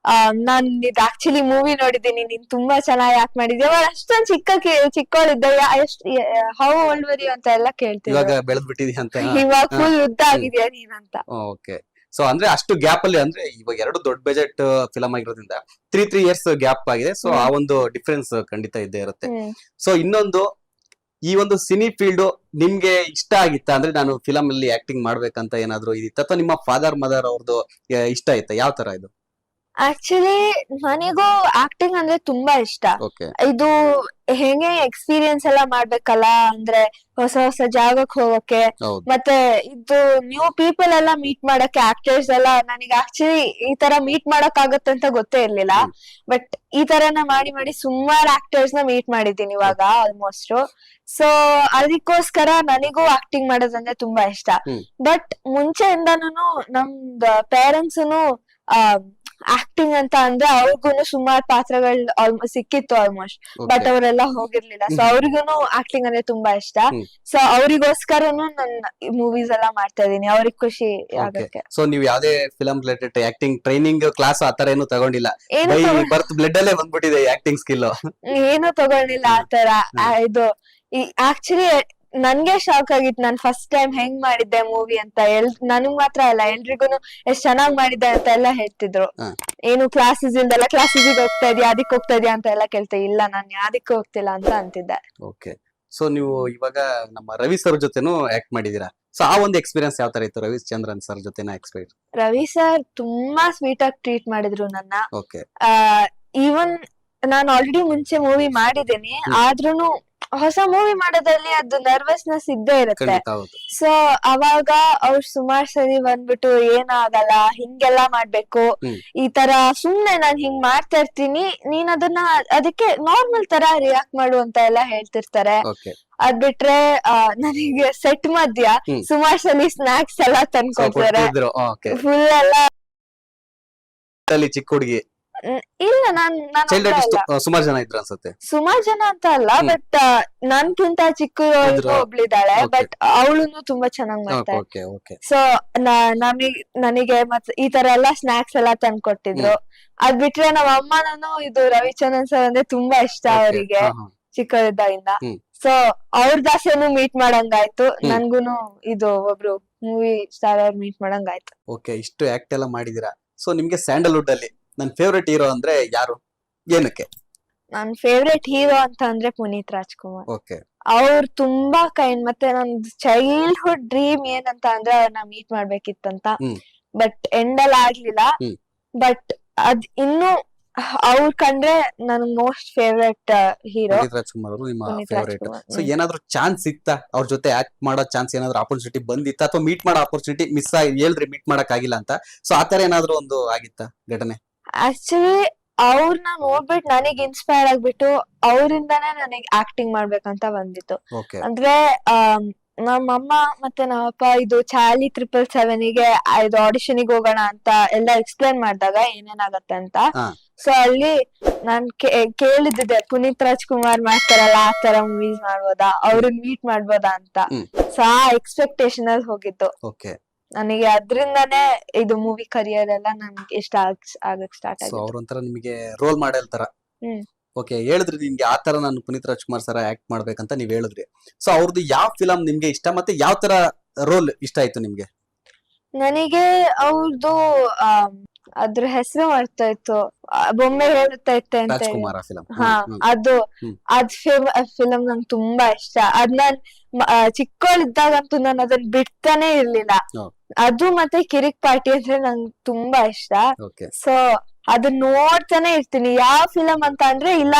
ನಾನ್ ಇದು ಆಕ್ಚುಲಿ ಮೂವಿ ನೋಡಿದೀನಿ, ನೀನ್ ತುಂಬಾ ಚೆನ್ನಾಗಿ ಆಕ್ಟ್ ಮಾಡಿದ್ಯಾ, ಅಷ್ಟೊಂದ್ ಚಿಕ್ಕವಳಿದ್ದ ಹೌ ಓಲ್ಡ್ ವರ್ ಯು ಅಂತ ಎಲ್ಲ ಕೇಳ್ತಿದ್ರು. ಇವಾಗ ಬೆಳೆದ್ ಬಿಟ್ಟಿದ್ಯಾ ಅಂತ? ಇವಾಗ ಫುಲ್ ಉದ್ದ ಆಗಿದ್ಯಾ ನೀನ್ ಅಂತ. ಓಕೆ. ಸೊ ಅಂದ್ರೆ ಅಷ್ಟು ಗ್ಯಾಪ್ ಅಲ್ಲಿ, ಅಂದ್ರೆ ಇವಾಗ 2 ದೊಡ್ಡ ಬಜೆಟ್ ಫಿಲಮ್ ಆಗಿರೋದ್ರಿಂದ 3 years ಗ್ಯಾಪ್ ಆಗಿದೆ. ಸೊ ಆ ಒಂದು ಡಿಫ್ರೆನ್ಸ್ ಖಂಡಿತ ಇದ್ದೇ ಇರುತ್ತೆ. ಸೊ ಇನ್ನೊಂದು, ಈ ಒಂದು ಸಿನಿ ಫೀಲ್ಡ್ ನಿಮ್ಗೆ ಇಷ್ಟ ಆಗಿತ್ತಾ? ಅಂದ್ರೆ ನಾನು ಫಿಲಮ್ ಅಲ್ಲಿ ಆಕ್ಟಿಂಗ್ ಮಾಡ್ಬೇಕಂತ ಏನಾದ್ರು ಇದಿತ್ತ, ಅಥವಾ ನಿಮ್ಮ ಫಾದರ್ ಮದರ್ ಅವ್ರದ್ದು ಇಷ್ಟ ಆಯ್ತಾ? ಯಾವ ತರ ಇದು? ಆಕ್ಚುಲಿ ನನಗೂ ಆಕ್ಟಿಂಗ್ ಅಂದ್ರೆ ತುಂಬಾ ಇಷ್ಟ. ಇದು ಹೆಂಗೆ ಎಕ್ಸ್ಪೀರಿಯನ್ಸ್ ಎಲ್ಲ ಮಾಡ್ಬೇಕಲ್ಲ, ಅಂದ್ರೆ ಹೊಸ ಹೊಸ ಜಾಗಕ್ಕೆ ಹೋಗಕ್ಕೆ, ಮತ್ತೆ ಇದು ನ್ಯೂ ಪೀಪಲ್ ಎಲ್ಲ ಮೀಟ್ ಮಾಡಕ್ಕೆ, ಆಕ್ಟರ್ಸ್ ಎಲ್ಲ ನನಗೆ ಆಕ್ಚುಲಿ ಈ ತರ ಮೀಟ್ ಮಾಡಕ್ ಆಗತ್ತೆ ಅಂತ ಗೊತ್ತೇ ಇರ್ಲಿಲ್ಲ. ಬಟ್ ಈ ತರನ ಮಾಡಿ ಮಾಡಿ ಸುಮಾರು ಆಕ್ಟರ್ಸ್ ನ ಮೀಟ್ ಮಾಡಿದ್ದೀನಿ ಇವಾಗ ಆಲ್ಮೋಸ್ಟ್. ಸೊ ಅದಕ್ಕೋಸ್ಕರ ನನಗೂ ಆಕ್ಟಿಂಗ್ ಮಾಡೋದಂದ್ರೆ ತುಂಬಾ ಇಷ್ಟ. ಬಟ್ ಮುಂಚೆಯಿಂದಾನು ನಮ್ದು ಪೇರೆಂಟ್ಸ್ನು ಆಕ್ಟಿಂಗ್ ಅಂತ ಅಂದ್ರೆ ಅವ್ರಿಗೂನು ಸುಮಾರು ಪಾತ್ರಗಳು ಸಿಕ್ಕಿತ್ತು ಆಲ್ಮೋಸ್ಟ್, ಬಟ್ ಅವರೆಲ್ಲ ಹೋಗಿರ್ಲಿಲ್ಲ. ಸೊ ಅವ್ರಿಗೂನು ಆಕ್ಟಿಂಗ್ ಅಂದ್ರೆ ತುಂಬಾ ಇಷ್ಟ. ಸೊ ಅವ್ರಿಗೋಸ್ಕರನು ನನ್ನ ಮೂವೀಸ್ ಎಲ್ಲ ಮಾಡ್ತಾ ಇದೀನಿ, ಅವ್ರಿಗೆ ಖುಷಿ ಆಗಕ್ಕೆ. ಸೊ ನೀವು ಯಾವ್ದೇ film related acting training class ಆತರ ಏನು ತಗೊಂಡಿಲ್ಲ? ಬರ್ತ್ ಬ್ಲಡ್ ಅಲ್ಲೇ ಬಂದ್ಬಿಟ್ಟಿದೆ ಆಕ್ಟಿಂಗ್ ಸ್ಕಿಲ್? ಏನು ತಗೊಂಡಿಲ್ಲ ಆತರ. ಇದು ಆಕ್ಚುಲಿ ನನ್ಗೆ ಶಾಕ್ ಆಗಿತ್ತು, ನಾನ್ ಫಸ್ಟ್ ಟೈಮ್ ಹೆಂಗ್ ಮಾಡಿದ್ದೆ ಮೂವಿ ಅಂತ. ನನಗ್ ಮಾತ್ರ ಅಲ್ಲ, ಎಲ್ರಿಗೂನು ಎಷ್ಟ್ ಚೆನ್ನಾಗ್ ಮಾಡಿದ್ದೆ ಅಂತ ಎಲ್ಲ ಹೇಳ್ತಿದ್ರು. ಏನು ಕ್ಲಾಸಸ್ ಇಲ್ದಲ್ಲ, ಕ್ಲಾಸಸ್ ಹೋಗ್ತಾ ಇದೀಯಾ, ಅದಕ್ಕೆ ಹೋಗ್ತಾ ಇದೀಯಾ ಅಂತ ಎಲ್ಲ ಕೇಳ್ತಾ, ಇಲ್ಲ ನಾನ್ ಯಾವ್ದಕ್ಕೂ ಹೋಗ್ತಿಲ್ಲ ಅಂತ ಅಂತಿದ್ದೆ. ಓಕೆ. ಸೊ ನೀವು ಇವಾಗ ನಮ್ಮ ರವಿ ಸರ್ ಜೊತೆನೂ ಆಕ್ಟ್ ಮಾಡಿದೀರಾ. ಸೊ ಆ ಒಂದು ಎಕ್ಸ್ಪೀರಿಯನ್ಸ್ ಯಾವ ತರ ಇತ್ತು ರವಿಚಂದ್ರನ್ ಸರ್ ಜೊತೆನ ಎಕ್ಸ್ಪೀರಿಯನ್ಸ್? ರವಿ ಸರ್ ತುಂಬಾ ಸ್ವೀಟ್ ಆಗಿ ಟ್ರೀಟ್ ಮಾಡಿದ್ರು ನನ್ನ. ಈವನ್ ನಾನು ಆಲ್ರೆಡಿ ಮುಂಚೆ ಮೂವಿ ಮಾಡಿದ್ದೀನಿ, ಆದ್ರೂನು ಹೊಸ ಮೂವಿ ಮಾಡೋದ್ರಲ್ಲಿ ಅದು ನರ್ವಸ್ನೆಸ್ ಇದ್ದೇ ಇರುತ್ತೆ. ಸೊ ಅವಾಗ ಅವ್ರು ಸುಮಾರು ಸರಿ ಬಂದ್ಬಿಟ್ಟು ಏನಾಗಲ್ಲ, ಹಿಂಗೆಲ್ಲಾ ಮಾಡ್ಬೇಕು, ಈ ತರ ಸುಮ್ನೆ ನಾನ್ ಹಿಂಗ್ ಮಾಡ್ತಾ ಇರ್ತೀನಿ, ನೀನ್ ಅದನ್ನ ಅದಕ್ಕೆ ನಾರ್ಮಲ್ ತರ ರಿಯಾಕ್ಟ್ ಮಾಡು ಅಂತ ಎಲ್ಲ ಹೇಳ್ತಿರ್ತಾರೆ. ಅದ್ ಬಿಟ್ರೆ ನನಗೆ ಸೆಟ್ ಮಧ್ಯ ಸುಮಾರು ಸಲ ಸ್ನಾಕ್ಸ್ ಎಲ್ಲ ತಂದ್ಕೊಡ್ತಾರೆ. ಫುಲ್ ಎಲ್ಲ ಚಿಕ್ಕ ಹುಡುಗಿ ಇಲ್ಲ ನಾನ್ ಚೈಲ್ಡ್ ಒಬ್ಳೇ ಅಲ್ಲ. ಆರ್ಟಿಸ್ಟ್ ಸುಮಾರು ಜನ ಇದ್ರು ಅನ್ಸುತ್ತೆ. ಸುಮಾರ್ ಜನ ಅಂತ ಅಲ್ಲ, ಬಟ್ ನನ್ಕಿಂತ ಚಿಕ್ಕ ಇದ್ರು. ಒಬ್ಳಿದಾಳೆ, Okay. ಬಟ್ ಅವಳುನು ತುಂಬಾ ಚೆನ್ನಾಗ್ ಮಾಡ್ತಾಳೆ. ಓಕೆ ಓಕೆ ಸೊ ನನಗೆ ಮತ್ತೆ ಈ ತರ ಎಲ್ಲಾ ಸ್ನಾಕ್ಸ್ ಎಲ್ಲಾ ತಂದ್ಕೊಟ್ಟಿದ್ರು. ಅದ್ ಬಿಟ್ರೆ ನಮ್ಮ ಅಮ್ಮನೂ ಇದು ರವಿಚಂದ್ರನ್ ಸರ್ ಅಂದ್ರೆ ತುಂಬಾ ಇಷ್ಟ ಅವರಿಗೆ ಚಿಕ್ಕವರಿದ್ದಾಗಿಂದ. ಸೊ ಅವ್ರ ದಾಸೆನು ಮೀಟ್ ಮಾಡಂಗಾಯ್ತು, ನನ್ಗುನು ಇದು ಒಬ್ರು ಮೂವಿ ಸ್ಟಾರ್ ಅವ್ರು ಮೀಟ್ ಮಾಡಂಗಾಯ್ತು. ಓಕೆ, ಇಷ್ಟು ಆಕ್ಟ್ ಎಲ್ಲ ಮಾಡಿದೀರಾ. ಸೊ ನಿಮ್ಗೆ ಸ್ಯಾಂಡಲ್ವುಡ್ ಅಲ್ಲಿ ನನ್ ಫೇವ್ರೆಟ್ ಹೀರೋ ಅಂದ್ರೆ ಯಾರು, ಏನಕ್ಕೆ? ನನ್ ಫೇವ್ರೆಟ್ ಹೀರೋ ಅಂತ ಅಂದ್ರೆ ಪುನೀತ್ ರಾಜ್ಕುಮಾರ್. ಓಕೆ, ಅವ್ರು ತುಂಬಾ ಕೈಂಡ್, ಮತ್ತೆ ನನ್ ಚೈಲ್ಡ್ಹುಡ್ ಡ್ರೀಮ್ ಏನಂತ ಅಂದ್ರೆ ಅವ್ರನ್ನ ಮೀಟ್ ಮಾಡ್ಬೇಕಿತ್ತಂತ, ಬಟ್ ಎಂಡಲ್ ಆಗ್ಲಿಲ್ಲ. ಬಟ್ ಅದ್ ಇನ್ನು ಅವ್ರ ಕಂಡ್ರೆ ನನ್ most favourite hero Puneeth Rajkumar ಅವರು ನಿಮ್ಮ ಪುನೀತ್ ಫೇವ್ರೇಟ್. ರಾಜ್ಕುಮಾರ್. ಸೊ ಏನಾದ್ರು ಚಾನ್ಸ್ ಸಿಕ್ತಾ ಅವ್ರ ಜೊತೆ ಆಕ್ಟ್ ಮಾಡೋ ಚಾನ್ಸ್, ಏನಾದ್ರು ಆಪರ್ಚುನಿಟಿ ಬಂದಿತ್ತಾ, ಅಥವಾ ಮೀಟ್ ಮಾಡೋ ಆಪರ್ಚುನಿಟಿ ಮಿಸ್ ಆಗಿ ಹೇಳ್ರಿ ಮೀಟ್ ಮಾಡಕ್ ಆಗಿಲ್ಲ ಅಂತ, ಸೊ ಆತರ ಏನಾದ್ರು ಒಂದು ಆಗಿತ್ತಾ ಘಟನೆ? ಆಕ್ಚುಲಿ ಅವ್ರನ್ನ ನೋಡ್ಬಿಟ್ಟು ನನಗ್ ಇನ್ಸ್ಪೈರ್ ಆಗ್ಬಿಟ್ಟು ಅವರಿಂದಾನೇ ನನಗ್ ಆಕ್ಟಿಂಗ್ ಮಾಡ್ಬೇಕಂತ ಬಂದಿತ್ತು. ಓಕೆ, ಅಂದ್ರೆ ನಮ್ಮಮ್ಮ ಮತ್ತೆ ನಮ್ಮಪ್ಪ ಇದು ಚಾರ್ಲಿ 777 ಗೆ ಇದು ಆಡಿಷನ್ಗೆ ಹೋಗೋಣ ಅಂತ ಎಲ್ಲ ಎಕ್ಸ್ಪ್ಲೇನ್ ಮಾಡಿದಾಗ ಏನೇನಾಗತ್ತೆ ಅಂತ. ಸೊ ಅಲ್ಲಿ ನಾನ್ ಕೇಳಿದ್ದೆ ಪುನೀತ್ ರಾಜ್ಕುಮಾರ್ ಮಾಡ್ತಾರಲ್ಲ ಆ ತರ ಮೂವೀಸ್ ಮಾಡ್ಬೋದಾ, ಅವ್ರನ್ನ ಮೀಟ್ ಮಾಡ್ಬೋದಾ ಅಂತ. ಸೊ ಆ ಎಕ್ಸ್ಪೆಕ್ಟೇಷನ್ ಅಲ್ಲಿ ಹೋಗಿತ್ತು ಓಕೆ. ನನಗೆ. ಅದ್ರಿಂದಾನೇ ಇದು ಮೂವಿ ಕರಿಯರ್ ಎಲ್ಲ ನನ್ಗೆ ಇಷ್ಟ ಆಗಕ್ ಸ್ಟಾರ್ಟ್ ಸೊ ಆಗಿದೆ. ಅವ್ರೊಂಥರ ನಿಮಗೆ ರೋಲ್ ಮಾಡೆಲ್ ತರ. ಓಕೆ, ಹೇಳಿದ್ರಿ ನಿಮ್ಗೆ ಆ ತರ ನಾನು ಪುನೀತ್ ರಾಜ್ಕುಮಾರ್ ಸರ ಆಕ್ಟ್ ಮಾಡ್ಬೇಕಂತ ನೀವ್ ಹೇಳಿದ್ರಿ. ಸೊ ಅವ್ರದ್ದು ಯಾವ ಫಿಲಂ ನಿಮ್ಗೆ ಇಷ್ಟ, ಮತ್ತೆ ಯಾವ ತರ ರೋಲ್ ಇಷ್ಟ ಆಯ್ತು ನಿಮ್ಗೆ? ನನಗೆ ಅವ್ರದ್ದು ಅದ್ರ ಹೆಸರು ಮಾಡ್ತಾ ಇತ್ತು, ಬೊಂಬೆ ಹೇಳುತ್ತಾ ಇತ್ತೆ ಅಂತ ಹೇಳಿ. ರಾಜ್ಕುಮಾರ ಫಿಲಂ. ಹಾ, ಅದ್ ಫಿಲಂ ನಂಗೆ ತುಂಬಾ ಇಷ್ಟ. ಅದ್ ನಾನ್ ಚಿಕ್ಕವಳಿದ್ದಾಗಂತೂ ನಾನು ಅದನ್ನ ಬಿಡ್ತಾನೆ ಇರ್ಲಿಲ್ಲ. ಅದು ಮತ್ತೆ ಕಿರಿಕ್ ಪಾರ್ಟಿ ಅಂದ್ರೆ ನಂಗೆ ತುಂಬಾ ಇಷ್ಟ. ಸೊ ಅದನ್ನ ನೋಡ್ತಾನೆ ಇರ್ತೀನಿ. ಯಾವ ಫಿಲಂ ಅಂತ ಅಂದ್ರೆ ಇಲ್ಲ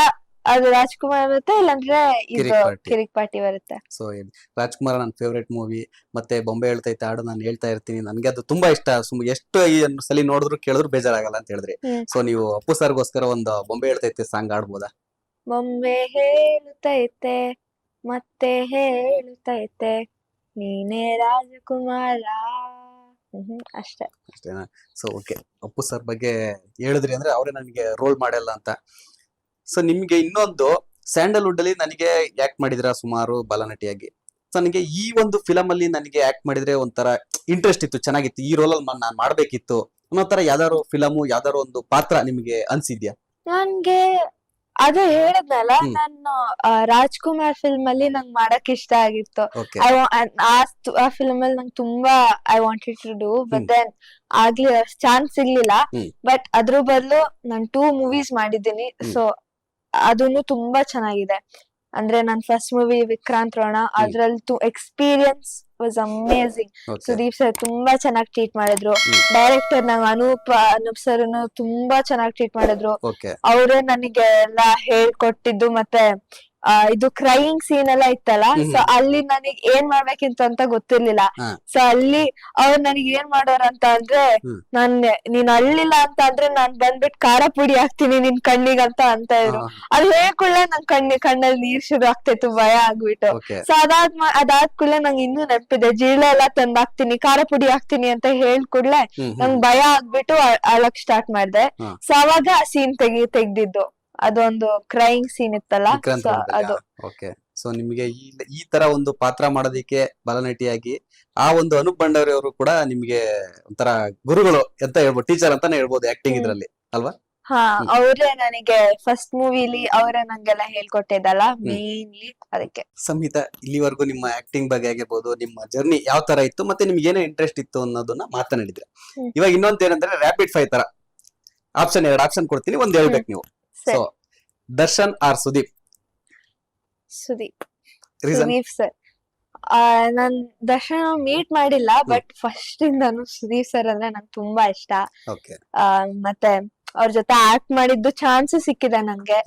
ಅದು ರಾಜ್ಕುಮಾರ್ ಬರುತ್ತೆ, ಇಲ್ಲಾಂದ್ರೆ ಇದು ಕಿರಿಕ್ ಪಾರ್ಟಿ ಬರುತ್ತೆ. ಸೊ ರಾಜ್ಕುಮಾರ್ ನನ್ನ ಫೇವ್ರೆಟ್ ಮೂವಿ, ಮತ್ತೆ ಬೊಂಬೆ ಹೇಳ್ತೈತೆ ಹಾಡು ನಾನು ಹೇಳ್ತಾ ಇರ್ತೀನಿ, ನನ್ಗೆ ಅದು ತುಂಬಾ ಇಷ್ಟ. ಎಷ್ಟು ಸಲ ನೋಡಿದ್ರು ಕೇಳಿದ್ರು ಬೇಜಾರಾಗಲ್ಲ ಅಂತ ಹೇಳಿದ್ರಿ. ಸೊ ನೀವು ಅಪ್ಪು ಸರ್ಗೋಸ್ಕರ ಒಂದು ಬೊಂಬೆ ಹೇಳ್ತೈತೆ ಸಾಂಗ್ ಆಡ್ಬೋದಾ? ಬೊಂಬೆ ಹೇಳುತ್ತೈತೆ ಮತ್ತೆ ಹೇಳುತ್ತೈತೆ ನೀನೇ ರಾಜಕುಮಾರ, ಅಷ್ಟೇ. ಅಷ್ಟೇನಾ? ಸೊ ಓಕೆ, ಅಪ್ಪು ಸರ್ ಬಗ್ಗೆ ಹೇಳಿದ್ರಿ ಅಂದ್ರೆ ಅವರೇ ನನಗೆ ರೋಲ್ ಮಾಡಲ್ಲ ಅಂತ. ಸೊ ನಿಮ್ಗೆ ಇನ್ನೊಂದು, ಸ್ಯಾಂಡಲ್ವುಡ್ ಅಲ್ಲಿ ನನಗೆ ಆಕ್ಟ್ ಮಾಡಿದ್ರ ಸುಮಾರು ಬಾಲನಟಿಯಾಗಿ. ಸೊ ನನಗೆ ಈ ಒಂದು ಫಿಲಂ ಅಲ್ಲಿ ನನಗೆ ಆಕ್ಟ್ ಮಾಡಿದ್ರೆ ಒಂಥರ ಇಂಟ್ರೆಸ್ಟ್ ಇತ್ತು, ಚೆನ್ನಾಗಿತ್ತು, ಈ ರೋಲ್ ಅಲ್ಲಿ ನಾನ್ ಮಾಡ್ಬೇಕಿತ್ತು ಅನ್ನೋ ತರ ಯಾವ್ದಾದ್ರು ಫಿಲಮು, ಯಾವ್ದಾದ್ರು ಒಂದು ಪಾತ್ರ ನಿಮ್ಗೆ ಅನ್ಸಿದ್ಯಾ? ನನ್ಗೆ ಅದೇ ಹೇಳಿದ್ನಲ್ಲ, ನಾನು ರಾಜ್ಕುಮಾರ್ ಫಿಲ್ಮ್ ಅಲ್ಲಿ ನಂಗೆ ಮಾಡಕ್ ಇಷ್ಟ ಆಗಿತ್ತು. ಆ ಫಿಲ್ಮ್ ಅಲ್ಲಿ ನಂಗೆ ತುಂಬಾ I wanted to do, but then ಆಗ್ಲಿಲ್ಲ, ಚಾನ್ಸ್ ಸಿಗ್ಲಿಲ್ಲ. ಬಟ್ ಅದ್ರ ಬದಲು ನಾನು 2 ಮೂವೀಸ್ ಮಾಡಿದ್ದೀನಿ. ಸೊ ಅದನ್ನು ತುಂಬಾ ಚೆನ್ನಾಗಿದೆ. ಅಂದ್ರೆ ನನ್ ಫಸ್ಟ್ ಮೂವಿ ವಿಕ್ರಾಂತ್ ರೋಣ, ಅದ್ರಲ್ಲಿ experience was amazing. Sudeep sir ತುಂಬಾ ಚೆನ್ನಾಗಿ ಟ್ರೀಟ್ ಮಾಡಿದ್ರು. ಡೈರೆಕ್ಟರ್ ನಾವ್ ಅನೂಪ್ ಸರ್ ತುಂಬಾ ಚೆನ್ನಾಗಿ ಟ್ರೀಟ್ ಮಾಡಿದ್ರು. ಅವರೇ ನನಗೆ ಎಲ್ಲ ಹೇಳ್ಕೊಟ್ಟಿದ್ದು. ಮತ್ತೆ ಇದು ಕ್ರೈಯಿಂಗ್ ಸೀನ್ ಎಲ್ಲ ಇತ್ತಲ್ಲ, ಸೊ ಅಲ್ಲಿ ನನಗ್ ಏನ್ ಮಾಡ್ಬೇಕಿಂತ ಅಂತ ಗೊತ್ತಿರ್ಲಿಲ್ಲ. ಸೊ ಅಲ್ಲಿ ಅವ್ರು ನನಗ್ ಏನ್ ಮಾಡೋರ್ ಅಂತ ಅಂದ್ರೆ, ನೀನ್ ಅಳ್ಳಿಲ್ಲ ಅಂತ ಅಂದ್ರೆ ನಾನ್ ಬಂದ್ಬಿಟ್ಟು ಖಾರ ಪುಡಿ ಹಾಕ್ತೀನಿ ನಿನ್ ಕಣ್ಣಿಗಂತ ಅಂತ ಇದ್ರು. ಅದು ಹೇಳ್ಕೊಳ್ಳೆ ನನ್ ಕಣ್ಣಲ್ಲಿ ನೀರ್ ಶುರು ಆಗ್ತಿತ್ತು, ಭಯ ಆಗ್ಬಿಟ್ಟು. ಸೊ ಅದಾದ್ ಕೂಡಲೇ ನಂಗೆ ಇನ್ನೂ ನೆನಪಿದೆ, ಜೀಳ ಎಲ್ಲ ತಂದ್ ಹಾಕ್ತೀನಿ, ಖಾರ ಪುಡಿ ಹಾಕ್ತೀನಿ ಅಂತ ಹೇಳ್ಕೊಡ್ಲೆ ನಂಗ್ ಭಯ ಆಗ್ಬಿಟ್ಟು ಅಳಕ್ ಸ್ಟಾರ್ಟ್ ಮಾಡ್ದೆ. ಸೊ ಅವಾಗ ಆ ಸೀನ್ ತೆಗ್ದಿದ್ದು, ಅದೊಂದು ಕ್ರೈಯಿಂಗ್ ಸೀನ್ ಇತ್ತಲ್ಲ, ಅದು. ಓಕೆ, ಸೊ ನಿಮ್ಗೆ ಈ ತರ ಒಂದು ಪಾತ್ರ ಮಾಡೋದಿಕ್ಕೆ ಬಾಲನಟಿಯಾಗಿ ಆ ಒಂದು ಅನೂಪ್ ಭಂಡಾರಿ ಅವರು ಕೂಡ ನಿಮ್ಗೆ ಒಂಥರ ಗುರುಗಳು ಅಂತ ಹೇಳ್ಬೋದು, ಟೀಚರ್ ಅಂತಾನೆ ಹೇಳ್ಬೋದು ಆಕ್ಟಿಂಗ್ ಇದ್ರಲ್ಲಿ, ಅಲ್ವಾ? ಹಾ, ಅವರೇ ನನಗೆ ಫಸ್ಟ್ ಮೂವಿಲಿ ಅವರೇ ನಂಗೆಲ್ಲ ಹೇಳ್ಕೊಟ್ಟಿದ್ದಲ್ಲ ಮೇನ್ಲಿ, ಅದಕ್ಕೆ. ಸಂಹಿತಾ, ಇಲ್ಲಿವರೆಗೂ ನಿಮ್ಮ ಆಕ್ಟಿಂಗ್ ಬಗ್ಗೆ ಆಗಿರ್ಬೋದು, ನಿಮ್ಮ ಜರ್ನಿ ಯಾವ ತರ ಇತ್ತು, ಮತ್ತೆ ನಿಮ್ಗೆ ಏನೇ ಇಂಟ್ರೆಸ್ಟ್ ಇತ್ತು ಅನ್ನೋದನ್ನ ಮಾತನಾಡಿದ್ರೆ. ಇವಾಗ ಇನ್ನೊಂದ್ ಏನಂದ್ರೆ ರ್ಯಾಪಿಡ್ ಫೈರ್ ತರ ಆಪ್ಷನ್, 2 ಆಪ್ಷನ್ ಕೊಡ್ತೀನಿ, ಒಂದ್ ಹೇಳ್ಬೇಕು ನೀವು. So Darshan or Sudeep? Sudeep sir. ನಾನ್ ದರ್ಶನ್ ಅವ್ರು ಮಾಡಿಲ್ಲ, ಬಟ್ ಫಸ್ಟ್ ಇಂದಾನು ಸುದೀಪ್ ಸರ್ ಅಂದ್ರೆ ನಂಗೆ ತುಂಬಾ ಇಷ್ಟ. ಮತ್ತೆ ಅವ್ರ ಜೊತೆ ಆಕ್ಟ್ ಮಾಡಿದ್ದು ಚಾನ್ಸ್ ಸಿಕ್ಕಿದೆ ನಂಗೆ.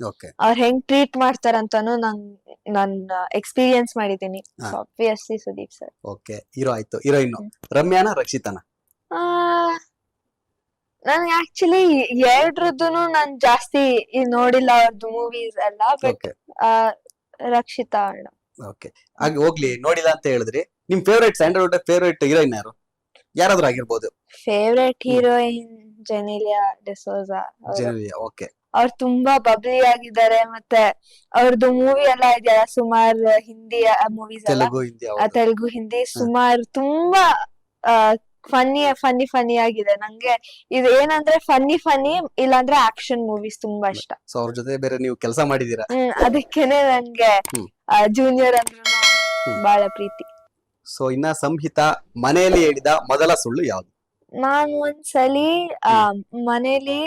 ಅವ್ರ ಹೆಂಗ್ ಟ್ರೀಟ್ ಮಾಡ್ತಾರಂತಾನು ನಾನ್ ಎಕ್ಸ್ಪೀರಿಯನ್ಸ್ ಮಾಡಿದೀನಿ. Obviously Sudeep sir. Okay, hero ಆಯ್ತು. ಹೀರೋಯಿನ್ ರಮ್ಯಾನ ರಕ್ಷಿತಾನ? ನನ್ ಆಕ್ಚುಲಿ ಎರಡ್ರದ್ದು ನಾನ್ ಜಾಸ್ತಿ ನೋಡಿಲ್ಲ ಅವ್ರದ್ದು ಮೂವೀಸ್ ಎಲ್ಲ, ಬಟ್ ರಕ್ಷಿತಾ ಅಣ್ಣ. ಓಕೆ, ಹಾಗೆ ಹೋಗ್ಲಿ, ನೋಡಿಲ್ಲ ಅಂತ ಹೇಳಿದ್ರಿ. ನಿಮ್ ಫೇವ್ರೇಟ್ ಸ್ಯಾಂಡಲ್ವುಡ್ ಫೇವ್ರೇಟ್ ಹೀರೋಯಿನ್ ಯಾರು, ಯಾರಾದ್ರೂ ಆಗಿರ್ಬೋದು? Favourite heroine Genelia D'Souza okay. ಅವ್ರು ತುಂಬಾ ಬಬ್ಲಿ ಆಗಿದ್ದಾರೆ. ಮತ್ತೆ ಅವ್ರದ್ದು ಮೂವಿ ಎಲ್ಲ ಇದೆಯಲ್ಲ, ಸುಮಾರು ಹಿಂದಿ ಮೂವೀಸ್ ಎಲ್ಲ, ತೆಲುಗು ಹಿಂದಿ ತೆಲುಗು ಹಿಂದಿ ಸುಮಾರು ತುಂಬಾ ಫನ್ನಿ ಆಗಿದೆ. ನಂಗೆ ಇದು ಏನಂದ್ರೆ ಫನ್ನಿ ಇಲ್ಲಾಂದ್ರೆ ಆಕ್ಷನ್ ಮೂವೀಸ್ ತುಂಬಾ ಇಷ್ಟ. ಸೊ ಅವ್ರ ಜೊತೆ ಬೇರೆ ನೀವು ಕೆಲಸ ಮಾಡಿದೀರಾ. ಅದಕ್ಕೇನೆ ನನ್ಗೆ ಜೂನಿಯರ್ ಅಂದ್ರೂ ಬಹಳ ಪ್ರೀತಿ. ಸೊ ಇನ್ನ ಸಂಹಿತಾ ಮನೆಯಲ್ಲಿ ಹೇಳಿದ ಮೊದಲ ಸುಳ್ಳು ಯಾವ್ದು? ನಾನು ಒಂದ್ಸಲಿ ಮನೇಲಿ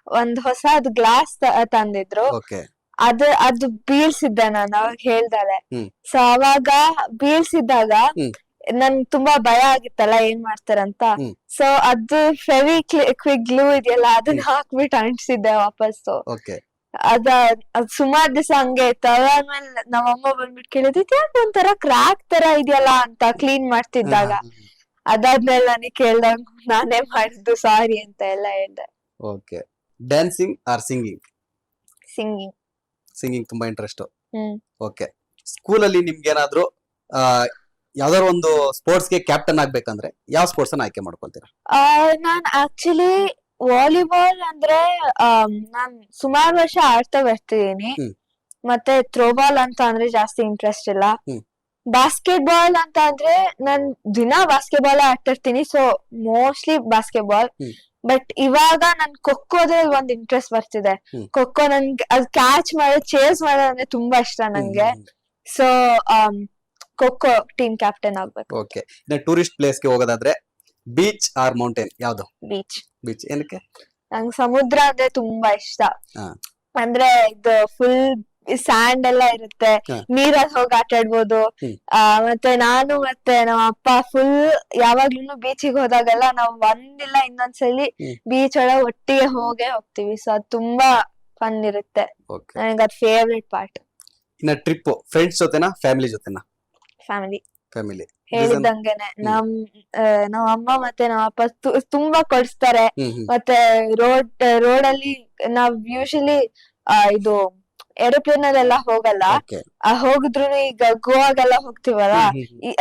ಒಂದ್ ಹೊಸದ್ ಗ್ಲಾಸ್ ತಂದಿದ್ರು. ಓಕೆ. ಅದು ಬೀಳ್ಸಿದ್ದೆ ನಾನು ಅವಾಗ ಹೇಳ್ದಾಳೆ. ಸೊ ಅವಾಗ ಬೀಳ್ಸಿದ್ದಾಗ ನನ್ ತುಂಬಾ ಭಯ ಆಗಿತ್ತಲ್ಲ ಏನ್ ಮಾಡ್ತಾರಂತ. ಸೊ ಅದು ಕ್ವಿಕ್ ಗ್ಲೂ ಇದೆಯಲ್ಲ, ಅದನ್ನ ಹಾಕ್ಬಿಟ್ಟು ಅಂಟಿಸಿದ್ದೆ ವಾಪಸ್ಸು. ಅದ್ ಸುಮಾರ್ ದಿವಸ ಹಂಗೆ ಇತ್ತು. ಅದಾದ್ಮೇಲೆ ನಮ್ಮಮ್ಮ ಬಂದ್ಬಿಟ್ಟು ಕೇಳಿದ್ ಯಾಕೆ ಒಂಥರ ಕ್ರಾಕ್ ತರ ಇದೆಯಲ್ಲ ಅಂತ ಕ್ಲೀನ್ ಮಾಡ್ತಿದ್ದಾಗ. ಅದಾದ್ಮೇಲೆ ನನಗೆ ಕೇಳ್ದಾಗ ನಾನೇ ಮಾಡಿದ್ದು ಸಾರಿ ಅಂತ ಎಲ್ಲ ಹೇಳ್ದೆ. Okay. Dancing R singing? Singing. Singing ತುಂಬಾ ಇಂಟ್ರೆಸ್ಟ್. ಓಕೆ. ಸ್ಕೂಲಲ್ಲಿ ನಿಮ್ಗೇನಾದ್ರೂ ಯಾವ್ದಾದ್ರು ಒಂದು ಸ್ಪೋರ್ಟ್ಸ್ ಗೆ ಕ್ಯಾಪ್ಟನ್ ಆಗ್ಬೇಕಂದ್ರೆ ಯಾವ ಸ್ಪೋರ್ಟ್ಸ್ ಅನ್ನ ಆಯ್ಕೆ ಮಾಡ್ಕೊಂತೀರಾ? ನಾನ್ ಆಕ್ಚುಲಿ ವಾಲಿಬಾಲ್ ಅಂದ್ರೆ ನಾನ್ ಸುಮಾರು ವರ್ಷ ಆಡ್ತಾ ಬರ್ತಿದೀನಿ. ಮತ್ತೆ ಥ್ರೋಬಾಲ್ ಅಂತ ಅಂದ್ರೆ ಜಾಸ್ತಿ ಇಂಟ್ರೆಸ್ಟ್ ಇಲ್ಲ. ಬಾಸ್ಕೆಟ್ ಬಾಲ್ ಅಂತ ಅಂದ್ರೆ ನಾನ್ ದಿನ ಬಾಸ್ಕೆಟ್ ಬಾಲ್ ಆಡ್ತಿರ್ತೀನಿ. So mostly basketball. But ಇವಾಗ ನನ್ ಖೋಖೋದ್ರಲ್ಲಿ ಒಂದ್ ಇಂಟ್ರೆಸ್ಟ್ ಬರ್ತಿದೆ. ಖೋಖೋ ನನ್ಗೆ ಅದ್ ಕ್ಯಾಚ್ ಮಾಡೋದು, ಚೇಸ್ ಮಾಡೋದು ಅಂದ್ರೆ ತುಂಬಾ ಇಷ್ಟ ನಂಗೆ. ಸೊ ಖೋಖೋ ಟೀಮ್ ಕ್ಯಾಪ್ಟನ್ ಆಗ್ಬೇಕು. ಓಕೆ. ಇನ್ನ ಟೂರಿಸ್ಟ್ ಪ್ಲೇಸ್ ಗೆ ಹೋಗೋದಾದ್ರೆ ಬೀಚ್ ಆರ್ ಮೌಂಟೇನ್ ಯಾವ್ದು? ಬೀಚ್. ಬೀಚ್ ಏನಕ್ಕೆ? ನಂಗೆ ಸಮುದ್ರ ಅಂದ್ರೆ ತುಂಬಾ ಇಷ್ಟ. ಅಂದ್ರೆ ಇದು ಫುಲ್ ಸ್ಯಾಂಡ್ ಎಲ್ಲ ಇರುತ್ತೆ, ನೀರಲ್ಲಿ ಹೋಗಿ ಆಟ ಆಡ್ಬೋದು. ಮತ್ತೆ ನಾನು ಮತ್ತೆ ನಮ್ಮ ಅಪ್ಪ ಫುಲ್ ಯಾವಾಗ್ಲೂ ಬೀಚಿಗೆ ಹೋದಾಗೆಲ್ಲ ನಾವ್ ಒಂದಿಲ್ಲ ಇನ್ನೊಂದ್ಸಲಿ ಬೀಚ್ ಒಳಗೆ ಒಟ್ಟಿಗೆ ಹೋಗ್ತೀವಿ. ಸೊ ಅದ್ ತುಂಬಾ ಫನ್ ಇರುತ್ತೆ. ನನಗೆ ಅದ್ ಫೇವ್ರೆಟ್ ಪಾರ್ಟ್. ಇನ್ನ ಟ್ರಿಪ್ ಫ್ರೆಂಡ್ಸ್ ಜೊತೆನಾ ಫ್ಯಾಮಿಲಿ ಜೊತೆನಾ? ಫ್ಯಾಮಿಲಿ. ಹೇಳಿದಂಗೆನೆ ನಮ್ಮ ಅಮ್ಮ ಮತ್ತೆ ನಮ್ಮ ಅಪ್ಪ ತುಂಬಾ ಕೊಡಿಸ್ತಾರೆ. ಮತ್ತೆ ರೋಡಲ್ಲಿ ನಾವ್ ಯೂಶಲಿ ಇದು ಏರೋಪ್ಲೇನ್ ಅಲ್ಲೆಲ್ಲ ಹೋಗಲ್ಲ. ಹೋಗಿದ್ರು ಈಗ ಗೋವಾಗೆಲ್ಲ ಹೋಗ್ತಿವಲ್ಲ,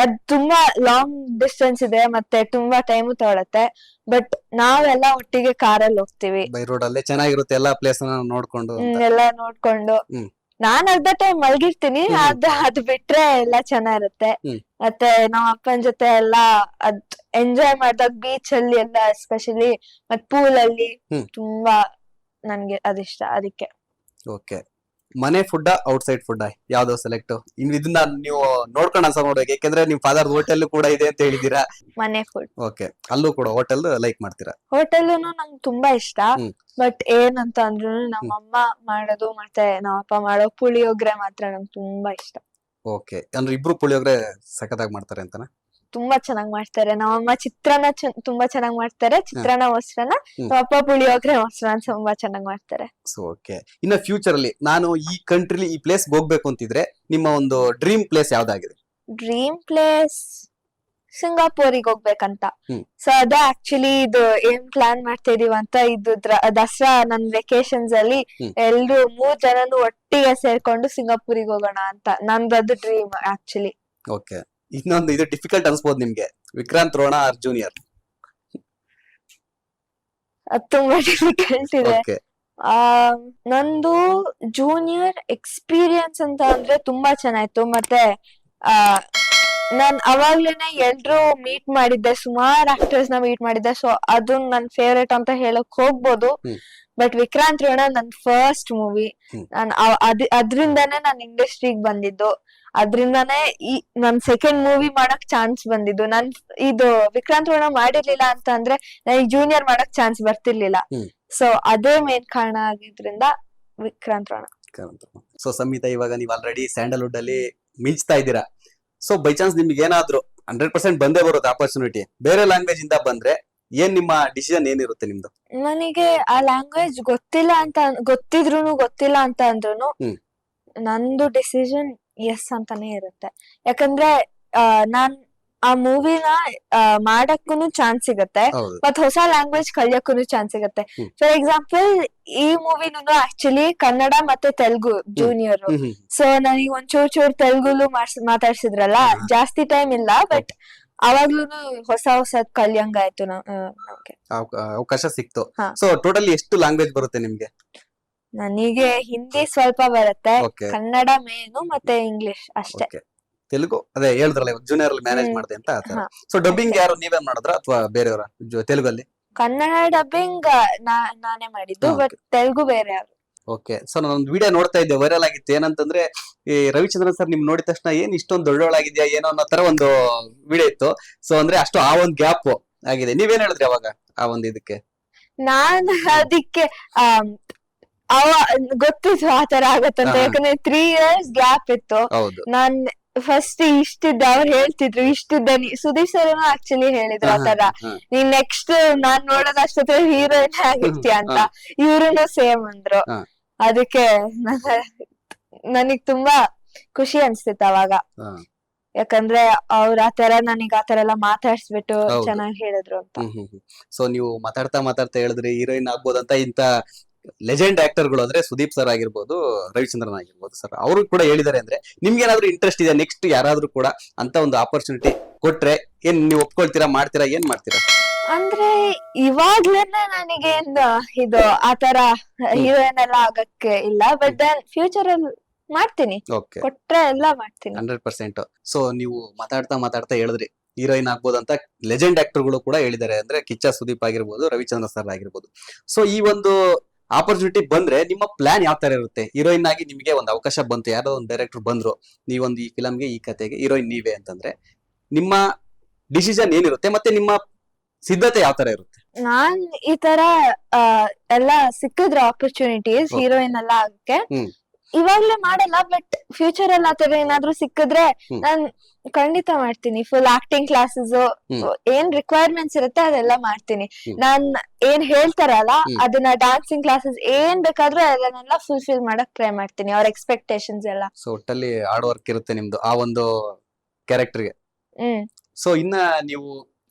ಅದ್ ತುಂಬಾ ಲಾಂಗ್ ಡಿಸ್ಟೆನ್ಸ್ ಇದೆ ಮತ್ತೆ ತುಂಬಾ ಟೈಮ್ ತಗೊಳತ್ತೆ. ಬಟ್ ನಾವೆಲ್ಲ ಒಟ್ಟಿಗೆ ಕಾರಲ್ಲಿ ಹೋಗ್ತಿವಿ. ಬೈ ರೋಡ್ ಅಲ್ಲೇ ಚೆನ್ನಾಗಿರುತ್ತೆ ಎಲ್ಲಾ ಪ್ಲೇಸ್ ನೋಡ್ಕೊಂಡು. ಎಲ್ಲಾ ನೋಡ್ಕೊಂಡು ನಾನ್ ಅರ್ಧ ಟೈಮ್ ಮಲ್ಗಿರ್ತೀನಿ. ಅದ್ ಬಿಟ್ರೆ ಎಲ್ಲಾ ಚೆನ್ನಾಗಿರುತ್ತೆ. ಮತ್ತೆ ನಮ್ಮ ಅಪ್ಪನ ಜೊತೆ ಎಲ್ಲಾ ಅದ್ ಎಂಜಾಯ್ ಮಾಡ್ದಾಗ ಬೀಚ್ ಅಲ್ಲಿ ಎಲ್ಲ ಎಸ್ಪೆಷಲಿ ಮತ್ ಪೂಲ್ ಅಲ್ಲಿ ತುಂಬಾ ನನ್ಗೆ ಅದಿಷ್ಟ. ಅದಕ್ಕೆ. ಓಕೆ. ಮನೆ ಫುಡ್ ಔಟ್ಸೈಡ್ ಫುಡ್ ಯಾವ್ದು ಸೆಲೆಕ್ಟ್? ಇದನ್ನ ನೀವು ನೋಡ್ಕೊಂಡು ಅನ್ಸ ನೋಡ್ಬೇಕು, ಯಾಕಂದ್ರೆ ನಿಮ್ ಫಾದರ್ ಹೋಟೆಲ್ ಕೂಡ ಇದೆ ಅಂತ ಹೇಳಿದೀರಾ. ಮನೆ ಫುಡ್. ಓಕೆ. ಅಲ್ಲೂ ಕೂಡ ಹೋಟೆಲ್ ಲೈಕ್ ಮಾಡ್ತೀರಾ? ಹೋಟೆಲ್ ನಂಗೆ ತುಂಬಾ ಇಷ್ಟ. ಬಟ್ ಏನಂತ ಅಂದ್ರು ನಮ್ಮ ಅಮ್ಮ ಮಾಡೋದು ಮತ್ತೆ ನಮ್ಮ ಅಪ್ಪ ಮಾಡೋ ಪುಳಿಯೋಗ್ರೆ ಮಾತ್ರ ನಂಗೆ ತುಂಬಾ ಇಷ್ಟ. ಓಕೆ. ಅಂದ್ರೆ ಇಬ್ರು ಪುಳಿಯೋಗ್ರೆ ಸಖತ್ತಾಗಿ ಮಾಡ್ತಾರೆ ಅಂತನಾ? ತುಂಬಾ ಚೆನ್ನಾಗ್ ಮಾಡ್ತಾರೆ. ನಮ್ಮಮ್ಮ ಚಿತ್ರಾನ್ನ ತುಂಬಾ ಚೆನ್ನಾಗ್ ಮಾಡ್ತಾರೆ. ಚಿತ್ರಾನ್ನ ಮೊಸರನ್ನ. ನಮ್ಮಪ್ಪ ಪುಳಿಯೋಗ್ರೆ ಮೊಸರನ್ನ ತುಂಬಾ ಚೆನ್ನಾಗ್ ಮಾಡ್ತಾರೆ. ಓಕೆ. ಇನ್ನ ಫ್ಯೂಚರ್ ಅಲ್ಲಿ ನಾನು ಈ ಕಂಟ್ರಿಲಿ ಈ ಪ್ಲೇಸ್ ಹೋಗ್ಬೇಕು ಅಂತಿದ್ರೆ ನಿಮ್ಮ ಒಂದು ಡ್ರೀಮ್ ಪ್ಲೇಸ್ ಯಾವ್ದಾಗಿದೆ? ಡ್ರೀಮ್ ಪ್ಲೇಸ್ ಸಿಂಗಾಪುರಿಗೆ ಹೋಗ್ಬೇಕಂತ. ಸೊ ಅದ ಆಕ್ಚುಲಿ ಇದು ಏನ್ ಪ್ಲಾನ್ ಮಾಡ್ತಾ ಇದೀವಿ ಅಂತ, ಇದು ದಸರಾ ನನ್ ವೆಕೇಶನ್ಸ್ ಅಲ್ಲಿ ಎಲ್ರು 3 ಜನನು ಒಟ್ಟಿಗೆ ಸೇರ್ಕೊಂಡು ಸಿಂಗಾಪುರಿಗೆ ಹೋಗೋಣ ಅಂತ ನಂದದು ಡ್ರೀಮ್ ಆಕ್ಚುಲಿ. ಓಕೆ. ಇನ್ನೊಂದು ಇದು ಡಿಫಿಕಲ್ಟ್ ಅನ್ಸ್ಬೋದು ನಿಮ್ಗೆ, ವಿಕ್ರಾಂತ್ ರೋಣ ಆರ್ ಜೂನಿಯರ್? ಅದು ತುಂಬಾ ಡಿಫಿಕಲ್ಟ್ ಇದೆ. ನಂದು ಜೂನಿಯರ್ ಎಕ್ಸ್ಪೀರಿಯನ್ಸ್ ಅಂತ ಅಂದ್ರೆ ತುಂಬಾ ಚೆನ್ನಾಯ್ತು. ಮತ್ತೆ ನಾನ್ ಅವಾಗ್ಲೇನೆ ಎಲ್ರು ಮೀಟ್ ಮಾಡಿದ್ದೆ, ಸುಮಾರು ಆಕ್ಟರ್ಸ್ ನ ಮೀಟ್ ಮಾಡಿದ್ದೆ. ಸೊ ಅದು ನನ್ ಫೇವ್ರೇಟ್ ಅಂತ ಹೇಳಕ್ ಹೋಗ್ಬೋದು. ಬಟ್ ವಿಕ್ರಾಂತ್ ರೋಣ ನನ್ ಫಸ್ಟ್ ಮೂವಿ. ನಾನ್ ಅದ್ರಿಂದಾನೇ ನಾನ್ ಇಂಡಸ್ಟ್ರಿಗೆ ಬಂದಿದ್ದು. ಅದ್ರಿಂದಾನೇ ನನ್ ಸೆಕೆಂಡ್ ಮೂವಿ ಮಾಡಕ್ ಚಾನ್ಸ್ ಬಂದಿದ್ದು. ನಾನ್ ಇದು ವಿಕ್ರಾಂತ್ ರೋಣ ಮಾಡಿರ್ಲಿಲ್ಲ ಅಂತ ಅಂದ್ರೆ ನನಗೆ ಜೂನಿಯರ್ ಮಾಡಕ್ ಚಾನ್ಸ್ ಬರ್ತಿರ್ಲಿಲ್ಲ. ಸೊ ಅದೇ ಮೇನ್ ಕಾರಣ ಆಗಿದ್ರಿಂದ ವಿಕ್ರಾಂತ್ ರೋಣ. ಸೊ ಸಂಹಿತಾ, ಇವಾಗ ನೀವು ಆಲ್ರೆಡಿ ಸ್ಯಾಂಡಲ್ವುಡ್ ಅಲ್ಲಿ ಮಿಂಚ್ತಾ ಇದ್ದೀರಾ. ಸೊ ಬೈ ಚಾನ್ಸ್ ನಿಮ್ಗೆ ಏನಾದ್ರು 100% ಬಂದೇ ಬರುತ್ತೆ ಆಪರ್ಚುನಿಟಿ, ಬೇರೆ ಲ್ಯಾಂಗ್ವೇಜ್ ಇಂದ ಬಂದ್ರೆ ಏನ್ ನಿಮ್ಮ ಡಿಸಿಷನ್ ಏನಿರುತ್ತೆ ನಿಮ್ದು? ನನಗೆ ಆ ಲ್ಯಾಂಗ್ವೇಜ್ ಗೊತ್ತಿಲ್ಲ ಅಂತ ಅಂದ್ರೂ ನಂದು ಡಿಸಿಷನ್ ಎಸ್ ಅಂತಾನೆ ಇರುತ್ತೆ. ಯಾಕಂದ್ರೆ ನಾನ್ ಆ ಮೂವಿನ ಮಾಡಕ್ಕೂನು ಚಾನ್ಸ್ ಸಿಗತ್ತೆ, ಮತ್ ಹೊಸ ಲ್ಯಾಂಗ್ವೇಜ್ ಕಲಿಯಕ್ಕೂನು ಚಾನ್ಸ್ ಸಿಗತ್ತೆ. ಫಾರ್ ಎಕ್ಸಾಂಪಲ್ ಈ ಮೂವಿನೂ ಆಕ್ಚುಲಿ ಕನ್ನಡ ಮತ್ತೆ ತೆಲುಗು ಜೂನಿಯರ್. ಸೊ ನನಗೆ ಒಂಚೂರು ತೆಲುಗುಲು ಮಾತಾಡ್ಸಿದ್ರಲ್ಲ, ಜಾಸ್ತಿ ಟೈಮ್ ಇಲ್ಲ. ಬಟ್ ಅವಾಗ್ಲೂನು ಹೊಸದ್ ಕಲಿಯಂಗಾಯ್ತು ನಮ್ಗೆ. ಅವಕಾಶ ಸಿಕ್ತು. ಹಾ. ಸೊ ಟೋಟಲಿ ಎಷ್ಟು ಲ್ಯಾಂಗ್ವೇಜ್ ಬರುತ್ತೆ ನಿಮ್ಗೆ? ನನಗೆ ಹಿಂದಿ ಸ್ವಲ್ಪ ಬರುತ್ತೆ, ಓಕೆ ಕನ್ನಡ ಮೇನು ಮತ್ತೆ ಇಂಗ್ಲಿಷ್ ಅಷ್ಟೇ. ಓಕೆ. ತೆಲುಗು ಅದೇ ಹೇಳಿದ್ರಲ್ಲ ಜೂನಿಯರ್ ಅಲ್ಲಿ ಮ್ಯಾನೇಜ್ ಮಾಡಿದೆ ಅಂತ ಆತರ. ಹಾ. ಸೊ ಡಬ್ಬಿಂಗ್ ಯಾರು ನೀವೇ ಮಾಡಿದ್ರ ಅಥವಾ ಬೇರೆಯವರ ತೆಲುಗಲ್ಲಿ? ಕನ್ನಡ ಡಬ್ಬಿಂಗ್ ನಾನೇ ಮಾಡಿದ್ದು, ಹಾ, ಬಟ್ ತೆಲುಗು ಬೇರೆ ಯಾರು. ಓಕೆ. ಸೊ ನಾನೊಂದು ವಿಡಿಯೋ ನೋಡ್ತಾ ಇದ್ದೆ, ವೈರಲ್ ಆಗಿತ್ತು. ಏನಂತಂದ್ರೆ ಈ ರವಿಚಂದ್ರನ್ ಸರ್ ನಿಮ್ ನೋಡಿದ ತಕ್ಷಣ ಏನ್ ಇಷ್ಟೊಂದು ದೊಡ್ಡವಳಾಗಿದ್ಯಾ ಏನೋ ಅನ್ನೋ ತರ ಒಂದು ವಿಡಿಯೋ ಇತ್ತು. ಸೊ ಅಂದ್ರೆ ಅಷ್ಟು ಆ ಒಂದು ಗ್ಯಾಪ್ ಆಗಿದೆ. ನೀವೇನ್ ಹೇಳಿದ್ರಿ ಅವಾಗ ಆ ಒಂದು ಇದಕ್ಕೆ? ನಾನ್ ಅದಕ್ಕೆ ಅವ ಗೊತ್ತಿತ್ತು ಆತರ ಆಗತ್ತಂತ, ಹಾ. ಯಾಕಂದ್ರೆ 3 years ಗ್ಯಾಪ್ ಇತ್ತು. ಹೌದು. ನಾನ್ ಫಸ್ಟ್ ಇಷ್ಟಿದ್ದ, ಅವ್ರು ಹೇಳ್ತಿದ್ರು ಇಷ್ಟಿದ್ದ. ಸುದೀಪ್ ಸರ್ ಆಕ್ಚುಲಿ ಹೇಳಿದ್ರು ಆತರ, ನೀನ್ ನೆಕ್ಸ್ಟ್ ನಾನ್ ನೋಡೋದ್ ಅಷ್ಟೊತ್ತೆ ಹೀರೋಯಿನ್ ಆಗಿರ್ತೀಯ ಅಂತ. ಇವ್ರುನು ಸೇಮ್ ಅಂದ್ರು. ಹಾ. ಅದಕ್ಕೆ ನನಗ್ ತುಂಬಾ ಖುಷಿ ಅನ್ಸ್ತಿತ್ತು ಅವಾಗ, ಹಾ. ಯಾಕಂದ್ರೆ ಅವ್ರ ಆತರ ನನಗ್ ಆತರ ಎಲ್ಲ ಮಾತಾಡ್ಸ್ಬಿಟ್ಟು ಹೌದು. ಚೆನ್ನಾಗಿ ಹೇಳಿದ್ರು ಅಂತ. ಸೊ ನೀವು ಮಾತಾಡ್ತಾ ಹೇಳಿದ್ರಿ ಹೀರೋಯಿನ್ ಆಗ್ಬೋದಂತ. ಇಂತ ಲೆಜೆಂಡ್ ಆಕ್ಟರ್ಗಳು ಅಂದ್ರೆ ಸುದೀಪ್ ಸರ್ ಆಗಿರ್ಬೋದು, ರವಿಚಂದ್ರನ್ ಆಗಿರ್ಬೋದು ಸರ್, ಅವರು ಕೂಡ ಹೇಳಿದಾರೆ. ಅಂದ್ರೆ ನಿಮ್ಗೆ ಏನಾದ್ರು ಇಂಟ್ರೆಸ್ಟ್ ಇದೆ ನೆಕ್ಸ್ಟ್ ಯಾರಾದ್ರೂ ಕೂಡ ಅಂತ ಒಂದು ಆಪರ್ಚುನಿಟಿ ಕೊಟ್ರೆ ಏನ್ ನೀವು ಒಪ್ಕೊಳ್ತೀರಾ, ಮಾಡ್ತೀರಾ, ಏನ್ ಮಾಡ್ತೀರಾ? ಅಂದ್ರೆ ಇವಾಗ್ಲೇನೆ ನನಗೇನ್ ಇದು ಆತರ ಹೀರೋಯಿನ್ ಎಲ್ಲ ಆಗಕ್ಕೆ ಇಲ್ಲ, ಬಟ್ ದೆನ್ ಫ್ಯೂಚರ್ ಅಲ್ಲಿ ಮಾಡ್ತೀನಿ, ಓಕೆ, ಕೊಟ್ರೆ ಎಲ್ಲ ಮಾಡ್ತೀನಿ. 100%. ಸೊ ನೀವು ಮಾತಾಡ್ತಾ ಹೇಳಿದ್ರಿ ಹೀರೋಯಿನ್ ಆಗ್ಬೋದಂತ. ಲೆಜೆಂಡ್ ಆಕ್ಟರ್ಗಳು ಕೂಡ ಹೇಳಿದ್ದಾರೆ, ಅಂದ್ರೆ ಕಿಚ್ಚ ಸುದೀಪ್ ಆಗಿರ್ಬೋದು, ರವಿಚಂದ್ರ ಸರ್ ಆಗಿರ್ಬೋದು. ಸೊ ಈ ಒಂದು ಆಪರ್ಚುನಿಟಿ ಬಂದ್ರೆ ನಿಮ್ಮ ಪ್ಲಾನ್ ಯಾವ ತರ ಇರುತ್ತೆ? ಹೀರೋಯಿನ್ ಆಗಿ ನಿಮಗೆ ಒಂದು ಅವಕಾಶ ಬಂತು, ಯಾರೋ ಒಂದು ಡೈರೆಕ್ಟರ್ ಬಂದ್ರು, ನೀವೊಂದು ಈ ಫಿಲಮ್ಗೆ ಈ ಕತೆಗೆ ಹೀರೋಯಿನ್ ನೀವೇ ಅಂತಂದ್ರೆ ನಿಮ್ಮ ಡಿಸಿಷನ್ ಏನಿರುತ್ತೆ ಮತ್ತೆ ನಿಮ್ಮ ಸಿದ್ಧತೆ ಯಾವ ತರ ಇರುತ್ತೆ? ನಾನ್ ಈ ತರ ಎಲ್ಲ ಸಿಕ್ಕಿದ್ರೆ ಆಪರ್ಚುನಿಟೀಸ್ ಹೀರೋಯಿನ್ ಎಲ್ಲ ಆಗಕ್ಕೆ ಇವಾಗ್ಲೇ ಮಾಡಲ್ಲ, ಬಟ್ ಫ್ಯೂಚರ್ ಅಲ್ಲಿ ಆತರ ಏನಾದ್ರು ಸಿಕ್ಕಿದ್ರೆ ನಾನ್ ಖಂಡಿತ ಮಾಡ್ತೀನಿ. ಫುಲ್ ಆಕ್ಟಿಂಗ್ ಕ್ಲಾಸಸ್ ಏನ್ ರಿಕ್ವೈರ್ಮೆಂಟ್ಸ್ ಇರುತ್ತೆ ಅದೆಲ್ಲ ಮಾಡ್ತೀನಿ. ನಾನ್ ಏನ್ ಹೇಳ್ತಾರಲ್ಲ ಅದನ್ನ, ಡಾನ್ಸಿಂಗ್ ಕ್ಲಾಸಸ್ ಏನ್ ಬೇಕಾದ್ರೂ ಅದನ್ನೆಲ್ಲ ಫುಲ್ಫಿಲ್ ಮಾಡಕ್ ಟ್ರೈ ಮಾಡ್ತೀನಿ, ಅವ್ರ ಎಕ್ಸ್ಪೆಕ್ಟೇಷನ್ಸ್ ಎಲ್ಲ. ಸೊ ಒಟ್ಟಲ್ಲಿ ಹಾರ್ಡ್ ವರ್ಕ್ ಇರುತ್ತೆ ನಿಮ್ದು ಆ ಒಂದು ಕ್ಯಾರೆಕ್ಟರ್ಗೆ. ಸೊ ಇನ್ನ ನೀವು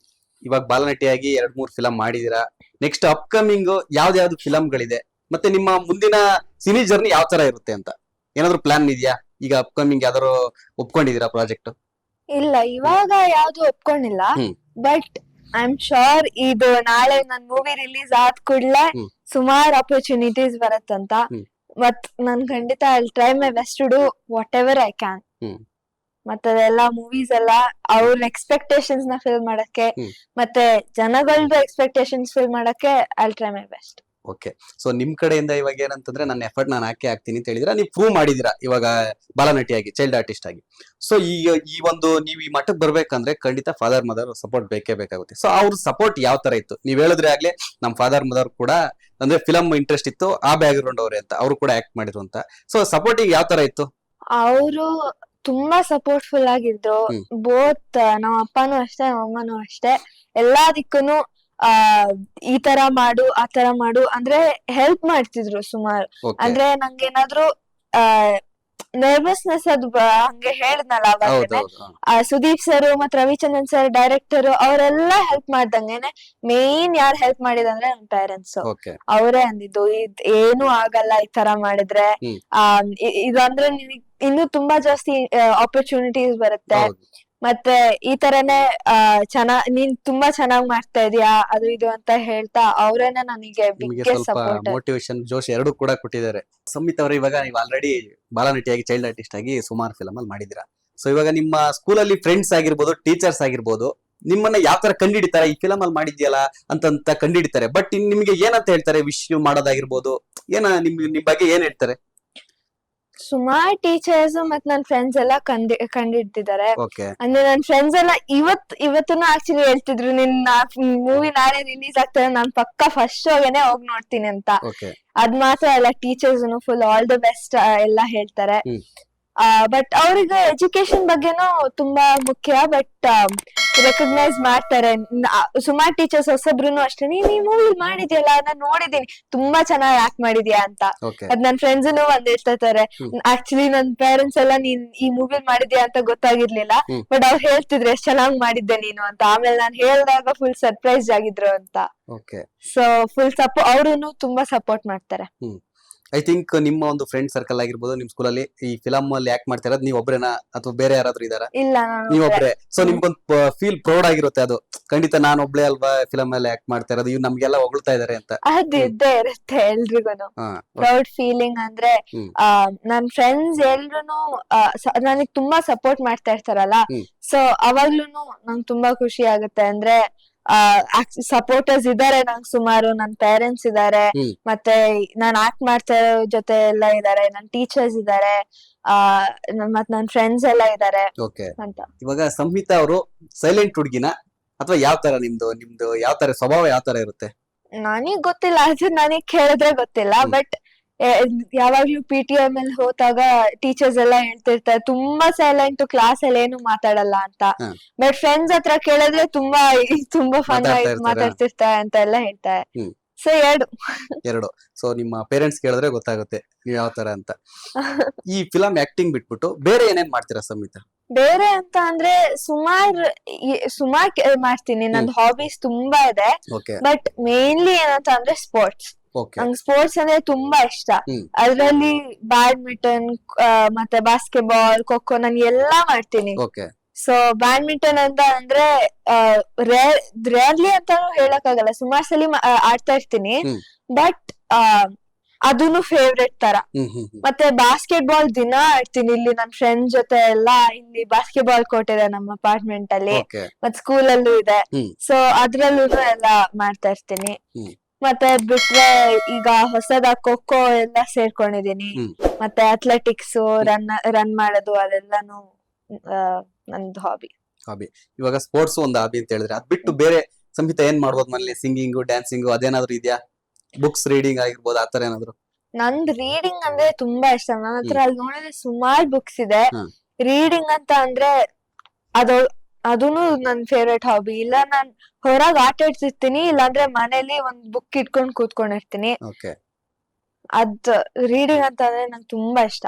ಇವಾಗ ಬಾಲನಟಿಯಾಗಿ 2-3 ಫಿಲಂ ಮಾಡಿದೀರಾ. ನೆಕ್ಸ್ಟ್ ಅಪ್ಕಮಿಂಗ್ ಯಾವ್ದು ಫಿಲಂಗಳಿದೆ ಮತ್ತೆ ನಿಮ್ಮ ಮುಂದಿನ ಸಿನಿ ಜರ್ನಿ ಯಾವ ತರ ಇರುತ್ತೆ ಅಂತ ಏನಾದ್ರು ಪ್ಲಾನ್ ಇದೆಯಾ? ಈಗ ಅಪ್ಕಮಿಂಗ್ ಯಾವ್ದಾದ್ರು ಒಪ್ಕೊಂಡಿದೀರಾ ಪ್ರಾಜೆಕ್ಟ್? ಇಲ್ಲ, ಇವಾಗ ಯಾವ್ದು ಒಪ್ಕೊಂಡಿಲ್ಲ, ಬಟ್ ಐ ಆಮ್ ಶೋರ್ ಇದು ನಾಳೆ ನನ್ ಮೂವಿ ರಿಲೀಸ್ ಆದ ಕೂಡ್ಲೆ ಸುಮಾರು ಆಪರ್ಚುನಿಟೀಸ್ ಬರತ್ತಂತ. ಮತ್ ನಾನ್ ಖಂಡಿತ I try my best to do whatever I can. ಮತ್ತೆ ಅದೆಲ್ಲ ಮೂವೀಸ್ ಎಲ್ಲ ಅವ್ರ ಎಕ್ಸ್ಪೆಕ್ಟೇಷನ್ಸ್ ನ ಫಿಲ್ ಮಾಡಕ್ಕೆ, ಮತ್ತೆ ಜನಗಳದ್ದು ಎಕ್ಸ್ಪೆಕ್ಟೇಷನ್ಸ್ ಫಿಲ್ ಮಾಡಕ್ಕೆ I try my best. Okay. So ನಿಮ್ ಕಡೆಯಿಂದ ಇವಾಗ ಏನಂತಂದ್ರೆ ನನ್ನ ಎಫರ್ಟ್ ನಾನು ಹಾಕ್ತೀನಿ ಅಂತ ಹೇಳಿದಿರಾ, ನೀವು ಪ್ರೂವ್ ಮಾಡಿದಿರಾ ಇವಾಗ ಬಾಲನಟಿಯಾಗಿ, ಚೈಲ್ಡ್ ಆರ್ಟಿಸ್ಟ್ ಆಗಿ. ಸೊ ಈ ಒಂದು ನೀವು ಈ ಮಟ್ಟಕ್ಕೆ ಬರ್ಬೇಕಂದ್ರೆ ಖಂಡಿತ ಫಾದರ್ ಮದರ್ ಸಪೋರ್ಟ್ ಬೇಕೇ ಬೇಕಾಗುತ್ತೆ. ಸೊ ಅವ್ರ ಸಪೋರ್ಟ್ ಯಾವ ತರ ಇತ್ತು? ನೀವ್ ಹೇಳಿದ್ರೆ ಆಗ್ಲೇ ನಮ್ ಫಾದರ್ ಮದರ್ ಕೂಡ ಅಂದ್ರೆ ಫಿಲಂ ಇಂಟ್ರೆಸ್ಟ್ ಇತ್ತು, ಆ ಬ್ಯಾಕ್ ಗ್ರೌಂಡ್ ಅವ್ರೆ ಅಂತ, ಅವ್ರು ಕೂಡ ಆಕ್ಟ್ ಮಾಡಿದ್ರು ಅಂತ. ಸೊ ಸಪೋರ್ಟಿಂಗ್ ಯಾವ ತರ ಇತ್ತು? ಅವರು ತುಂಬಾ ಸಪೋರ್ಟ್ಫುಲ್ ಆಗಿದ್ರು. ಬೋತ್ ನಮ್ಮ ಅಪ್ಪನೂ ಅಷ್ಟೇ, ನಮ್ಮ ಅಮ್ಮನೂ ಅಷ್ಟೇ. ಎಲ್ಲದಕ್ಕೂನು ಈ ತರ ಮಾಡು, ಆ ತರ ಮಾಡು ಅಂದ್ರೆ ಹೆಲ್ಪ್ ಮಾಡ್ತಿದ್ರು ಸುಮಾರು. ಅಂದ್ರೆ ನಂಗೇನಾದ್ರು ನರ್ವಸ್ನೆಸ್ ಅದು ಹಂಗೆ ಹೇಳಿದ್ನಲ್ಲ ಅವಾಗೇನೆ, ಸುದೀಪ್ ಸರ್ ಮತ್ ರವಿಚಂದ್ರನ್ ಸರ್ ಡೈರೆಕ್ಟರ್ ಅವರೆಲ್ಲ ಹೆಲ್ಪ್ ಮಾಡ್ದಂಗೆನೆ. ಮೇನ್ ಯಾರು ಹೆಲ್ಪ್ ಮಾಡಿದಂದ್ರೆ ನಮ್ ಪೇರೆಂಟ್ಸ್. ಅವರೇ ಅಂದಿದ್ದು ಏನು ಆಗಲ್ಲ ಈ ತರ ಮಾಡಿದ್ರೆ, ಇದಂದ್ರೆ ನಿನಗ್ ಇನ್ನು ತುಂಬಾ ಜಾಸ್ತಿ ಆಪರ್ಚುನಿಟೀಸ್ ಬರುತ್ತೆ, ಮತ್ತೆ ಈ ತರನೇ ನೀನ್ ತುಂಬಾ ಚೆನ್ನಾಗ್ ಮಾಡ್ತಾ ಇದೀಯಾ ಅದು ಇದು ಅಂತ ಹೇಳ್ತಾ ಅವರೇನೆ ನನಗೆ ಸಪೋರ್ಟ್, ಮೋಟಿವೇಶನ್, ಜೋಶ್ ಎರಡು ಕೂಡ ಕೊಟ್ಟಿದ್ದಾರೆ. ಸಂಹಿತ್ ಅವ್ರ, ಇವಾಗ ನೀವು ಆಲ್ರೆಡಿ ಬಾಲನಟಿಯಾಗಿ ಚೈಲ್ಡ್ ಆರ್ಟಿಸ್ಟ್ ಆಗಿ ಸುಮಾರು ಫಿಲಮ್ ಅಲ್ಲಿ ಮಾಡಿದಿರಾ. ಸೊ ಇವಾಗ ನಿಮ್ಮ ಸ್ಕೂಲಲ್ಲಿ ಫ್ರೆಂಡ್ಸ್ ಆಗಿರ್ಬೋದು, ಟೀಚರ್ಸ್ ಆಗಿರ್ಬೋದು, ನಿಮ್ಮನ್ನ ಯಾವ ತರ ಕಂಡಿಡಿತಾರೆ, ಈ ಫಿಲಮ್ ಅಲ್ಲಿ ಮಾಡಿದ್ಯಲ್ಲ ಅಂತ ಕಂಡಿಡಿತಾರೆ. ಬಟ್ ನಿಮ್ಗೆ ಏನಂತ ಹೇಳ್ತಾರೆ? ವಿಶ್ ಇವತ್ತು ನಿಮ್ ಬಗ್ಗೆ ಏನ್ ಹೇಳ್ತಾರೆ? ಸುಮಾರು ಟೀಚರ್ಸ್ ಮತ್ ನನ್ ಫ್ರೆಂಡ್ಸ್ ಎಲ್ಲ ಕಂಡಿಡ್ತಿದ್ದಾರೆ. ಅಂದ್ರೆ ನನ್ ಫ್ರೆಂಡ್ಸ್ ಎಲ್ಲ ಇವತ್ತೂ ಆಕ್ಚುಲಿ ಹೇಳ್ತಿದ್ರು, ನಿನ್ನ ಮೂವಿ ನಾಳೆ ರಿಲೀಸ್ ಆಗ್ತದೆ, ನಾನ್ ಪಕ್ಕ ಫಸ್ಟ್ ಶೋಗೆನೆ ಹೋಗ್ ನೋಡ್ತೀನಿ ಅಂತ. ಅದ್ ಮಾತ್ರ ಅಲ್ಲ, teachers full all the best ಎಲ್ಲ ಹೇಳ್ತಾರೆ. ಬಟ್ ಅವ್ರಿಗೆ ಎಜುಕೇಶನ್ ಬಗ್ಗೆನೂ ತುಂಬಾ ಮುಖ್ಯ, ಬಟ್ ರೆಕಗ್ನೈಸ್ ಮಾಡ್ತಾರೆ. ಸುಮಾರು ಟೀಚರ್ಸ್ ಹೊಸಬ್ರುನು ಅಷ್ಟೇ, ನೀನ್ ಈ ಮೂವಿ ಮಾಡಿದ್ಯಲ್ಲ ನಾನ್ ನೋಡಿದೀನಿ, ತುಂಬಾ ಚೆನ್ನಾಗಿ ಆಕ್ಟ್ ಮಾಡಿದ್ಯಾ ಅಂತ. ಅದ್ ನನ್ ಫ್ರೆಂಡ್ಸ್ ಒಂದ್ ಹೇಳ್ತಾರೆ, ಆಕ್ಚುಲಿ ನನ್ ಪೇರೆಂಟ್ಸ್ ಎಲ್ಲ ನೀನ್ ಈ ಮೂವಿ ಮಾಡಿದ್ಯಾ ಅಂತ ಗೊತ್ತಾಗಿರ್ಲಿಲ್ಲ, ಬಟ್ ಅವ್ರು ಹೇಳ್ತಿದ್ರು ಎಷ್ಟ್ ಚೆನ್ನಾಗ್ ಮಾಡಿದ್ದೆ ನೀನು ಅಂತ. ಆಮೇಲೆ ನಾನ್ ಹೇಳಿದಾಗ ಫುಲ್ ಸರ್ಪ್ರೈಸ್ ಆಗಿದ್ರು ಅಂತ. ಸೊ ಫುಲ್ ಅವ್ರುನು ತುಂಬಾ ಸಪೋರ್ಟ್ ಮಾಡ್ತಾರೆ. ಐ ಥಿಂಕ್ ನಿಮ್ಮ ಒಂದು ಫ್ರೆಂಡ್ ಸರ್ಕಲ್ ಆಗಿರ್ಬೋದು ನಿಮ್ ಸ್ಕೂಲಲ್ಲಿ ಈ ಫಿಲಮ್ ಅಲ್ಲಿ ಆಕ್ಟ್ ಮಾಡ್ತಾ ಇರೋದು ನೀವ್ ಒಬ್ರೇನಾ ಅಥವಾ ಬೇರೆ ಯಾರಾದ್ರೂ ಇದಾರಾ? ಇಲ್ಲ ನಾನು ನೀವೊಬ್ರೆ. ಸೊ ನಿಮ್ಗೊಂದು ಫೀಲ್ ಪ್ರೌಡ್ ಆಗಿರುತ್ತೆ ಅದು, ಖಂಡಿತ ನಾನು ಒಬ್ಳೆ ಅಲ್ವಾ ಫಿಲಮ್ ಅಲ್ಲಿ ಆಕ್ಟ್ ಮಾಡ್ತಾ ಇರೋದು, ಇವ್ ನಮ್ಗೆಲ್ಲ ಹೊಗಳ್ತಾ ಇದಾರೆ ಅಂತ. ಅದು ಇದ್ದೇ ಇರುತ್ತೆ ಎಲ್ರಿಗೂನು. ಹಾ, ಪ್ರೌಡ್ ಫೀಲಿಂಗ್ ಅಂದ್ರೆ ಹ್ಮ್. ನನ್ ಫ್ರೆಂಡ್ಸ್ ಎಲ್ರುನು ನನಗ್ ತುಂಬಾ ಸಪೋರ್ಟ್ ಮಾಡ್ತಾ ಇರ್ತಾರಲ್ಲ, ಹ್ಮ್. ಸೊ ಅವಾಗ್ಲೂನು ನಂಗ್ ತುಂಬಾ ಖುಷಿ ಆಗುತ್ತೆ. ಅಂದ್ರೆ ಸಪೋರ್ಟರ್ಸ್ ಇದಾರೆ ನಂಗ್ ಸುಮಾರು, ನನ್ ಪೇರೆಂಟ್ಸ್ ಇದಾರೆ, ಹ್ಮ್. ಮತ್ತೆ ನಾನ್ ಆಕ್ಟ್ ಮಾಡ್ತಾ ಇರೋ ಜೊತೆ ಎಲ್ಲ ಇದಾರೆ, ನನ್ ಟೀಚರ್ಸ್ ಇದಾರೆ, ಮತ್ ನನ್ ಫ್ರೆಂಡ್ಸ್ ಎಲ್ಲ ಇದಾರೆ ಓಕೆ. ಅಂತ. ಇವಾಗ ಸಂಹಿತಾ ಅವರು ಸೈಲೆಂಟ್ ಹುಡುಗಿನ ಅಥವಾ ಯಾವ ತರ ನಿಮ್ದು ಯಾವ ತರ ಸ್ವಭಾವ ಯಾವ ತರ ಇರುತ್ತೆ? ನನಗ್ ಗೊತ್ತಿಲ್ಲ, ಅದು ನನಗ್ ಕೇಳಿದ್ರೆ ಗೊತ್ತಿಲ್ಲ. ಬಟ್ ಯಾವಾಗ್ಲೂ PTM ಅಲ್ಲಿ ಹೋದಾಗ ಟೀಚರ್ಸ್ ಎಲ್ಲ ಹೇಳ್ತಿರ್ತಾರೆ ತುಂಬಾ ಸೈಲೆಂಟ್, ಕ್ಲಾಸ್ ಅಲ್ಲಿ ಏನು ಮಾತಾಡಲ್ಲ ಅಂತ. ಹ. ಬಟ್ ಫ್ರೆಂಡ್ಸ್ ಹತ್ರ ಕೇಳಿದ್ರೆ ತುಂಬಾ ಫನ್ ಮಾತಾಡ್ತಾ ಆಗಿ ಇರ್ತಾರೆ. ಮಾತಾಡ್ತಿರ್ತಾರೆ ಅಂತ ಎಲ್ಲ ಹೇಳ್ತಾರೆ. ಹ್ಮ್. ಸೊ ಎರಡು. ಸೊ ನಿಮ್ಮ ಪೇರೆಂಟ್ಸ್ ಕೇಳಿದ್ರೆ ಗೊತ್ತಾಗುತ್ತೆ ನೀವ್ ಯಾವ ತರ ಅಂತ. ಈ ಫಿಲಂ ಆಕ್ಟಿಂಗ್ ಬಿಟ್ಬಿಟ್ಟು ಬೇರೆ ಏನೇನ್ ಮಾಡ್ತೀರಾ ಸಂಹಿತಾ? ಬೇರೆ ಅಂತ ಅಂದ್ರೆ ಸುಮಾರ್ ಮಾಡ್ತೀನಿ. ನಂದು ಹಾಬೀಸ್ ತುಂಬಾ ಇದೆ. ಓಕೆ. ಬಟ್ ಮೇನ್ಲಿ ಏನಂತ ಅಂದ್ರೆ ಸ್ಪೋರ್ಟ್ಸ್. ಓಕೆ. ನಂಗೆ ಸ್ಪೋರ್ಟ್ಸ್ ಅಂದ್ರೆ ತುಂಬಾ ಇಷ್ಟ. ಹ್ಮ್. ಅದ್ರಲ್ಲಿ ಬ್ಯಾಡ್ಮಿಂಟನ್, ಮತ್ತೆ ಬಾಸ್ಕೆಟ್ಬಾಲ್, ಖೋಖೋ ನಾನು ಎಲ್ಲಾ ಮಾಡ್ತೀನಿ. ಓಕೆ. ಸೊ ಬ್ಯಾಡ್ಮಿಂಟನ್ ಅಂತ ಅಂದ್ರೆ ರೇರ್ಲಿ ಅಂತಾನು ಹೇಳಕ್ಕಾಗಲ್ಲ, ಸುಮಾರ್ ಸಲಿ ಆಡ್ತಾ ಇರ್ತೀನಿ. ಹ್ಮ್. ಬಟ್ ಅದೂನು ಫೇವ್ರೆಟ್ ತರ. ಮತ್ತೆ ಬಾಸ್ಕೆಟ್ಬಾಲ್ ದಿನ ಆಡ್ತೀನಿ. ಇಲ್ಲಿ ನನ್ ಫ್ರೆಂಡ್ ಜೊತೆ ಎಲ್ಲಾ ಇಲ್ಲಿ ಬಾಸ್ಕೆಟ್ಬಾಲ್ ಕೋರ್ಟ್ ಇದೆ ನಮ್ಮ ಅಪಾರ್ಟ್ಮೆಂಟ್ ಅಲ್ಲಿ, ಓಕೆ. ಮತ್ ಸ್ಕೂಲ್ ಅಲ್ಲೂ ಇದೆ. ಹ್ಮ್. ಸೊ ಅದ್ರಲ್ಲೂ ಎಲ್ಲಾ ಮಾಡ್ತಾ ಇರ್ತೀನಿ. ಹ್ಮ್. ಮತ್ತೆ ಬಿಟ್ರೆ ಈಗ ಹೊಸದಾಗಿ ಖೋಖೋ ಎಲ್ಲ ಸೇರ್ಕೊಂಡಿದೀನಿ. ಹ್ಮ್. ಮತ್ತೆ ಅಥ್ಲೆಟಿಕ್ಸ್, ರನ್ ಮಾಡೋದು ಅದೆಲ್ಲಾನು ನಂದು ಹಾಬಿ. ಇವಾಗ ಸ್ಪೋರ್ಟ್ಸ್ ಒಂದು ಹಾಬಿ ಅಂತ ಹೇಳಿದ್ರೆ ಅದ್ ಬಿಟ್ಟು ಬೇರೆ ಸಂಹಿತಾ ಏನ್ ಮಾಡ್ಬೋದು ಮನೇಲಿ? ಸಿಂಗಿಂಗು, ಡ್ಯಾನ್ಸಿಂಗು ಅದೇನಾದ್ರು ಇದೆಯಾ? ಬುಕ್ಸ್ ರೀಡಿಂಗ್ ಆಗಿರ್ಬೋದು ಆತರ ಏನಾದ್ರು? ನಂದ್ ರೀಡಿಂಗ್ ಅಂದ್ರೆ ತುಂಬಾ ಇಷ್ಟ. ನನ್ನ ಹತ್ರ ಅಲ್ಲಿ ನೋಡಿದ್ರೆ ಸುಮಾರು ಬುಕ್ಸ್ ಇದೆ. ಹ್ಮ್. ರೀಡಿಂಗ್ ಅಂತ ಅಂದ್ರೆ ಅದೂನು ನನ್ ಫೇವ್ರೆಟ್ ಹಾಬಿ. ಇಲ್ಲ ನಾನ್ ಹೊರಗ್ ಆಟ ಆಡ್ತಿರ್ತೀನಿ, ಇಲ್ಲಾಂದ್ರೆ ಮನೇಲಿ ಒಂದ್ ಬುಕ್ ಇಟ್ಕೊಂಡ್ ಕೂತ್ಕೊಂಡಿರ್ತೀನಿ. ಓಕೆ. ಅದ್ ರೀಡಿಂಗ್ ಅಂತ ಅಂದ್ರೆ ನಂಗೆ ತುಂಬಾ ಇಷ್ಟ.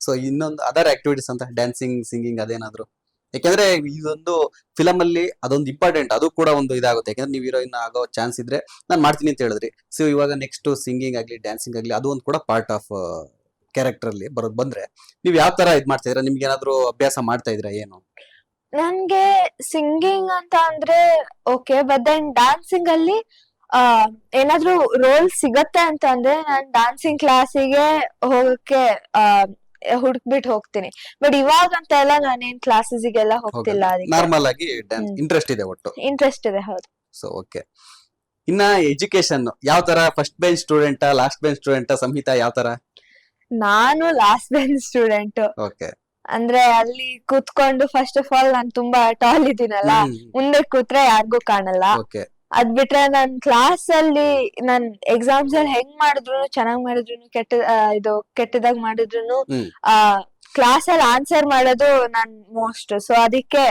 ಸೊ ಇನ್ನೊಂದು ಅದರ್ ಆಕ್ಟಿವಿಟೀಸ್ ಅಂತ ಡ್ಯಾನ್ಸಿಂಗ್, ಸಿಂಗಿಂಗ್ ಅದೇನಾದ್ರು? ಯಾಕಂದ್ರೆ ಇದೊಂದು ಫಿಲಂ ಅಲ್ಲಿ ಅದೊಂದು ಇಂಪಾರ್ಟೆಂಟ್, ಅದು ಕೂಡ ಒಂದು ಇದಾಗುತ್ತೆ. ಯಾಕಂದ್ರೆ ನೀವು ಹೀರೋಯಿನ್ ಆಗೋ ಚಾನ್ಸ್ ಇದ್ರೆ ನಾನ್ ಮಾಡ್ತೀನಿ ಅಂತ ಹೇಳಿದ್ರಿ. ಸೊ ಇವಾಗ ನೆಕ್ಸ್ಟ್ ಸಿಂಗಿಂಗ್ ಆಗ್ಲಿ ಡ್ಯಾನ್ಸಿಂಗ್ ಆಗ್ಲಿ ಅದು ಒಂದು ಕೂಡ ಪಾರ್ಟ್ ಆಫ್ ಕ್ಯಾರೆಕ್ಟರ್ ಅಲ್ಲಿ ಬಂದ್ರೆ ನೀವ್ ಯಾವ ತರ ಇದ್ ಮಾಡ್ತಾ ಇದ್ರ? ನಿಮ್ಗೆ ಏನಾದ್ರು ಅಭ್ಯಾಸ ಮಾಡ್ತಾ ಇದ್ರ ಏನು? ನನ್ಗೆ ಸಿಂಗಿಂಗ್ ಅಂತ ಅಂದ್ರೆ ಓಕೆ, ಬಟ್ ದೆನ್ ಡ್ಯಾನ್ಸಿಂಗ್ ಅಲ್ಲಿ ಏನಾದ್ರೂ ರೋಲ್ ಸಿಗತ್ತೆ ಅಂತ ಅಂದ್ರೆ ನಾನ್ ಡ್ಯಾನ್ಸಿಂಗ್ ಕ್ಲಾಸಿಗೆ ಹೋಗಕ್ಕೆ ಹುಡುಕ್ಬಿಟ್ಟು ಹೋಗ್ತೀನಿ. ಬಟ್ ಇವಾಗ ಅಂತ ಎಲ್ಲ ನಾನೇನ್ ಕ್ಲಾಸಸ್ಗೆಲ್ಲ ಹೋಗ್ತಿಲ್ಲ. ಅದಕ್ಕೆ ನಾರ್ಮಲ್ ಆಗಿ ಇಂಟ್ರೆಸ್ಟ್ ಇದೆ ಒಟ್ಟು. ಇಂಟ್ರೆಸ್ಟ್ ಇದೆ. ಹೌದು. So okay. ಇನ್ನ ಎಜುಕೇಶನ್ ಯಾವ ತರ? ಫಸ್ಟ್ ಬೆಂಚ್ ಸ್ಟೂಡೆಂಟಾ, ಲಾಸ್ಟ್ ಬೆಂಚ್ ಸ್ಟೂಡೆಂಟಾ? ಸಂಹಿತಾ ಯಾವ ತರ? ನಾನು ಲಾಸ್ಟ್ ಬೆಂಚ್ ಸ್ಟೂಡೆಂಟ್. ಓಕೆ. ಅಂದ್ರೆ ಅಲ್ಲಿ ಕೂತ್ಕೊಂಡು ಫಸ್ಟ್ ಆಫ್ ಆಲ್ ನಾನ್ ತುಂಬಾ ಟಾಲ್ ಇದೀನಲ್ಲ, ಮುಂದೆ ಕೂತ್ರೆ ಯಾರಿಗೂ ಕಾಣಲ್ಲ. ಓಕೆ. ಅದ್ ಬಿಟ್ರೆ ನನ್ ಕ್ಲಾಸ್ ಅಲ್ಲಿ ನನ್ ಎಕ್ಸಾಮ್ಸ್ ಅಲ್ಲಿ ಹೆಂಗ್ ಮಾಡಿದ್ರು, ಚೆನ್ನಾಗ್ ಮಾಡಿದ್ರು, ಕೆಟ್ಟದಾಗ ಮಾಡಿದ್ರು ಕ್ಲಾಸ್ ಅಲ್ಲಿ ಆನ್ಸರ್ ಮಾಡೋದು ನನ್ ಮೋಸ್ಟ್. ಸೊ ಅದಕ್ಕೆ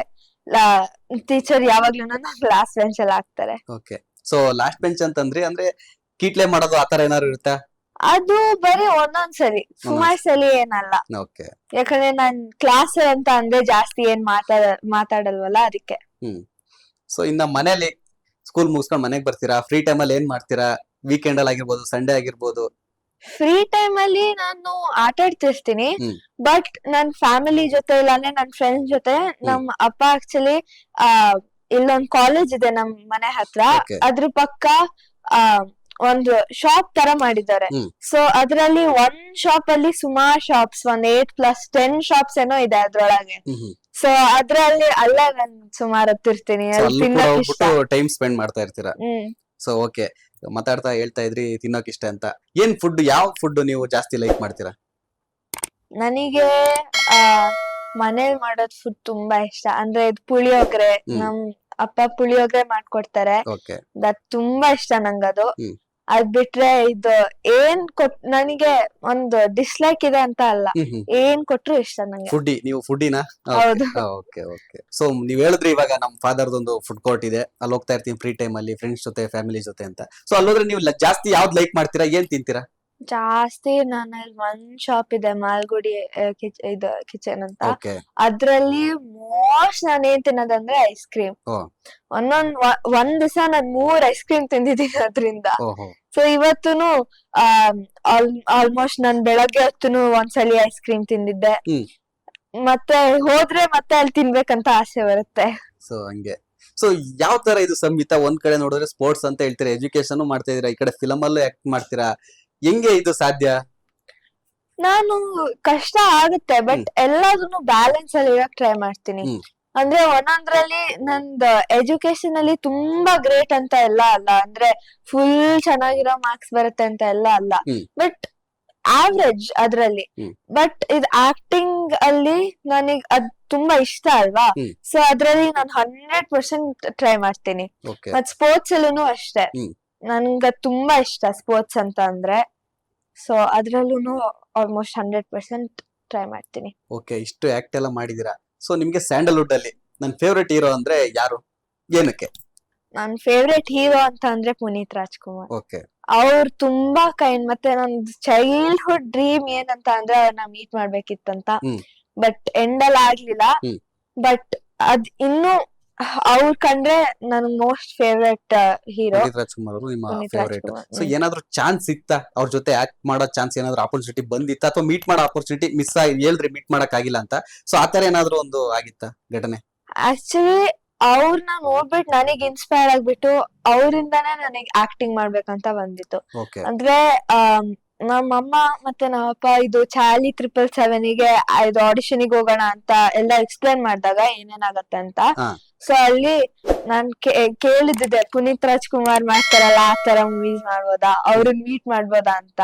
ಟೀಚರ್ ಯಾವಾಗ್ಲೂ ಲಾಸ್ಟ್ ಬೆಂಚ್ ಅಲ್ಲಿ ಹಾಕ್ತಾರೆ. ಓಕೆ. ಸೊ ಲಾಸ್ಟ್ ಬೆಂಚ್ ಅಂತಂದ್ರೆ ಅಂದ್ರೆ ಕೀಟ್ಲೆ ಮಾಡೋದು ಆತರ ಏನಾದ್ರು ಇರುತ್ತಾ? ಅದು ಬರೀ ಒಂದೊಂದ್ಸಲಿ, ಸುಮಾರ್ ಸಲಿ ಏನಲ್ಲ. ಓಕೆ. ಯಾಕಂದ್ರೆ ನಾನ್ ಕ್ಲಾಸ್ ಅಂತ ಅಂದ್ರೆ ಜಾಸ್ತಿ ಏನ್ ಮಾತಾಡಲ್ವಲ್ಲ, ಅದಕ್ಕೆ. ಸೊ ಇನ್ನ ಮನೇಲಿ ಸ್ಕೂಲ್ ಮುಗಿಸ್ಕೊಂಡ್ ಮನೆಗ್ ಬರ್ತೀರಾ, ಫ್ರೀ ಟೈಮ್ ಅಲ್ಲಿ ಏನ್ ಮಾಡ್ತೀರಾ? ವೀಕೆಂಡ್ ಅಲ್ಲಿ ಆಗಿರ್ಬೋದು, ಸಂಡೇ ಆಗಿರ್ಬೋದು. ಫ್ರೀ ಟೈಮ್ ಅಲ್ಲಿ ನಾನು ಆಟ ಆಡ್ತಿರ್ತೀನಿ. ಬಟ್ ನನ್ ಫ್ಯಾಮಿಲಿ ಜೊತೆ ಇಲ್ಲಾಂದ್ರೆ ನನ್ ಫ್ರೆಂಡ್ಸ್ ಜೊತೆ, ನಮ್ ಅಪ್ಪ ಆಕ್ಚುಲಿ ಇಲ್ಲೊಂದ್ ಕಾಲೇಜ್ ಇದೆ ನಮ್ ಮನೆ ಹತ್ರ, ಅದ್ರ ಪಕ್ಕ ಒಂದು ಶಾಪ್ ತರ ಮಾಡಿದ್ದಾರೆ. ಸೊ ಅದ್ರಲ್ಲಿ ಒಂದ್ ಶಾಪ್ ಅಲ್ಲಿ ಸುಮಾರು ಶಾಪ್ಸ್, ಒಂದ್ 8+10 ಶಾಪ್ಸ್ ಏನೋ ಇದೆ ಅದ್ರೊಳಗೆ. ಸೊ ಅದ್ರಲ್ಲಿ ಅಲ್ಲ ನಾನ್ ಸುಮಾರು ಹೊತ್ತಿರ್ತೀನಿ. ಟೈಮ್ ಸ್ಪೆಂಡ್ ಮಾಡ್ತಾ ಇರ್ತೀರಾ? So okay. ಮಾತಾಡ್ತಾ ಹೇಳ್ತಾ ಇದ್ರಿ ತಿನ್ನೋಕ್ ಇಷ್ಟ ಅಂತ. ಏನ್ ಫುಡ್, ಯಾವ ಫುಡ್ ನೀವು ಜಾಸ್ತಿ ಲೈಕ್ ಮಾಡ್ತೀರಾ? ನನಗೆ ಮನೇಲಿ ಮಾಡೋದ್ ಫುಡ್ ತುಂಬಾ ಇಷ್ಟ. ಅಂದ್ರೆ ಪುಳಿಯೋಗರೆ, ನಮ್ ಅಪ್ಪ ಪುಳಿಯೋಗರೆ ಮಾಡ್ಕೊಡ್ತಾರೆ, ಅದ್ ತುಂಬಾ ಇಷ್ಟ ನಂಗದು. ಅದ್ ಬಿಟ್ರೆ ಇದು ನನಗೆ ಒಂದು ಡಿಸ್ಲೈಕ್ ಇದೆ ಅಂತ ಅಲ್ಲ, ಏನ್ ಕೊಟ್ರು ಇಷ್ಟ ನಂಗೆ. ನೀವು ಫುಡ್ಡಿನಾ? ಹೌದು. ಓಕೆ. ಓಕೆ. ಸೊ ನೀವ್ ಹೇಳಿದ್ರಿ ಇವಾಗ ನಮ್ ಫಾದರ್ದು ಒಂದು ಫುಡ್ ಕೋರ್ಟ್ ಇದೆ, ಅಲ್ಲಿ ಹೋಗ್ತಾ ಇರ್ತೀನಿ ಫ್ರೀ ಟೈಮ್ ಅಲ್ಲಿ ಫ್ರೆಂಡ್ಸ್ ಜೊತೆ, ಫ್ಯಾಮಿಲಿ ಜೊತೆ ಅಂತ. ಸೊ ಅಲ್ಲೋದ್ರೆ ನೀವು ಜಾಸ್ತಿ ಯಾವ್ದು ಲೈಕ್ ಮಾಡ್ತೀರಾ? ಏನ್ ತಿಂತೀರಾ? ಜಾಸ್ತಿ ನಾನು ಒಂದ್ ಶಾಪ್ ಇದೆ ಮಾಲ್ಗುಡಿ ಇದು ಕಿಚನ್ ಅಂತ. ಓಕೆ. ಅದ್ರಲ್ಲಿ ಮೋಸ್ಟ್ ನಾನು ಏನ್ ತಿನ್ನೋದಂದ್ರೆ ಐಸ್ ಕ್ರೀಮ್. ಓ. ಒಂದ್ ದಿವಸ ನಾನ್ 3 ಐಸ್ ಕ್ರೀಮ್ ತಿಂದಿದ್ದೀನಿ ಅದ್ರಿಂದ. ಓಹೋ. ಸೊ ಇವತ್ತುನು ಆಲ್ಮೋಸ್ಟ್ ನಾನ್ ಬೆಳಗ್ಗೆ ಹೊತ್ತುನು ಒಂದ್ಸಲಿ ಐಸ್ ಕ್ರೀಮ್ ತಿಂದಿದ್ದೆ. ಮತ್ತೆ ಹೋದ್ರೆ ಮತ್ತೆ ಅಲ್ಲಿ ತಿನ್ಬೇಕಂತ ಆಸೆ ಬರುತ್ತೆ. ಸೊ ಹಂಗೆ. ಸೊ ಯಾವ ತರ ಇದು ಸಂಹಿತಾ? ಒಂದ್ ಕಡೆ ನೋಡಿದ್ರೆ ಸ್ಪೋರ್ಟ್ಸ್ ಅಂತ ಹೇಳ್ತೀರಾ, ಎಜುಕೇಶನ್ ಮಾಡ್ತಾ ಇದೀರಾ, ಈ ಕಡೆ ಫಿಲಮ್ ಅಲ್ಲೂ ಆಕ್ಟ್ ಮಾಡ್ತೀರಾ, ಹೆಂಗೆ ಇದು ಸಾಧ್ಯ? ನಾನು ಕಷ್ಟ ಆಗುತ್ತೆ ಬಟ್ ಎಲ್ಲದನ್ನು ಬ್ಯಾಲೆನ್ಸ್ ಅಲ್ಲಿ ಇರಕ್ ಟ್ರೈ ಮಾಡ್ತೀನಿ. ಅಂದ್ರೆ ಒಂದೊಂದ್ರಲ್ಲಿ ನಂದ್ ಎಜುಕೇಶನ್ ಅಲ್ಲಿ ತುಂಬಾ ಗ್ರೇಟ್ ಅಂತ ಎಲ್ಲ ಅಲ್ಲ, ಅಂದ್ರೆ ಫುಲ್ ಚೆನ್ನಾಗಿರೋ ಮಾರ್ಕ್ಸ್ ಬರುತ್ತೆ ಅಂತ ಎಲ್ಲ ಅಲ್ಲ, ಬಟ್ ಆವ್ರೇಜ್ ಅದ್ರಲ್ಲಿ. ಬಟ್ ಇದು ಆಕ್ಟಿಂಗ್ ಅಲ್ಲಿ ನನಗ್ ಅದ್ ತುಂಬಾ ಇಷ್ಟ ಅಲ್ವಾ, ಸೊ ಅದ್ರಲ್ಲಿ ನಾನು 100% ಟ್ರೈ ಮಾಡ್ತೀನಿ. ಮತ್ ಸ್ಪೋರ್ಟ್ಸ್ ಅಲ್ಲೂ ಅಷ್ಟೇ, ನನ್ಗ ತುಂಬಾ ಇಷ್ಟ ಸ್ಪೋರ್ಟ್ಸ್ ಅಂತ ಅಂದ್ರೆ, ಸೊ ಅದ್ರಲ್ಲೂ ಆಲ್ಮೋಸ್ಟ್ 100% ಟ್ರೈ ಮಾಡ್ತೀನಿ. ಓಕೆ, ಇಷ್ಟು ಆಕ್ಟ್ ಎಲ್ಲ ಮಾಡಿದೀರಾ. ಸೊ ನಿಮ್ಗೆ ಸ್ಯಾಂಡಲ್ವುಡ್ ಅಲ್ಲಿ ನನ್ ಫೇವ್ರೆಟ್ ಹೀರೋ ಅಂದ್ರೆ ಯಾರು, ಏನಕ್ಕೆ? ನನ್ ಫೇವ್ರೆಟ್ ಹೀರೋ ಅಂತ ಅಂದ್ರೆ ಪುನೀತ್ ರಾಜ್ಕುಮಾರ್. ಓಕೆ. ಅವ್ರು ತುಂಬಾ ಕೈಂಡ್, ಮತ್ತೆ ನಂದ್ ಚೈಲ್ಡ್ಹುಡ್ ಡ್ರೀಮ್ ಏನಂತ ಅಂದ್ರೆ ಅವ್ರನ್ನ ಮೀಟ್ ಮಾಡ್ಬೇಕಿತ್ತಂತ, ಬಟ್ ಎಂಡಲ್ ಆಗ್ಲಿಲ್ಲ. ಬಟ್ ಅದ್ ಇನ್ನು ಅವ್ರ ಕಂಡ್ರೆ ನನ್ most favourite hero Puneeth Rajkumar ಅವರು ನಿಮ್ಮ ಫೇವ್ರೇಟ್. ಸೊ ಏನಾದ್ರು ಚಾನ್ಸ್ ಇತ್ತಾ ಅವ್ರ ಜೊತೆ ಆಕ್ಟ್ ಮಾಡೋ ಚಾನ್ಸ್, ಏನಾದ್ರು ಆಪರ್ಚುನಿಟಿ ಬಂದಿತ್ತಾ, ಅಥವಾ ಮೀಟ್ ಮಾಡೋ ಆಪರ್ಚುನಿಟಿ ಮಿಸ್ ಆಗಿ ಹೇಳ್ರಿ ಮೀಟ್ ಮಾಡಕ್ ಆಗಿಲ್ಲ ಅಂತ, ಸೊ ಆತರ ಏನಾದ್ರು ಒಂದು ಆಗಿತ್ತಾ ಘಟನೆ? ಆಕ್ಚುಲಿ ಅವ್ರನ್ನ ನೋಡ್ಬಿಟ್ಟು ನನಗ್ ಇನ್ಸ್ಪೈರ್ ಆಗ್ಬಿಟ್ಟು ಅವರಿಂದಾನೇ ನನಗ್ ಆಕ್ಟಿಂಗ್ ಮಾಡ್ಬೇಕಂತ ಬಂದಿತ್ತು. ಅಂದ್ರೆ ನಮ್ಮಮ್ಮ ಮತ್ತೆ ನಮ್ಮಪ್ಪ ಇದು ಚಾಲಿ 777 ಗೆ ಇದು ಆಡಿಷನ್ಗೆ ಹೋಗೋಣ ಅಂತ ಎಲ್ಲ ಎಕ್ಸ್ಪ್ಲೇನ್ ಮಾಡಿದಾಗ ಏನೇನಾಗತ್ತೆ ಅಂತ, ಸೊ ಅಲ್ಲಿ ನಾನ್ ಕೇಳಿದ್ದೆ ಪುನೀತ್ ರಾಜ್ಕುಮಾರ್ ಮಾಡ್ತಾರಲ್ಲ ಆ ತರ ಮೂವೀಸ್ ಮಾಡ್ಬೋದಾ, ಅವ್ರನ್ನ ಮೀಟ್ ಮಾಡ್ಬೋದಾ ಅಂತ.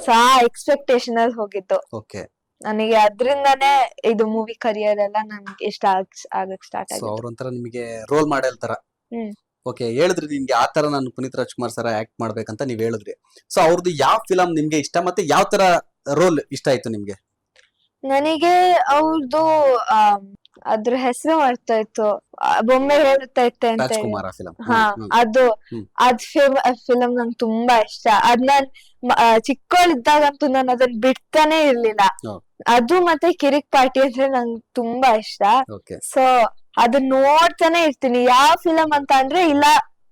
ಸೊ ಆ ಎಕ್ಸ್ಪೆಕ್ಟೇಷನ್ ಅಲ್ಲಿ ಹೋಗಿತ್ತು ನನಗೆ. ಅದ್ರಿಂದಾನೇ ಇದು ಮೂವಿ ಕರಿಯರ್ ಎಲ್ಲ ನನ್ಗೆ ಇಷ್ಟ ಆಗಕ್ ಸ್ಟಾರ್ಟ್ ಆಗಿದೆ. ಅವ್ರೊಂಥರ ನಿಮಗೆ ರೋಲ್ ಮಾಡೆಲ್ ತರ. ಓಕೆ, ಹೇಳಿದ್ರಿ ನಿಮ್ಗೆ ಆ ತರ ನಾನು ಪುನೀತ್ ರಾಜ್ಕುಮಾರ್ ಸರ ಆಕ್ಟ್ ಮಾಡ್ಬೇಕಂತ ನೀವ್ ಹೇಳಿದ್ರಿ. ಸೊ ಅವ್ರದ್ದು ಯಾವ ಫಿಲಂ ನಿಮ್ಗೆ ಇಷ್ಟ, ಮತ್ತೆ ಯಾವ ತರ ರೋಲ್ ಇಷ್ಟ ಆಯ್ತು ನಿಮ್ಗೆ? ನನಗೆ ಅವ್ರದ್ದು ಅದ್ರ ಹೆಸರು ಮಾಡ್ತಾ ಇತ್ತು, ಬೊಂಬೆ ಹೇಳುತ್ತಾ ಇತ್ತೆ ಅಂತ. ಅದ್ ಫಿಲಂ ನಂಗೆ ತುಂಬಾ ಇಷ್ಟ. ಅದ್ ನಾನ್ ಚಿಕ್ಕವಳಿದ್ದಾಗಂತೂ ನಾನು ಅದನ್ನ ಬಿಡ್ತಾನೆ ಇರ್ಲಿಲ್ಲ. ಅದು ಮತ್ತೆ ಕಿರಿಕ್ ಪಾರ್ಟಿ ಅಂದ್ರೆ ನಂಗೆ ತುಂಬಾ ಇಷ್ಟ. ಸೊ ಅದನ್ನ ನೋಡ್ತಾನೆ ಇರ್ತೀನಿ. ಯಾವ ಫಿಲಂ ಅಂತ ಅಂದ್ರೆ ಇಲ್ಲ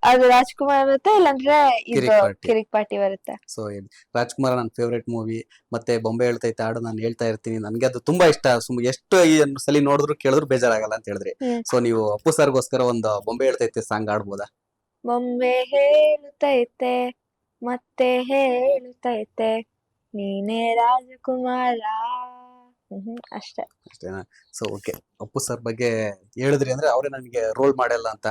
ಅದು ರಾಜ್ಕುಮಾರ್ ಬರುತ್ತೆ, ಇಲ್ಲಾಂದ್ರೆ ಇದು ಕಿರಿಕ್ ಪಾರ್ಟಿ ಬರುತ್ತೆ. ಸೊ ರಾಜ್ಕುಮಾರ್ ನನ್ನ ಫೇವ್ರೇಟ್ ಮೂವಿ, ಮತ್ತೆ ಬೊಂಬೆ ಹೇಳ್ತೈತೆ ಹಾಡು ನಾನು ಹೇಳ್ತಾ ಇರ್ತೀನಿ, ನನ್ಗೆ ಅದು ತುಂಬಾ ಇಷ್ಟ. ಎಷ್ಟು ಸಲಿ ನೋಡಿದ್ರು ಕೇಳಿದ್ರು ಬೇಜಾರಾಗಲ್ಲ ಅಂತ ಹೇಳಿದ್ರಿ. ಸೊ ನೀವು ಅಪ್ಪು ಸರ್ಗೋಸ್ಕರ ಒಂದು ಬೊಂಬೆ ಹೇಳ್ತೈತೆ ಸಾಂಗ್ ಆಡ್ಬೋದಾ? ಬೊಂಬೆ ಹೇಳುತ್ತೈತೆ ಮತ್ತೆ ಹೇಳುತ್ತೈತೆ ನೀನೇ ರಾಜಕುಮಾರ, ಅಷ್ಟೇ. ಅಷ್ಟೇನಾ? ಸೊ ಓಕೆ, ಅಪ್ಪು ಸರ್ ಬಗ್ಗೆ ಹೇಳಿದ್ರಿ ಅಂದ್ರೆ ಅವರೇ ನನಗೆ ರೋಲ್ ಮಾಡಲ್ಲ ಅಂತ.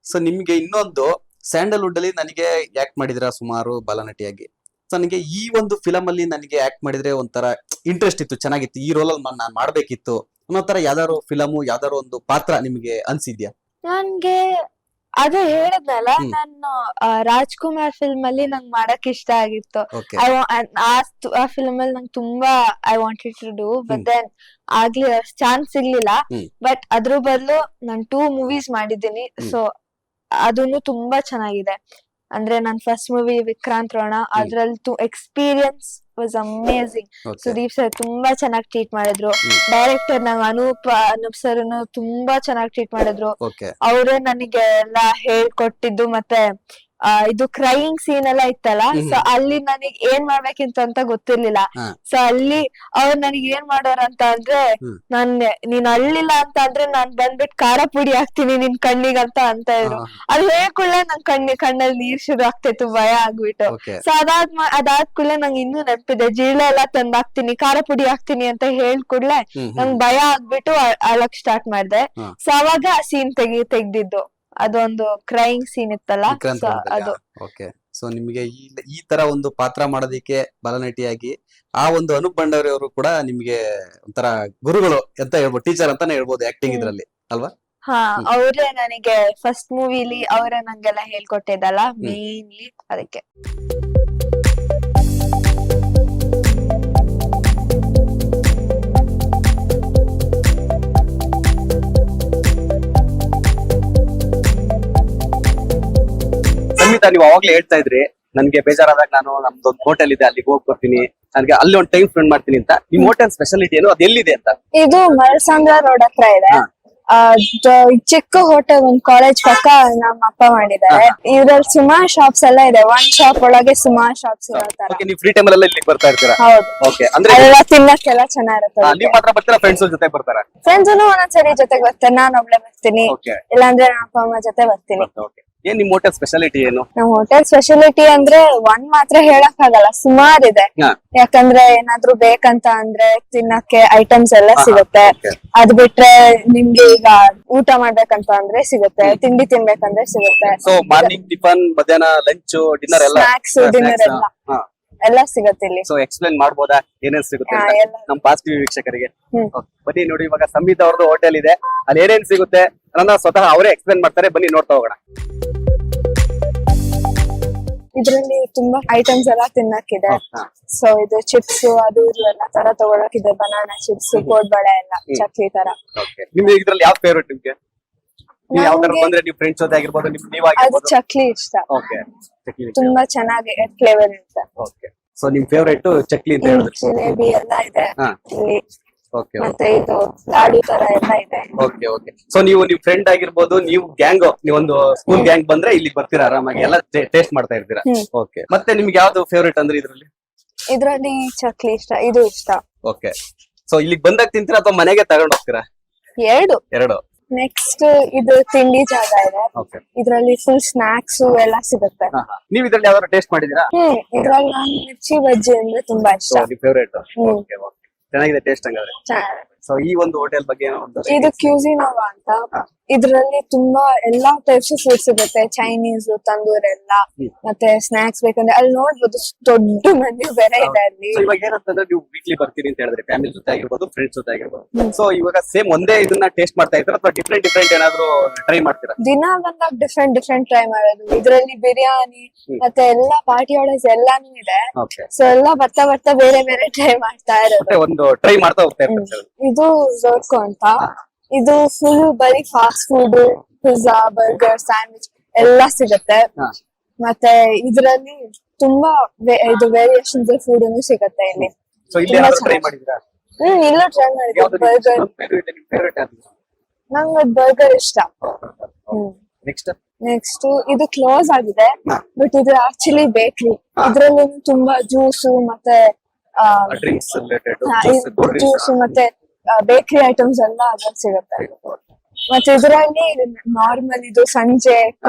ಸೊ ನಿಮ್ಗೆ ಇನ್ನೊಂದು, ಸ್ಯಾಂಡಲ್ವುಡ್ ಅಲ್ಲಿ ನನಗೆ ಆಕ್ಟ್ ಮಾಡಿದ್ರ ಸುಮಾರು ಬಾಲನಟಿಯಾಗಿ. ಸೊ ನನಗೆ ಈ ಒಂದು ಫಿಲಂ ಅಲ್ಲಿ ನನಗೆ ಆಕ್ಟ್ ಮಾಡಿದ್ರೆ ಒಂಥರ ಇಂಟ್ರೆಸ್ಟ್ ಇತ್ತು, ಚೆನ್ನಾಗಿತ್ತು, ಈ ರೋಲ್ ಅಲ್ಲಿ ನಾನ್ ಮಾಡ್ಬೇಕಿತ್ತು ಅನ್ನೋ ತರ ಯಾವ್ದಾದ್ರು ಫಿಲಮು, ಯಾವ್ದಾದ್ರು ಒಂದು ಪಾತ್ರ ನಿಮ್ಗೆ ಅನ್ಸಿದ್ಯಾ? ನನ್ಗೆ ಅದೇ ಹೇಳದ್ನಲ್ಲ, ನಾನು ರಾಜ್ಕುಮಾರ್ ಫಿಲ್ಮ್ ಅಲ್ಲಿ ನಂಗೆ ಮಾಡಕ್ ಇಷ್ಟ ಆಗಿತ್ತು. ಆ ಫಿಲ್ಮ್ ಅಲ್ಲಿ ನಂಗೆ ತುಂಬಾ I wanted to do, but then ಆಗ್ಲಿ ಚಾನ್ಸ್ ಸಿಗ್ಲಿಲ್ಲ. ಬಟ್ ಅದ್ರ ಬದಲು ನಾನು 2 ಮೂವೀಸ್ ಮಾಡಿದ್ದೀನಿ. ಸೊ ಅದನ್ನು ತುಂಬಾ ಚೆನ್ನಾಗಿದೆ. ಅಂದ್ರೆ ನನ್ ಫಸ್ಟ್ ಮೂವಿ ವಿಕ್ರಾಂತ್ ರೋಣ, ಅದ್ರಲ್ಲಿ experience was amazing. Sudeep sir ತುಂಬಾ ಚೆನ್ನಾಗಿ ಟ್ರೀಟ್ ಮಾಡಿದ್ರು. ಡೈರೆಕ್ಟರ್ ನಂಗೆ ಅನೂಪ್ ಸರ್ ತುಂಬಾ ಚೆನ್ನಾಗಿ ಟ್ರೀಟ್ ಮಾಡಿದ್ರು. ಅವರೇ ನನಗೆ ಎಲ್ಲಾ ಹೇಳ್ಕೊಟ್ಟಿದ್ದು. ಮತ್ತೆ ಇದು ಕ್ರೈಯಿಂಗ್ ಸೀನ್ ಎಲ್ಲ ಇತ್ತಲ್ಲ, ಸೊ ಅಲ್ಲಿ ನನಗ್ ಏನ್ ಮಾಡ್ಬೇಕಿಂತ ಗೊತ್ತಿರ್ಲಿಲ್ಲ. ಸೊ ಅಲ್ಲಿ ಅವ್ರು ನನಗ್ ಏನ್ ಮಾಡೋರ್ ಅಂತ ಅಂದ್ರೆ, ನೀನ್ ಅಳ್ಳಿಲ್ಲ ಅಂತ ಅಂದ್ರೆ ನಾನ್ ಬಂದ್ಬಿಟ್ಟು ಖಾರ ಪುಡಿ ಹಾಕ್ತೀನಿ ನಿನ್ ಕಣ್ಣಿಗಂತ ಅಂತ ಇದ್ರು. ಅದ್ ಹೇಳ್ಕೊಳ್ಳೆ ನನ್ ಕಣ್ಣಲ್ಲಿ ನೀರ್ ಶುರು ಆಗ್ತಿತ್ತು, ಭಯ ಆಗ್ಬಿಟ್ಟು. ಸೊ ಅದಾದ್ ಕೂಡಲೇ ನಂಗೆ ಇನ್ನೂ ನೆನಪಿದೆ, ಜೀಳ ಎಲ್ಲಾ ತಂದ್ ಹಾಕ್ತೀನಿ, ಖಾರ ಪುಡಿ ಹಾಕ್ತೀನಿ ಅಂತ ಹೇಳ್ಕೂಡ್ಲೆ ನಂಗ್ ಭಯ ಆಗ್ಬಿಟ್ಟು ಅಳಕ್ ಸ್ಟಾರ್ಟ್ ಮಾಡ್ದೆ. ಸೊ ಅವಾಗ ಆ ಸೀನ್ ತೆಗ್ದಿದ್ದು, ಅದೊಂದು ಕ್ರೈಯಿಂಗ್ ಸೀನ್ ಇತ್ತಲ್ಲ, ಅದು. ಓಕೆ, ಸೊ ನಿಮ್ಗೆ ಈ ತರ ಒಂದು ಪಾತ್ರ ಮಾಡೋದಕ್ಕೆ ಬಾಲನಟಿಯಾಗಿ ಆ ಒಂದು ಅನೂಪ್ ಭಂಡಾರಿ ಅವರು ಕೂಡ ನಿಮ್ಗೆ ಒಂಥರ ಗುರುಗಳು ಅಂತ ಹೇಳ್ಬೋದು, ಟೀಚರ್ ಅಂತಾನೆ ಹೇಳ್ಬೋದು ಆಕ್ಟಿಂಗ್ ಇದ್ರಲ್ಲಿ ಅಲ್ವಾ? ಹಾ, ಅವ್ರೇ ನನಗೆ ಫಸ್ಟ್ ಮೂವಿಲಿ ಅವರೇ ನಂಗೆಲ್ಲ ಹೇಳ್ಕೊಟ್ಟಿದ್ದಲ್ಲ ಮೇನ್ಲಿ, ಅದಕ್ಕೆ. ಸಂಹಿತಾ, ನೀವು ಅವಾಗ್ಲೇ ಹೇಳ್ತಾ ಇದ್ರಿ ನನ್ಗೆ ಬೇಜಾರಾದಾಗ ನಾನು ನಮ್ದೊಂದು ಹೋಟೆಲ್ ಇದೆ ಅಲ್ಲಿಗೆ ಹೋಗಿ ಬರ್ತೀನಿ, ನನಗೆ ಅಲ್ಲಿ ಒಂದು ಟೈಮ್ ಸ್ಪೆಂಡ್ ಮಾಡ್ತೀನಿ ಅಂತ. ನಿಮ್ ಹೋಟೆಲ್ ಸ್ಪೆಷಾಲಿಟಿ ಏನು, ಅದು ಎಲ್ಲಿದೆ ಅಂತ? ಇದು ಮರಸಂದ್ರ ರೋಡ್ ಹತ್ರ ಇದೆ. ಹಾ. ಚಿಕ್ಕ ಹೋಟೆಲ್ ಒಂದ್ ಕಾಲೇಜ್ ಪಕ್ಕ ನಮ್ಮ ಅಪ್ಪ ಮಾಡಿದ್ದಾರೆ. ಇದ್ರಲ್ಲಿ ಸುಮಾರು ಶಾಪ್ಸ್ ಎಲ್ಲ ಇದೆ. ಒಂದ್ ಶಾಪ್ ಒಳಗೆ ಸುಮಾರು ಶಾಪ್ಸ್ ಇರೋ ತರ. ಓಕೆ, ನೀವು ಫ್ರೀ ಟೈಮ್ ಎಲ್ಲ ಇಲ್ಲಿಗೆ ಬರ್ತಾ ಇರ್ತೀರಾ? ಹೌದು. ಓಕೆ, ಅಂದ್ರೆ ಅಲ್ಲೆಲ್ಲ ತಿನ್ನಕ್ಕೆಲ್ಲ ಚೆನ್ನಾಗಿರುತ್ತೆ. ನೀವ್ ಮಾತ್ರ ಬರ್ತೀರಾ, ಫ್ರೆಂಡ್ಸ್ ಜೊತೆ ಬರ್ತಾರಾ? ಫ್ರೆಂಡ್ಸ್ ಒಂದೊಂದ್ಸರಿ ಜೊತೆಗೆ ಬರ್ತಾರೆ, ನಾನ್ ಒಬ್ಳೆ ಬರ್ತೀನಿ, ಓಕೆ ಇಲ್ಲಾಂದ್ರೆ ನಮ್ಮ ಅಪ್ಪ ಅಮ್ಮ ಜೊತೆ ಬರ್ತೀನಿ. ಓಕೆ. ಏನ್ ನಿಮ್ ಹೋಟೆಲ್ ಸ್ಪೆಷಾಲಿಟಿ ಏನು? ನಮ್ ಹೋಟೆಲ್ ಸ್ಪೆಷಾಲಿಟಿ ಅಂದ್ರೆ ಒಂದ್ ಮಾತ್ರ ಹೇಳಕ್ ಆಗಲ್ಲ, ಸುಮಾರ್ ಇದೆ. ಹಾ. ಯಾಕಂದ್ರೆ ಏನಾದ್ರು ಬೇಕಂತ ಅಂದ್ರೆ ತಿನ್ನಕ್ಕೆ ಐಟಮ್ಸ್ ಎಲ್ಲ ಸಿಗುತ್ತೆ. okay. ಅದ್ ಬಿಟ್ರೆ ನಿಮ್ಗೆ ಈಗ ಊಟ ಮಾಡ್ಬೇಕಂತ ಅಂದ್ರೆ ಸಿಗುತ್ತೆ, ತಿಂಡಿ ತಿನ್ಬೇಕಂದ್ರೆ ಸಿಗುತ್ತೆ, ಸೊ ಮಾರ್ನಿಂಗ್ ಟಿಫನ್, ಮಧ್ಯಾಹ್ನ ಲಂಚ್, ಡಿನ್ನರ್ ಎಲ್ಲ ಸ್ನಾಕ್ಸ್, ಡಿನ್ನರ್ ಎಲ್ಲ ಎಲ್ಲ ಸಿಗುತ್ತೆ ಇಲ್ಲಿ. ಸೊ ಎಕ್ಸ್ಪ್ಲೈನ್ ಮಾಡ್ಬೋದಾ ಏನೇನ್ ಸಿಗುತ್ತೆ ಅಂತ ಎಲ್ಲ. ನಮ್ ಪಾಸ್ ಟಿವಿ ವೀಕ್ಷಕರಿಗೆ? ಹ್ಮ್. Okay. ಬನ್ನಿ ನೋಡಿ, ಇವಾಗ ಸಂಗೀತ ಅವ್ರದ್ದು ಹೋಟೆಲ್ ಇದೆ, ಅಲ್ಲಿ ಏನೇನ್ ಸಿಗುತ್ತೆ ಅನ್ನೋದನ್ನ ಸ್ವತಃ ಅವರೇ ಎಕ್ಸ್ಪ್ಲೈನ್ ಮಾಡ್ತಾರೆ. ಬನ್ನಿ ನೋಡ್ತಾ ಹೋಗೋಣ. ಇದ್ರಲ್ಲಿ ತುಂಬಾ ಐಟಮ್ಸ್ ಎಲ್ಲ ತಿನ್ನಕ್ಕಿದೆ. ಹಾ. ಸೊ ಇದು ಚಿಪ್ಸ್ ಅದು ಇದು ಎಲ್ಲ ತರ ತಗೊಳಕಿದೆ. ಬನಾನಾ ಚಿಪ್ಸ್, ಕೋಡ್ಬಳೆ ಎಲ್ಲ, ಚಕ್ಲಿ ತರ. Okay. ನಿಮ್ಗೆ ಇದ್ರಲ್ಲಿ ಯಾವ ಫೇವ್ರೇಟ್ ನಿಮ್ಗೆ? ನೀವು ಯಾವ ತರ ನಮ್ಗೆ ಬಂದ್ರೆ ನೀವು ಫ್ರೆಂಡ್ಸ್ ಜೊತೆ ಆಗಿರ್ಬೋದು, ಅದು ನೀವಾಗಿರ್ಬೋದು? ಚಕ್ಲಿ ಇಷ್ಟ. ಓಕೆ, ಚಕ್ಲಿ. ತುಂಬಾ ಚೆನ್ನಾಗಿ ಫ್ಲೇವರ್ ಇರುತ್ತೆ. ಓಕೆ, ಸೊ ನಿಮ್ ಫೇವ್ರೇಟ್ ಚಕ್ಲಿ ಅಂತ ಹೇಳಿದ್ರೆ? ಜಿಲೇಬಿ ಎಲ್ಲ ಇದೆ ಹಾ. ಇಲ್ಲಿ. ಓಕೆ ಮತ್ತೆ ಇದು ಲಾಡು ತರ ಎಲ್ಲ ಇದೆ. Okay okay. ಸೊ ನೀವು ನಿಮ್ ಫ್ರೆಂಡ್ ಆಗಿರ್ಬೋದು, ನೀವು ಗ್ಯಾಂಗ್, ನೀವೊಂದು ಸ್ಕೂಲ್ ಗ್ಯಾಂಗ್ ಬಂದ್ರೆ ಇಲ್ಲಿ ಬರ್ತೀರಾ, ಆರಾಮಾಗಿ ಎಲ್ಲ ಟೇಸ್ಟ್ ಮಾಡ್ತಾ ಇರ್ತೀರಾ? ಹ್ಮ್. ಓಕೆ. ಮತ್ತೆ ನಿಮ್ಗೆ ಯಾವ್ದು ಫೇವ್ರೇಟ್ ಅಂದ್ರೆ ಇದ್ರಲ್ಲಿ? ಇದ್ರಲ್ಲಿ ಚಕ್ಲಿ ಇಷ್ಟ, ಇದು ಇಷ್ಟ. ಓಕೆ. ಸೊ ಇಲ್ಲಿಗೆ ಬಂದಾಗ ತಿಂತೀರಾ ಅಥವಾ ಮನೆಗೆ ತಗೊಂಡ್ ಹೋಗ್ತೀರಾ? ಎರಡು. ನೆಕ್ಸ್ಟ್ ಇದು ತಿಂಡಿ ಜಾಗ ಇದೆ. ಓಕೆ. ಇದ್ರಲ್ಲಿ ಫುಲ್ ಸ್ನಾಕ್ಸ್ ಎಲ್ಲ ಸಿಗುತ್ತೆ. ನೀವ್ ಇದ್ರಲ್ಲಿ ಯಾವ್ದಾದ್ರು ಟೇಸ್ಟ್ ಮಾಡಿದೀರಾ? ಇದ್ರಲ್ಲಿ ನಾನು ಮಿರ್ಚಿ ಬಜ್ಜಿ ಅಂದ್ರೆ ತುಂಬಾ ಇಷ್ಟ. ನಿಮ್ ಫೇವ್ರೇಟ್? ಹ್ಮ್. ಓಕೆ ಓಕೆ, ಚೆನ್ನಾಗಿದೆ ಟೇಸ್ಟ್ ಹಂಗಾದ್ರೆ. ಚೆನ್ನಾಗಿದೆ. ಸೊ ಈ ಒಂದು ಹೋಟೆಲ್ ಬಗ್ಗೆ ಏನೋ ಒಂದು ಇದು ಕ್ಯೂಸಿನೋವಾ ಅಂತ. ಇದ್ರಲ್ಲಿ ತುಂಬಾ ಎಲ್ಲಾ ಟೈಪ್ಸ್ ಫುಡ್ ಸಿಗುತ್ತೆ, ಚೈನೀಸ್, ತಂದೂರ್ ಎಲ್ಲ. ಮತ್ತೆ ಸ್ನಾಕ್ಸ್ ಬೇಕಂದ್ರೆ ಅಲ್ಲಿ ನೋಡ್ಬೋದು, ದೊಡ್ಡ ಮೆನ್ಯೂ ಬೇರೆ ಇದೆ ಅಲ್ಲಿ. So, ಇವಾಗ ಏನಂತಂದ್ರೆ ನೀವು ವೀಕ್ಲಿ ಬರ್ತೀರಿ ಅಂತ ಹೇಳಿದ್ರೆ, ಫ್ಯಾಮಿಲಿ ಜೊತೆ ಆಗಿರ್ಬೋದು, ಫ್ರೆಂಡ್ಸ್ ಜೊತೆ ಆಗಿರ್ಬೋದು. ಸೊ ಇವಾಗ ಸೇಮ್ ಒಂದೇ ಇದನ್ನ ಟೇಸ್ಟ್ ಮಾಡ್ತಾ ಇರ್ತೀರಾ ಅಥವಾ ಡಿಫ್ರೆಂಟ್ ಏನಾದ್ರು ಟ್ರೈ ಮಾಡ್ತೀರಾ? ದಿನ ಬಂದಾಗ ಡಿಫ್ರೆಂಟ್ ಟ್ರೈ ಮಾಡೋದು. ಇದ್ರಲ್ಲಿ ಬಿರಿಯಾನಿ ಮತ್ತೆ ಎಲ್ಲಾ ಪಾರ್ಟಿ ಆರ್ಡರ್ಸ್ ಎಲ್ಲಾನು ಇದೆ. ಓಕೆ. ಸೊ ಎಲ್ಲ ಬರ್ತಾ ಬೇರೆ ಟ್ರೈ ಮಾಡ್ತಾ ಇರೋದು. ಮತ್ತೆ ಒಂದು ಟ್ರೈ ಮಾಡ್ತಾ ಹೋಗ್ತಾ ಇರ್ತಾರೆ. ಇದು ಝೋರ್ಕೋ ಅಂತ. ಇದು ಫುಲ್ ಬರೀ fast food, pizza, burger, sandwich ಎಲ್ಲ ಸಿಗುತ್ತೆ. ಮತ್ತೆ ಇದ್ರಲ್ಲಿ ತುಂಬಾ ಇದು ವೇರಿಯೇಷನ್ಸ್ ಫುಡ್ ಸಿಗುತ್ತೆ ಇಲ್ಲಿ. ಸೊ ಇಲ್ಲಿ ಯಾರು ಟ್ರೈ ಮಾಡಿದ್ರಾ? ಇಲ್ಲೂ ಟ್ರೈ ಮಾಡಿದ್ವಿ ಬರ್ಗರ್. ನಂಗೆ ಬರ್ಗರ್ ಇಷ್ಟ. ನೆಕ್ಸ್ಟ್ ಇದು ಕ್ಲೋಸ್ ಆಗಿದೆ, ಬಟ್ ಇದು ಆಕ್ಚುಲಿ ಬೇಕ್ರಿ. ಇದ್ರಲ್ಲಿ ತುಂಬಾ ಜ್ಯೂಸು ಮತ್ತೆ ಡ್ರಿಂಕ್ಸ್ ಜ್ಯೂಸ್ ಮತ್ತೆ ಬೇಕರಿ ಐಟಮ್ಸ್ ಎಲ್ಲ ಅದ್ರಲ್ಲಿ ಸಿಗುತ್ತೆ. ಮತ್ತೆ ಇದರಲ್ಲಿ ನಾರ್ಮಲ್ ಇದು ಸಂಜೆ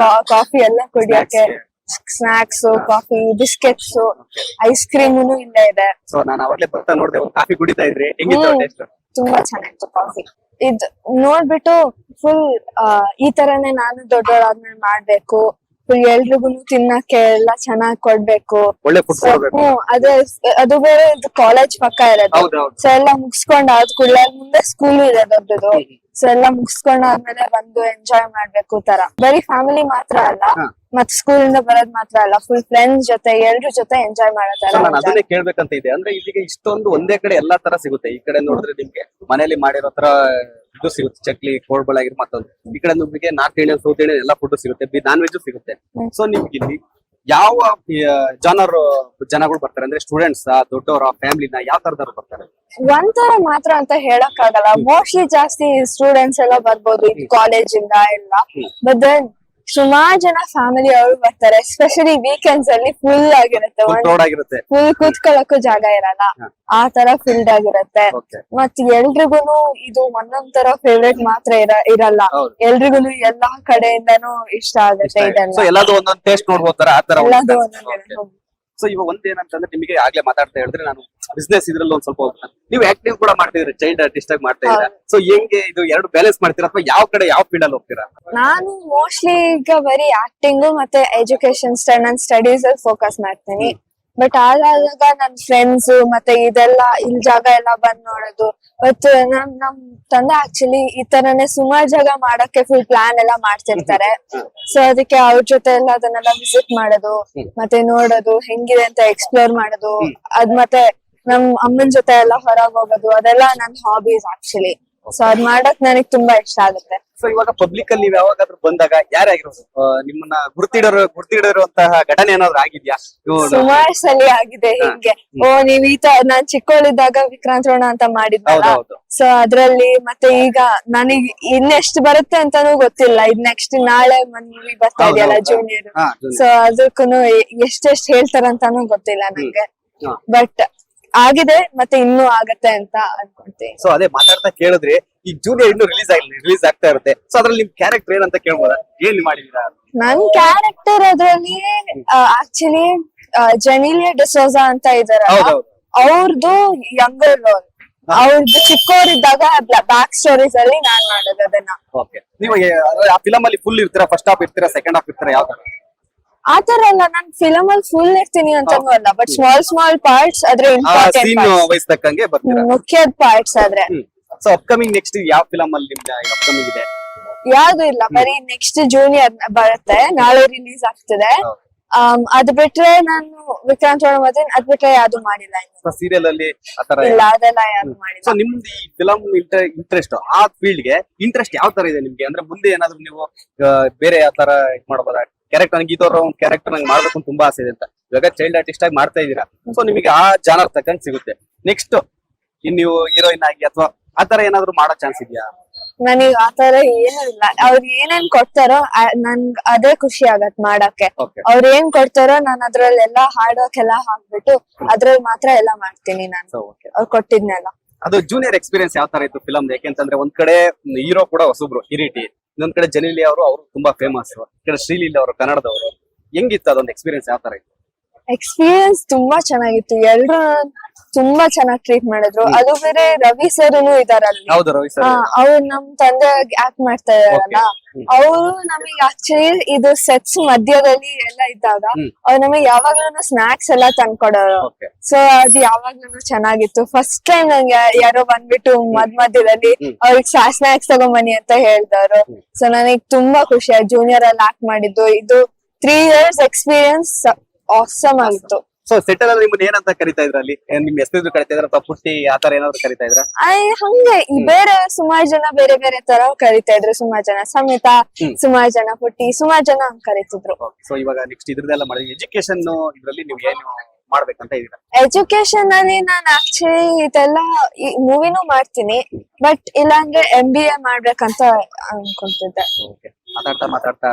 ಕಾಫಿ ಎಲ್ಲ ಕುಡಿಯಕ್ಕೆ snacks, coffee, biscuits, ice cream ಇಲ್ಲೇ ಇದೆ. ಸೊ ನಾನು ಅವಾಗ್ಲೇ ಬರ್ತಾ ನೋಡಿದೆ, ಕಾಫಿ ಕುಡಿತಾ ಇದ್ರಿ, ಹೆಂಗಿತ್ತು ಟೇಸ್ಟ್? ತುಂಬಾ ಚೆನ್ನಾಗಿತ್ತು ಕಾಫಿ. ಇದ್ ನೋಡ್ಬಿಟ್ಟು ಫುಲ್ ಈ ತರನೇ ನಾನು ದೊಡ್ಡವರಾದ್ಮೇಲೆ ಮಾಡ್ಬೇಕು, ಫುಲ್ ಎಲ್ರಿಗೂ ತಿನ್ನಕ್ಕೆ ಎಲ್ಲ ಚೆನ್ನಾಗ್ ಕೊಡ್ಬೇಕು. ಒಳ್ಳೆ ಫುಡ್ ಕೊಡ್ಬೇಕು. ಅದೇ ಅದು ಬೇರೆ ಕಾಲೇಜ್ ಪಕ್ಕ ಇರೋದು. ಹೌದೌದು. ಸೊ ಎಲ್ಲ ಮುಗಿಸ್ಕೊಂಡ್ ಆದ್ ಕೂಡಲೇ ಮುಂದೆ ಸ್ಕೂಲ್ ಇದೆ ದೊಡ್ಡದು. ಸೊ ಎಲ್ಲ ಮುಗಿಸ್ಕೊಂಡ್ ಆದ್ಮೇಲೆ ಬಂದು ಎಂಜಾಯ್ ಮಾಡ್ಬೇಕು ತರ. ಬರೀ ಫ್ಯಾಮಿಲಿ ಮಾತ್ರ ಅಲ್ಲ, ಮತ್ ಸ್ಕೂಲ್ ಇಂದ ಬರೋದ್ ಮಾತ್ರ ಅಲ್ಲ, ಫುಲ್ ಫ್ರೆಂಡ್ಸ್ ಜೊತೆ ಎಲ್ರ ಜೊತೆ ಎಂಜಾಯ್ ಮಾಡೋ ತರ. ನಾನು ಅದನ್ನೇ ಕೇಳ್ಬೇಕಂತ ಇದೆ. ಅಂದ್ರೆ ಇಲ್ಲಿಗೆ ಇಷ್ಟೊಂದು ಒಂದೇ ಕಡೆ ಎಲ್ಲಾ ತರ ಸಿಗುತ್ತೆ. ಈ ಕಡೆ ನೋಡಿದ್ರೆ ನಿಮ್ಗೆ ಮನೇಲಿ ಮಾಡಿರೋ ತರ ಇದು ಸಿಗುತ್ತೆ, ಚಕ್ಲಿ, ಕೋಡ್ಬಳೆ ಆಗಿರ್ ಮತ್ತೊಂದು. ಈ ಕಡೆ ನಿಮ್ಗೆ ನಾರ್ತ್ ಇಂಡಿಯನ್, ಸೌತ್ ಇಂಡಿಯನ್ ಎಲ್ಲಾ ಫುಡ್ ಸಿಗುತ್ತೆ, ನಾನ್ ವೆಜ್ ಸಿಗುತ್ತೆ. ಸೊ ನಿಮ್ಗೆ ಇಲ್ಲಿ ಯಾವ ಜಾನರ್ ಜನಗಳು ಬರ್ತಾರೆ ಅಂದ್ರೆ ಸ್ಟೂಡೆಂಟ್ಸ್, ದೊಡ್ಡವರ, ಫ್ಯಾಮಿಲಿನ ಯಾವ ತರದವ್ರು ಬರ್ತಾರೆ? ಒಂಥರ ಮಾತ್ರ ಅಂತ ಹೇಳಕ್ ಆಗಲ್ಲ. ಮೋಸ್ಟ್ಲಿ ಜಾಸ್ತಿ ಸ್ಟೂಡೆಂಟ್ಸ್ ಎಲ್ಲ ಬರ್ಬೋದು ಕಾಲೇಜ್ ಇಂದ ಎಲ್ಲ. ಬಟ್ ದೆನ್ ಸುಮಾರು ಜನ ಫ್ಯಾಮಿಲಿ ಅವರು ಬರ್ತಾರೆ. ಎಸ್ಪೆಷಲಿ ವೀಕೆಂಡ್ಸ್ ಅಲ್ಲಿ ಫುಲ್ ಆಗಿರುತ್ತೆ, ಫುಲ್ ಕೂತ್ಕೊಳ್ಳಕ್ಕೂ ಜಾಗ ಇರಲ್ಲ, ಆ ತರ ಫಿಲ್ಡ್ ಆಗಿರುತ್ತೆ. ಮತ್ ಎಲ್ರಿಗೂನು ಇದು ಒಂದೊಂದ್ ತರ ಫೇವ್ರೇಟ್ ಮಾತ್ರ ಇರಲ್ಲ. ಎಲ್ರಿಗೂನು ಎಲ್ಲಾ ಕಡೆಯಿಂದಾನು ಇಷ್ಟ ಆಗುತ್ತೆ ಇದೆಲ್ಲ. ಎಲ್ಲಾದ್ರು ಒಂದೊಂದ್ ಟೇಸ್ಟ್ ನೋಡ್ಬೋತಾರ ಆ ತರ. ಎಲ್ಲಾದ್ರು ಒಂದೊಂದ್. ಸೊ ಇವಾಗ ಒಂದೇನಂತಂದ್ರೆ, ನಿಮಗೆ ಆಗ್ಲೇ ಮಾತಾಡ್ತಾ ಹೇಳಿದ್ರೆ, ನಾನು ಬಿಸ್ನೆಸ್ ಇದ್ರಲ್ಲಿ ಒಂದ್ ಸ್ವಲ್ಪ ನೀವು ಆಕ್ಟಿವ್ ಕೂಡ ಮಾಡ್ತಿದ್ರಿ, ಚೈಲ್ಡ್ ಆರ್ಟಿಸ್ಟ್ ಆಗಿ ಮಾಡ್ತಾ ಇದ್ದೀರಾ. ಸೊ ಹೆಂಗೆ ಇದು ಎರಡು ಬ್ಯಾಲೆನ್ಸ್ ಮಾಡ್ತೀರಾ ಅಥವಾ ಯಾವ ಕಡೆ ಯಾವ ಫೀಲ್ಡ್ ಅಲ್ಲಿ ಹೋಗ್ತೀರಾ? ನಾನು ಮೋಸ್ಟ್ಲಿ ಈಗ ಬರೀ ಆಕ್ಟಿಂಗ್ ಮತ್ತೆ ಎಜುಕೇಶನ್ ನನ್ ಸ್ಟಡೀಸ್ ಅಲ್ಲಿ ಫೋಕಸ್ ಮಾಡ್ತೀನಿ. ಬಟ್ ಆದಾಗ ನನ್ ಫ್ರೆಂಡ್ಸ್ ಮತ್ತೆ ಇದೆಲ್ಲ ಇಲ್ಲಿ ಜಾಗ ಎಲ್ಲ ಬಂದ್ ನೋಡೋದು. ಬಟ್ ನಮ್ ತಂದೆ ಆಕ್ಚುಲಿ ಈ ತರನೇ ಸುಮಾರು ಜಾಗ ಮಾಡಕ್ಕೆ ಫುಲ್ ಪ್ಲಾನ್ ಎಲ್ಲ ಮಾಡ್ತಿರ್ತಾರೆ. ಸೊ ಅದಕ್ಕೆ ಅವ್ರ ಜೊತೆ ಎಲ್ಲ ಅದನ್ನೆಲ್ಲ ವಿಸಿಟ್ ಮಾಡೋದು, ಮತ್ತೆ ನೋಡೋದು ಹೆಂಗಿದೆ ಅಂತ ಎಕ್ಸ್ಪ್ಲೋರ್ ಮಾಡೋದು. ಅದ್ ಮತ್ತೆ ನಮ್ ಅಮ್ಮನ್ ಜೊತೆ ಎಲ್ಲ ಹೊರಗ್ ಹೋಗೋದು, ಅದೆಲ್ಲ ನನ್ ಹಾಬೀಸ್ ಆಕ್ಚುಲಿ. ಸೊ ಅದ್ ಮಾಡಕ್ ನನಗ್ ತುಂಬಾ ಇಷ್ಟ ಆಗುತ್ತೆ. ಸೊ ಇವಾಗ ಪಬ್ಲಿಕ್ ಅಲ್ಲಿ ನೀವು ಯಾವಾಗಾದ್ರೂ ಬಂದಾಗ ಯಾರಾಗಿರೋದು ನಿಮ್ಮನ್ನ ಗುರ್ತಿಡಿರುವಂತಹ ಘಟನೆ ಏನಾದ್ರು ಆಗಿದ್ಯಾ? ಸುಮಾರು ಸಲ ಆಗಿದೆ ಹಿಂಗೆ. ನೀವ್ ನಾನ್ ಚಿಕ್ಕವಳಿದ್ದಾಗ ವಿಕ್ರಾಂತ್ ರೋಣ ಅಂತ ಮಾಡಿದ್ನಲ್ಲ, ಹೌದೌದು. ಸೊ ಅದ್ರಲ್ಲಿ ಮತ್ತೆ ಈಗ ನನಗ್ ಇನ್ನೆಷ್ಟು ಬರುತ್ತೆ ಅಂತಾನೂ ಗೊತ್ತಿಲ್ಲ. ಇದ್ ನೆಕ್ಸ್ಟ್ ನಾಳೆ ಮೂವಿ ಬರ್ತಾ ಇದೆಯಲ್ಲ ಜೂನಿಯರ್, ಸೊ ಅದಕ್ಕೂ ಎಷ್ಟೆಷ್ಟ್ ಹೇಳ್ತಾರಂತಾನು ಗೊತ್ತಿಲ್ಲ ನಂಗೆ. ಬಟ್ ಆಗಿದೆ, ಮತ್ತೆ ಇನ್ನೂ ಆಗತ್ತೆ ಅಂತ ಅನ್ಕೊಂತೀನಿ. ಸೊ ಅದೇ ಮಾತಾಡ್ತಾ ಕೇಳಿದ್ರೆ ಈ ಜೂನಿಯರ್ ಇನ್ನೂ ರಿಲೀಸ್ ಆಗ್ತಾ ಇರುತ್ತೆ. ಸೊ ಅದ್ರಲ್ಲಿ ನಿಮ್ ಕ್ಯಾರೆಕ್ಟರ್ ಏನಂತ ಕೇಳ್ಬೋದಾ? ಏನ್ ಮಾಡಿದೀರಾ? ನನ್ ಕ್ಯಾರೆಕ್ಟರ್ ಅದ್ರಲ್ಲಿ ಆಕ್ಚುಲಿ ಜೆನಿಲಿಯಾ ಡಿಸೋಜಾ ಅಂತ ಇದಾರಲ್ಲ, ಅವ್ರದ್ದು ಯಂಗರ್ ರೋಲ್. ಅವ್ರದ್ದು ಚಿಕ್ಕವರಿದ್ದಾಗ ಬ್ಯಾಕ್ ಸ್ಟೋರೀಸ್ ಅಲ್ಲಿ ನಾನ್ ಮಾಡೋದು ಅದನ್ನ. ನೀವು ಆ ಫಿಲಮ್ ಅಲ್ಲಿ ಫುಲ್ ಇರ್ತೀರಾ, ಫಸ್ಟ್ ಹಾಫ್ ಇರ್ತೀರಾ, ಸೆಕೆಂಡ್ ಹಾಫ್ ಇರ್ತೀರಾ, ಯಾವ ತರ? ಆತರ ಅಲ್ಲ, ನಾನ್ ಫಿಲಮ್ ಅಲ್ಲಿ ಫುಲ್ ಇರ್ತೀನಿ ಅಂತಾನು ಅಲ್ಲ, ಬಟ್ ಸ್ಮಾಲ್ ಪಾರ್ಟ್ಸ್ ಆದ್ರೆ ಸೀನ್ ವೈಸ್ ತಕ್ಕಂಗೆ ಬರ್ತೀರಾ, ಮುಖ್ಯದ ಪಾರ್ಟ್ಸ್ ಆದ್ರೆ. ಸೊ ಅಪ್ಕಮಿಂಗ್ ನೆಕ್ಸ್ಟ್ ಯಾವ ಫಿಲಮ್ ಅಲ್ಲಿ ನಿಮ್ದು ಅಪ್ಕಮಿಂಗ್ ಇದೆ? ಯಾವ್ದು ಇಲ್ಲ, ಬರೀ ನೆಕ್ಸ್ಟ್ ಜೂನಿಯರ್ ಬರುತ್ತೆ, ನಾಳೆ ರಿಲೀಸ್ ಆಗ್ತಿದೆ. ಅದ್ ಬಿಟ್ರೆ ನಾನು ವಿಕ್ರಾಂತ್ ರೋಣ ಮತ್ತೆ ಅದ್ ಬಿಟ್ರೆ ಯಾವ್ದು ಮಾಡಿಲ್ಲ. ಸೀರಿಯಲ್ ಅಲ್ಲಿ ಆತರ ಇಲ್ಲ, ಅದೆಲ್ಲ ಯಾವ್ದು ಮಾಡಿಲ್ಲ. ಸೊ ನಿಮ್ದು ಈ ಫಿಲಮ್ ಇಂಟ್ರೆಸ್ಟ್, ಆ ಫೀಲ್ಡ್ ಗೆ ಇಂಟ್ರೆಸ್ಟ್ ಯಾವ ತರ ಇದೆ ನಿಮ್ಗೆ? ಅಂದ್ರೆ ಮುಂದೆ ಏನಾದ್ರು ನೀವು ಬೇರೆ ಯಾವ ತರ ಮಾಡ್ಬೋದಾ? ಕ್ಯಾರೆಕ್ಟರ್ ನಂಗೆ ಇದರ ಒಂದು ಕ್ಯಾರೆಕ್ಟರ್ ನಂಗೆ ಮಾಡ್ಬೇಕು ಅಂತ ತುಂಬಾ ಆಸೆ ಇದೆ ಅಂತ, ಇವಾಗ ಚೈಲ್ಡ್ ಆರ್ಟಿಸ್ಟ್ ಆಗಿ ಮಾಡ್ತಾ ಇದೀರಾ. ಸೊ ನಿಮಗೆ ಆ ಜಾನರ್ ತಕ್ಕಂಗ್ ಸಿಗುತ್ತೆ. ನೆಕ್ಸ್ಟ್ ಇನ್ ನೀವು ಹೀರೋಯಿನ್ ಆಗಿ ಅಥವಾ ಆತರ ಏನಾದ್ರು ಮಾಡೋ ಚಾನ್ಸ್ ಇದೆಯಾ? ನನಗ್ ಆತರ ಏನು ಇಲ್ಲ. ಅವ್ರು ಏನೇನ್ ಕೊಡ್ತಾರೋ ನನ್ಗ್ ಅದೇ ಖುಷಿ ಆಗತ್ ಮಾಡಕ್ಕೆ. ಅವ್ರ ಏನ್ ಕೊಡ್ತಾರೋ ನಾನ್ ಅದ್ರಲ್ಲೆಲ್ಲ ಹಾರ್ಡ್ ವರ್ಕ್ ಎಲ್ಲ ಹಾಕ್ಬಿಟ್ಟು ಅದ್ರಲ್ಲಿ ಮಾತ್ರ ಎಲ್ಲ ಮಾಡ್ತೀನಿ ನಾನು, ಅವ್ರು ಕೊಟ್ಟಿದ್ನೆಲ್ಲ. ಅದು ಜೂನಿಯರ್ ಎಕ್ಸ್ಪೀರಿಯನ್ಸ್ ಯಾವ ತರ ಇತ್ತು ಫಿಲಮ್? ಯಾಕೆಂತಂದ್ರೆ ಒಂದ್ ಕಡೆ ಹೀರೋ ಕೂಡ ಹೊಸಬ್ರು ಕಿರೀಟಿ, ಇನ್ನೊಂದ್ ಕಡೆ ಜೆನಿಲಿಯಾ ಅವರು ತುಂಬಾ ಫೇಮಸ್, ಈ ಕಡೆ ಶ್ರೀಲೀಲಾ ಅವರು ಕನ್ನಡದವರು. ಹೆಂಗಿತ್ತು ಅದೊಂದು ಎಕ್ಸ್ಪೀರಿಯನ್ಸ್? ಯಾವ ತರ ಇತ್ತು? ಎಕ್ಸ್ಪೀರಿಯನ್ಸ್ ತುಂಬಾ ಚೆನ್ನಾಗಿತ್ತು. ಎಲ್ರು ತುಂಬಾ ಚೆನ್ನಾಗಿ ಟ್ರೀಟ್ ಮಾಡಿದ್ರು. ಅದು ಬೇರೆ ರವಿ ಸರ್ ಇದಾರೆ ಅಲ್ಲಿ. ಅವ್ರು ನಮ್ ತಂದೆ ಆಕ್ಟ್ ಮಾಡ್ತಾ ಇದಾರಲ್ಲ, ಅವರು ನಮಗೆ ಆಕ್ಚುಲಿ ಇದು ಸೆಟ್ಸ್ ಮಧ್ಯದಲ್ಲಿ ಎಲ್ಲ ಇದ್ದಾಗ ಅವ್ರು ನಮಗೆ ಯಾವಾಗ್ಲೂ ಸ್ನಾಕ್ಸ್ ಎಲ್ಲ ತಂದ್ಕೊಡೋರು. ಸೊ ಅದು ಯಾವಾಗ್ಲೂ ಚೆನ್ನಾಗಿತ್ತು. ಫಸ್ಟ್ ಟೈಮ್ ನಂಗೆ ಯಾರೋ ಬಂದ್ಬಿಟ್ಟು ಮಧ್ಯದಲ್ಲಿ ಅವ್ರಿಗೆ ಸ್ನಾಕ್ಸ್ ತಗೊಂಬನ್ನಿ ಅಂತ ಹೇಳ್ದವ್ರು. ಸೊ ನನಗ್ ತುಂಬಾ ಖುಷಿ ಆಯ್ತು ಜೂನಿಯರ್ ಅಲ್ಲಿ ಆಕ್ಟ್ ಮಾಡಿದ್ದು. ಇದು 3 years ಎಕ್ಸ್ಪೀರಿಯನ್ಸ್ ಆಸಮ್ ಆಗಿತ್ತು. ಸೊ ಸೆಟಲ್ ಅಲ್ಲಿ ನಿಮ್ಮನ್ನ ಏನಂತ ಕರಿತಾ ಇದ್ರ? ಅಲ್ಲಿ ನಿಮ್ ಹೆಸರು ಕರಿತಾ ಇದ್ರ ಅಥವಾ ಪುಟ್ಟಿ ಆತರ ಏನಾದ್ರು ಕರಿತಾ ಇದ್ರ? ಹಂಗೆ ಬೇರೆ ಸುಮಾರು ಜನ ಬೇರೆ ಬೇರೆ ತರ ಕರಿತಾ ಇದ್ರು. ಸುಮಾರು ಜನ ಸಮಿತಾ, ಸುಮಾರು ಜನ ಪುಟ್ಟಿ, ಸುಮಾರು ಜನ ಹಂಗ್ ಕರಿತಿದ್ರು. ಸೊ ಇವಾಗ ನೆಕ್ಸ್ಟ್ ಇದ್ರದೆಲ್ಲ ಮಾಡಿ ಎಜುಕೇಶನ್ ಇದ್ರಲ್ಲಿ ನೀವು ಏನು ಮಾಡ್ಬೇಕಂತ ಇದೀರಾ? ಎಜುಕೇಶನ್ ಅಲ್ಲಿ ನಾನು ಆಕ್ಚುಲಿ ಇದೆಲ್ಲ ಮೂವಿನೂ ಮಾಡ್ತೀನಿ, ಬಟ್ ಇಲ್ಲಾಂದ್ರೆ MBA ಮಾಡ್ಬೇಕಂತ ಅನ್ಕೊಂತಿದ್ದೆ. ಮಾತಾಡ್ತಾ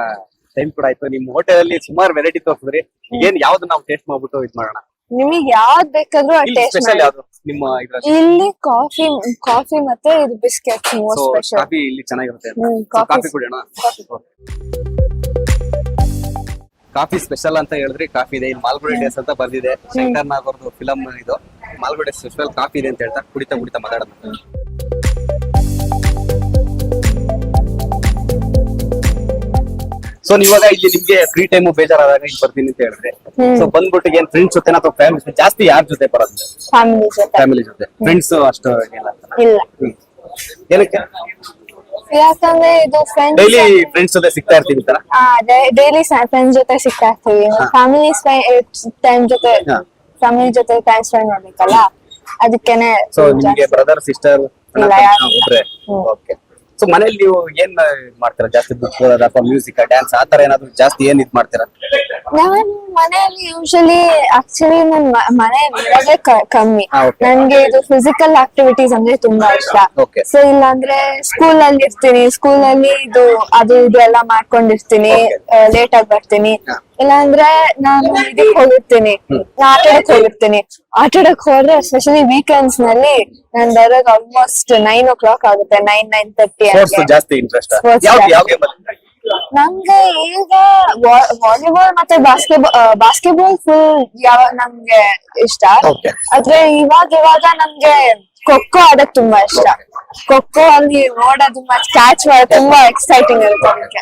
ಟೈಮ್ ಕೂಡ ಆಯ್ತು. ನಿಮ್ ಹೋಟೆಲ್ ಅಲ್ಲಿ ಸುಮಾರು ವೆರೈಟಿ ತೋರಿಸಿದ್ರಿ. ಏನ್ ಯಾವ್ದು ನಾವು ಟೇಸ್ಟ್ ಮಾಡ್ಬಿಟ್ಟು ಇದ್ ಮಾಡೋಣ? ನಿಮಗೆ ಯಾವ್ದ್ ಬೇಕಾದ್ರೂ ಟೇಸ್ಟ್ ಮಾಡಿ. ನಿಮ್ಮ ಇಲ್ಲಿ ಕಾಫಿ ಮತ್ತೆ ಇದು ಬಿಸ್ಕೆಟ್ ಮೋಸ್ಟ್ ಸ್ಪೆಷಲ್. ಕಾಫಿ ಇಲ್ಲಿ ಚೆನ್ನಾಗಿರುತ್ತೆ. ಕಾಫಿ ಕುಡಿಯೋಣ. ಕಾಫಿ ಸ್ಪೆಷಲ್ ಅಂತ ಹೇಳಿದ್ರೆ ಕಾಫಿ ಇದೆ. ಇಲ್ಲಿ ಮಾಲ್ಗುಡಿ ಡೇಸ್ ಅಂತ ಬರ್ದಿದೆ. ಶಂಕರ್ ನಾಗ್ ಅವ್ರದ್ದು ಫಿಲಂ ಇದು. ಮಾಲ್ಗುಡಿ ಸ್ಪೆಷಲ್ ಕಾಫಿ ಇದೆ ಅಂತ ಹೇಳ್ತಾ ಕುಡಿತಾ ಮಾತಾಡೋಣ. ಸೊ ಇವಾಗ ಇಲ್ಲಿ ನಿಮ್ಗೆ ಫ್ರೀ ಟೈಮ್ ಬೇಜಾರಾದಾಗ ಇಲ್ಲಿ ಬರ್ತೀನಿ ಅಂತ ಹೇಳಿದ್ರೆ, ಸೊ ಬಂದ್ಬಿಟ್ಟು ಏನ್ ಫ್ರೆಂಡ್ಸ್ ಜೊತೆ ಅಥವಾ ಫ್ಯಾಮಿಲಿ ಜಾಸ್ತಿ ಯಾರ ಜೊತೆ ಬರೋದು? ಫ್ಯಾಮಿಲಿ ಜೊತೆ. ಫ್ರೆಂಡ್ಸ್ ಅಷ್ಟು ಇಲ್ಲ. ಏನಕ್ಕೆ? ಯಾಕಂದ್ರೆ ಇದು ಡೈಲಿ ಫ್ರೆಂಡ್ಸ್ ಜೊತೆ ಸಿಗ್ತಾ ಇರ್ತೀವಿ ತರ? ಡೈಲಿ ಫ್ರೆಂಡ್ಸ್ ಜೊತೆ ಸಿಗ್ತಾ ಇರ್ತೀವಿ. ಫ್ಯಾಮಿಲಿ ಜೊತೆ ಟೈಮ್ ಸ್ಪೆಂಡ್ ಮಾಡ್ಬೇಕಲ್ಲ, ಅದಕ್ಕೇನೆ. ಸೊ ನಿಮ್ಗೆ ಬ್ರದರ್ ಸಿಸ್ಟರ್ ಒಬ್ರೆ? ಓಕೆ. ಸೊ ಮನೇಲಿ ನೀವು ಏನ್ ಮಾಡ್ತೀರಾ ಜಾಸ್ತಿ? ಬುಕ್ ಓದೋದು ಅಥವಾ ಮ್ಯೂಸಿಕ್, ಡ್ಯಾನ್ಸ್ ಆತರ ಏನಾದ್ರು ಜಾಸ್ತಿ ಏನ್ ಇದ್ ಮಾಡ್ತೀರಾ? ನಾನ್ ಮನೆಯಲ್ಲಿ ಆಕ್ಚುಲಿ ನನ್ ಮನೆ ಇರೋದೇ ಕಮ್ಮಿ. ನನ್ಗೆ ಇದು ಫಿಸಿಕಲ್ ಆಕ್ಟಿವಿಟೀಸ್ ಅಂದ್ರೆ ತುಂಬಾ ಇಷ್ಟ. ಸೊ ಇಲ್ಲಾಂದ್ರೆ ಸ್ಕೂಲ್ ಅಲ್ಲಿ ಇರ್ತೀನಿ, ಸ್ಕೂಲ್ ಅಲ್ಲಿ ಅದು ಎಲ್ಲ ಮಾಡ್ಕೊಂಡಿರ್ತೀನಿ, ಲೇಟ್ ಆಗಿ ಬರ್ತೀನಿ. ಇಲ್ಲಾಂದ್ರೆ ನಾನು ಇದಕ್ ಹೋಗಿರ್ತೀನಿ, ಆಟಾಡಕ್ ಹೋಗಿರ್ತೀನಿ. ಆಟಾಡಕ್ ಹೋದ್ರೆ ಎಸ್ಪೆಷಲಿ ವೀಕೆಂಡ್ಸ್ ನಲ್ಲಿ ನಾನ್ ಬರೋದು ಆಲ್ಮೋಸ್ಟ್ 9 o'clock ಆಗುತ್ತೆ, 9:30. ಜಾಸ್ತಿ ಇಂಟ್ರೆಸ್ಟ್ ನಂಗೆ ಈಗ ವಾಲಿಬಾಲ್ ಮತ್ತೆ ಬಾಸ್ಕೆಟ್ಬಾಲ್ ಫುಲ್ ನಮ್ಗೆ ಇಷ್ಟ. ಆದ್ರೆ ಇವಾಗ ನಮ್ಗೆ ಖೋಖೋ ಆಡಕ್ ತುಂಬಾ ಇಷ್ಟ. ಖೋಖೋ ಅಲ್ಲಿ ನೋಡೋದು ಮತ್ತೆ ಕ್ಯಾಚ್ ಮಾಡೋದು ತುಂಬಾ ಎಕ್ಸೈಟಿಂಗ್ ಇರುತ್ತೆ ಅದಕ್ಕೆ.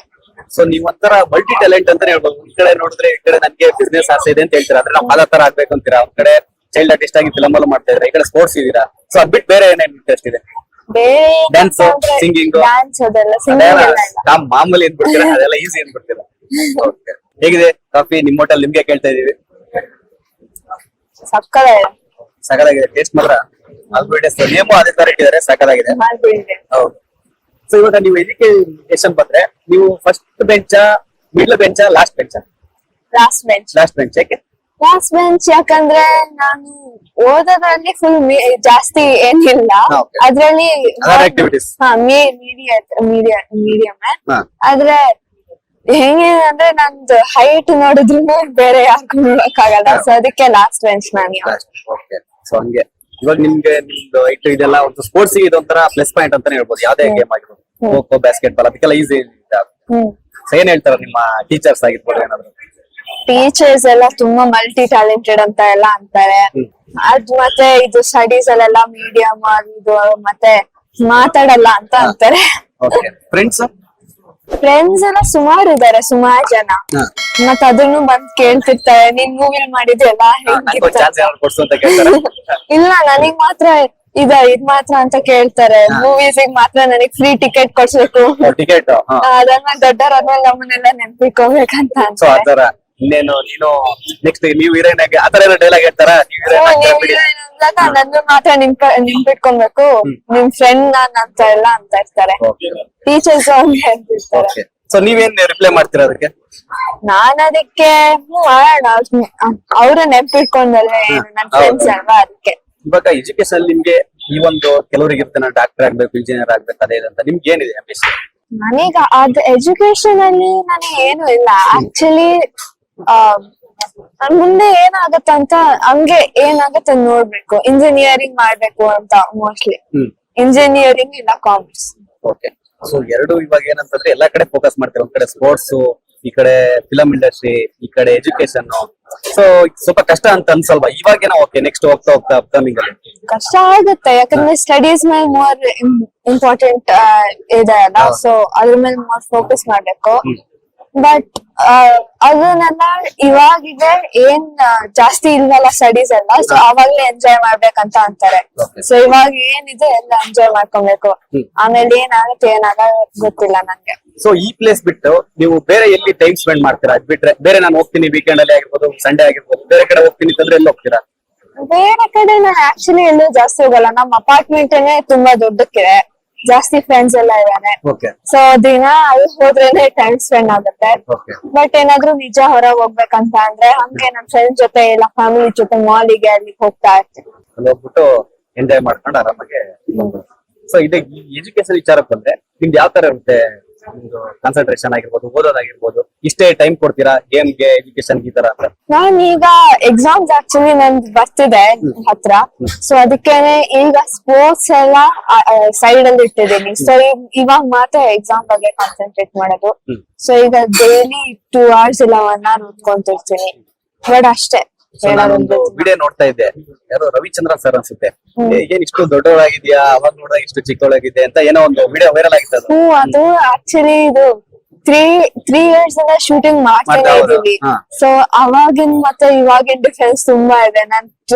ಸೊ ನೀವ್ ಒಂಥರ ಮಲ್ಟಿ ಟ್ಯಾಲೆಂಟ್ ಅಂತಾನೆ ಹೇಳ್ಬೋದು. ಈ ಕಡೆ ನೋಡಿದ್ರೆ ಈ ಕಡೆ ನನ್ಗೆ ಬಿಸ್ನೆಸ್ ಆಸೆ ಇದೆ ಅಂತ ಹೇಳ್ತೀರಾ, ಅಂದ್ರೆ ನಾವು ತರ ಆಗ್ಬೇಕು ಅಂತೀರಾ. ಒಂದ್ ಕಡೆ ಚೈಲ್ಡ್ ಆರ್ಟಿಸ್ಟ್ ಆಗಿ ಫಿಲಮ್ ಅಲ್ಲೂ ಮಾಡ್ತಾ ಇದ್ರೆ, ಈ ಕಡೆ ಸ್ಪೋರ್ಟ್ಸ್ ಇದೀರಾ. ಸೊ ಅದ್ ಬಿಟ್ಟು ಬೇರೆ ಏನೇನ್ ಇಂಟ್ರೆಸ್ಟ್ ಇದೆ? Dance, singing? ಮಾಮೂಲಿ ಏನ್ ಬಿಡ್ತೀರಾ, ಅದೆಲ್ಲ ಈಸಿ ಏನ್ ಬಿಡ್ತೀರಾ? ಹೇಗಿದೆ ಕಾಫಿ ನಿಮ್ ಹೋಟೆಲ್? ನಿಮ್ಗೆ ಕೇಳ್ತಾ ಇದೀವಿ. ಸಕ್ಕತ್ತಾಗಿದೆ ಟೇಸ್ಟ್ ಮಾತ್ರ. ನೇಮು ಅದೇ ತರ ಇಟ್ಟಿದ್ದಾರೆ, ಸಕ್ಕತ್ತಾಗಿದೆ. ಹೌದು. ಸೊ ಇವಾಗ ನೀವು ಎಜುಕೇಶನ್ ಬಂದ್ರೆ ನೀವು ಫಸ್ಟ್ ಬೆಂಚ, ಮಿಡ್ಲ್ ಬೆಂಚ, ಲಾಸ್ಟ್ ಬೆಂಚ? Last bench. Last bench. ಯಾಕೆ? ಲಾಸ್ಟ್ ಬೆಂಚ್ ಯಾಕಂದ್ರೆ ನಾನು ಓದೋದ್ರಲ್ಲಿ ಫುಲ್ ಜಾಸ್ತಿ ಏನಿಲ್ಲ, ಹಾ, okay. ಅದ್ರಲ್ಲಿ ಆಕ್ಟಿವಿಟೀಸ್. ಮೀಡಿಯಂ. ಹಾ. ಆದ್ರೆ ಹೆಂಗೆ ಅಂದ್ರೆ ನಂದು ಹೈಟ್ ನೋಡಿದ್ರು ಬೇರೆ ಯಾರಿಗೂ ನೋಡಕ್ಕಾಗಲ್ಲ, ಸೊ ಅದಕ್ಕೆ ಲಾಸ್ಟ್ ಬೆಂಚ್ ನಾನು. ಓಕೆ. ಸೊ ಹಂಗೆ ಇವಾಗ ನಿಮ್ಗೆ ನಿಮ್ದು ಹೈಟ್ ಇದೆಲ್ಲ ಒಂದು ಸ್ಪೋರ್ಟ್ಸ್ ಇದೊಂಥರ ಪ್ಲಸ್ ಪಾಯಿಂಟ್ ಅಂತಾನೆ ಹೇಳ್ಬೋದು. ಯಾವ್ದೇ ಗೇಮ್ ಆಗಿರ್ಬೋದು, ಖೋ ಖೋ, ಬಾಸ್ಕೆಟ್ ಬಾಲ್, ಅದಕ್ಕೆಲ್ಲ ಈಸಿ. ಸೊ ಏನ್ ಹೇಳ್ತಾರೆ ನಿಮ್ಮ ಟೀಚರ್ಸ್ ಆಗಿರ್ಬೋದು ಏನಾದ್ರು? ಟೀಚರ್ಸ್ ಎಲ್ಲ ತುಂಬಾ ಮಲ್ಟಿ ಟ್ಯಾಲೆಂಟೆಡ್ ಅಂತ ಎಲ್ಲ ಅಂತಾರೆ. ಅದ್ ಮತ್ತೆ ಇದು ಸ್ಟಡೀಸ್ ಅಲ್ಲೆಲ್ಲ ಮೀಡಿಯಂ ಇದು ಮತ್ತೆ ಮಾತಾಡಲ್ಲ ಅಂತ ಅಂತಾರೆ. ಓಕೆ. ಫ್ರೆಂಡ್ಸ್? ಫ್ರೆಂಡ್ಸ್ ಎಲ್ಲ ಸುಮಾರು ಇದಾರೆ, ಸುಮಾರು ಜನ. ಮತ್ತ ಅದನ್ನು ಬಂದ್ ಕೇಳ್ತಿರ್ತಾರೆ, ನೀನ್ ಮೂವಿಲ್ ಮಾಡಿದ್ಯಲ್ಲ ಹೆಂಗಿತ್ತು. ಚಾನ್ಸ್ ಯಾರು ಕೊಡ್ಸು ಅಂತ ಕೇಳ್ತಾರೆ? ಇಲ್ಲ, ನನಗ್ ಮಾತ್ರ ಇದ್ ಮಾತ್ರ ಅಂತ ಕೇಳ್ತಾರೆ. ಮೂವೀಸ್ ಮಾತ್ರ ನನಗ್ ಫ್ರೀ ಟಿಕೆಟ್ ಕೊಡ್ಸ್ಬೇಕು, ಟಿಕೆಟ್. ಅದಾದ್ಮೇಲೆ ದೊಡ್ಡವರಾದ್ಮೇಲೆ ನಮ್ಮನ್ನೆಲ್ಲ ನೆನ್ಪಿಕೋಬೇಕಂತ ಸೊ ಅಂತಾರೆ. ಆತರ ಇನ್ನೇನು ನೀನು ನೆಕ್ಸ್ಟ್ ನೀವು ಹೀರೋಯಿನ್ ಆಗಿ ಆತರ ಏನೋ ಡೈಲಾಗ್ ಹೇಳ್ತಾರ? ನನ್ನ ಮಾತ್ರ ನಿಂಪಿಟ್ಕೊಬೇಕು, ನಿಮ್ ಫ್ರೆಂಡ್ ನಾನ್ ಅಂತ ಎಲ್ಲ ಅಂತ ಇರ್ತಾರೆ ಟೀಚರ್ಸ್ ಹೇಳ್ತಿರ್ತಾರೆ. ಸೊ ನೀವೇನ್ ರಿಪ್ಲೈ ಮಾಡ್ತೀರಾ ಅದಕ್ಕೆ? ನಾನ್ ಅದಕ್ಕೆ ಮಾಡೋಣ, ಅವ್ರ ನೆನ್ಪಿಟ್ಕೊಂಡಲ್ವೇ ನನ್ ಫ್ರೆಂಡ್ಸ್ ಅಲ್ವಾ, ಅದಕ್ಕೆ. ಇವಾಗ ಎಜುಕೇಶನ್ ನಿಮ್ಗೆ ಈ ಒಂದು ಕೆಲವರಿಗೆ ಇರ್ತಾನೆ ಡಾಕ್ಟರ್ ಆಗ್ಬೇಕು, ಇಂಜಿನಿಯರ್ ಆಗ್ಬೇಕು, ಅದೇ ಅಂತ ನಿಮ್ಗೆ ಏನಿದೆ ಅಂಬಿಷನ್? ನನೀಗ ಅದ್ ಎಜುಕೇಶನ್ ಅಲ್ಲಿ ನನಗೆ ಏನು ಇಲ್ಲ ಆಕ್ಚುಲಿ. ಮುಂದೆ ಏನಾಗತ್ತಂತ ಹಂಗೆ ಏನಾಗತ್ತೆ ನೋಡ್ಬೇಕು. ಇಂಜಿನಿಯರಿಂಗ್ ಮಾಡ್ಬೇಕು ಅಂತ ಮೋಸ್ಟ್ಲಿ, ಇಂಜಿನಿಯರಿಂಗ್ ಇಲ್ಲ ಕಾಮರ್ಸ್. ಓಕೆ. ಸೊ ಎರಡು ಇವಾಗ ಏನಂತಂದ್ರೆ ಎಲ್ಲಾ ಕಡೆ ಫೋಕಸ್ ಮಾಡ್ತಾರೆ. ಒಂದ್ ಕಡೆ ಸ್ಪೋರ್ಟ್ಸ್, ಈ ಕಡೆ ಫಿಲಂ ಇಂಡಸ್ಟ್ರಿ, ಈ ಕಡೆ ಎಜುಕೇಶನ್. ಸೊ ಸ್ವಲ್ಪ ಕಷ್ಟ ಅಂತ ಅನ್ಸಲ್ವಾ ಇವಾಗೇನೋ? ಓಕೆ, ನೆಕ್ಸ್ಟ್ ಹೋಗ್ತಾ ಹೋಗ್ತಾ ಅಪ್ಕಮಿಂಗ್ ಅಲ್ಲಿ ಕಷ್ಟ ಆಗುತ್ತೆ, ಯಾಕಂದ್ರೆ ಸ್ಟಡೀಸ್ ಮೇಲೆ ಮೋರ್ ಇಂಪಾರ್ಟೆಂಟ್ ಇದೆ ಅಲ್ಲ, ಸೊ ಅದ್ರ ಮೇಲೆ ಮೋರ್ ಫೋಕಸ್ ಮಾಡ್ಬೇಕು. ಬಟ್ ಅದನ್ನೆಲ್ಲ ಇವಾಗಿದೆ ಏನ್ ಜಾಸ್ತಿ ಇಲ್ವಲ್ಲ ಸ್ಟಡೀಸ್ ಎಲ್ಲ, ಸೊ ಅವಾಗ್ಲೇ ಎಂಜಾಯ್ ಮಾಡ್ಬೇಕಂತ ಅಂತಾರೆ. ಸೊ ಇವಾಗ ಏನಿದೆ ಎಲ್ಲ ಎಂಜಾಯ್ ಮಾಡ್ಕೊಬೇಕು, ಆಮೇಲೆ ಏನಾಗುತ್ತೆ ಏನಾಗ ಗೊತ್ತಿಲ್ಲ ನಂಗೆ. ಸೊ ಈ ಪ್ಲೇಸ್ ಬಿಟ್ಟು ನೀವು ಬೇರೆ ಎಲ್ಲಿ ಟೈಮ್ ಸ್ಪೆಂಡ್ ಮಾಡ್ತೀರಾ? ಅದ್ ಬಿಟ್ರೆ ಬೇರೆ ನಾನು ಹೋಗ್ತೀನಿ ವೀಕೆಂಡ್ ಅಲ್ಲಿ ಆಗಿರ್ಬೋದು, ಸಂಡೇ ಆಗಿರ್ಬೋದು, ಬೇರೆ ಕಡೆ ಹೋಗ್ತೀನಿ ಅಂತಂದ್ರೆ ಎಲ್ಲಿ ಹೋಗ್ತೀರಾ? ಬೇರೆ ಕಡೆ ನಾನು ಆಕ್ಚುಲಿ ಎಲ್ಲೂ ಜಾಸ್ತಿ ಹೋಗಲ್ಲ. ನಮ್ಮ ಅಪಾರ್ಟ್ಮೆಂಟ್ ತುಂಬಾ ದೊಡ್ಡಕ್ಕಿದೆ, ಜಾಸ್ತಿ ಫ್ರೆಂಡ್ಸ್ ಎಲ್ಲ ಇದಾರೆ. ಸೊ ದಿನ ಅಲ್ಲಿ ಹೋದ್ರೇನೆ ಟೈಮ್ ಸ್ಪೆಂಡ್ ಆಗುತ್ತೆ. ಬಟ್ ಏನಾದ್ರು ನಿಜ ಹೊರಗೆ ಹೋಗ್ಬೇಕಂತ ಅಂದ್ರೆ ಹಂಗೆ ನಮ್ ಫ್ರೆಂಡ್ಸ್ ಜೊತೆ ಇಲ್ಲ ಫ್ಯಾಮಿಲಿ ಜೊತೆ ಮಾಲಿಗೆ ಅಲ್ಲಿ ಹೋಗ್ತಾ ಇರ್ತೀವಿ. ಅಲ್ಲಿ ಹೋಗ್ಬಿಟ್ಟು ಎಂಜಾಯ್ ಮಾಡ್ಕೊಂಡು ಆರಾಮಾಗಿ. ಸೊ ಇದು ಎಜುಕೇಶನ್ ವಿಚಾರಕ್ಕೆ ಬಂದ್ರೆ ನಿಮ್ದು ಯಾವ ತರ ಇರುತ್ತೆ? ನಿಮ್ದು ಕಾನ್ಸಂಟ್ರೇಷನ್ ಆಗಿರ್ಬೋದು, ಓದೋದಾಗಿರ್ಬೋದು, ಇಷ್ಟೇ ಟೈಮ್ ಕೊಡ್ತೀರಾ ಗೇಮ್ಗೆ, ಎಜುಕೇಶನ್ ಈ ತರ ಅಂತ? ನಾನ್ ಈಗ ಎಕ್ಸಾಮ್ಸ್ ಆಕ್ಚುಲಿ ನಂದು ಬರ್ತಿದೆ ಹತ್ರ, ಸೊ ಅದಕ್ಕೇನೆ ಈಗ ಸ್ಪೋರ್ಟ್ಸ್ ಎಲ್ಲ ಸೈಡ್ ಅಲ್ಲಿ ಇಟ್ಟಿದ್ದೀನಿ. ಸೊ ಇವಾಗ ಮಾತ್ರ ಎಕ್ಸಾಮ್ ಬಗ್ಗೆ ಕಾನ್ಸಂಟ್ರೇಟ್ ಮಾಡೋದು. ಸೊ ಈಗ ಡೈಲಿ 2 hours ಇಲ್ಲ 1 hour ಓದ್ಕೊಂತಿರ್ತೀನಿ, ಬಟ್ ಅಷ್ಟೇ. ವಿಡಿಯೋ ನೋಡ್ತಾ ಇದ್ದೆ, ಯಾರೋ ರವಿಚಂದ್ರನ್ ಸರ್ ಅನ್ಸುತ್ತೆ, ಏನ್ ಇಷ್ಟು ದೊಡ್ಡವಳಾಗಿದ್ಯಾ, ಅವಾಗ ನೋಡಿದಾಗ ಇಷ್ಟು ಚಿಕ್ಕವಳಾಗಿದೆ ಅಂತ ಏನೋ ಒಂದು ವಿಡಿಯೋ ವೈರಲ್ ಆಗಿತ್ತು. ಅದು ಆಕ್ಚುಲಿ ಇದು 3 years ಇಂದ ಶೂಟಿಂಗ್ ಮಾಡ್ತಾನೆ ಇದೀವಿ. ಸೊ ಅವಾಗಿನ್ ಮತ್ತೆ ಇವಾಗಿನ ಡಿಫರೆನ್ಸ್ ತುಂಬಾ ಇದೆ.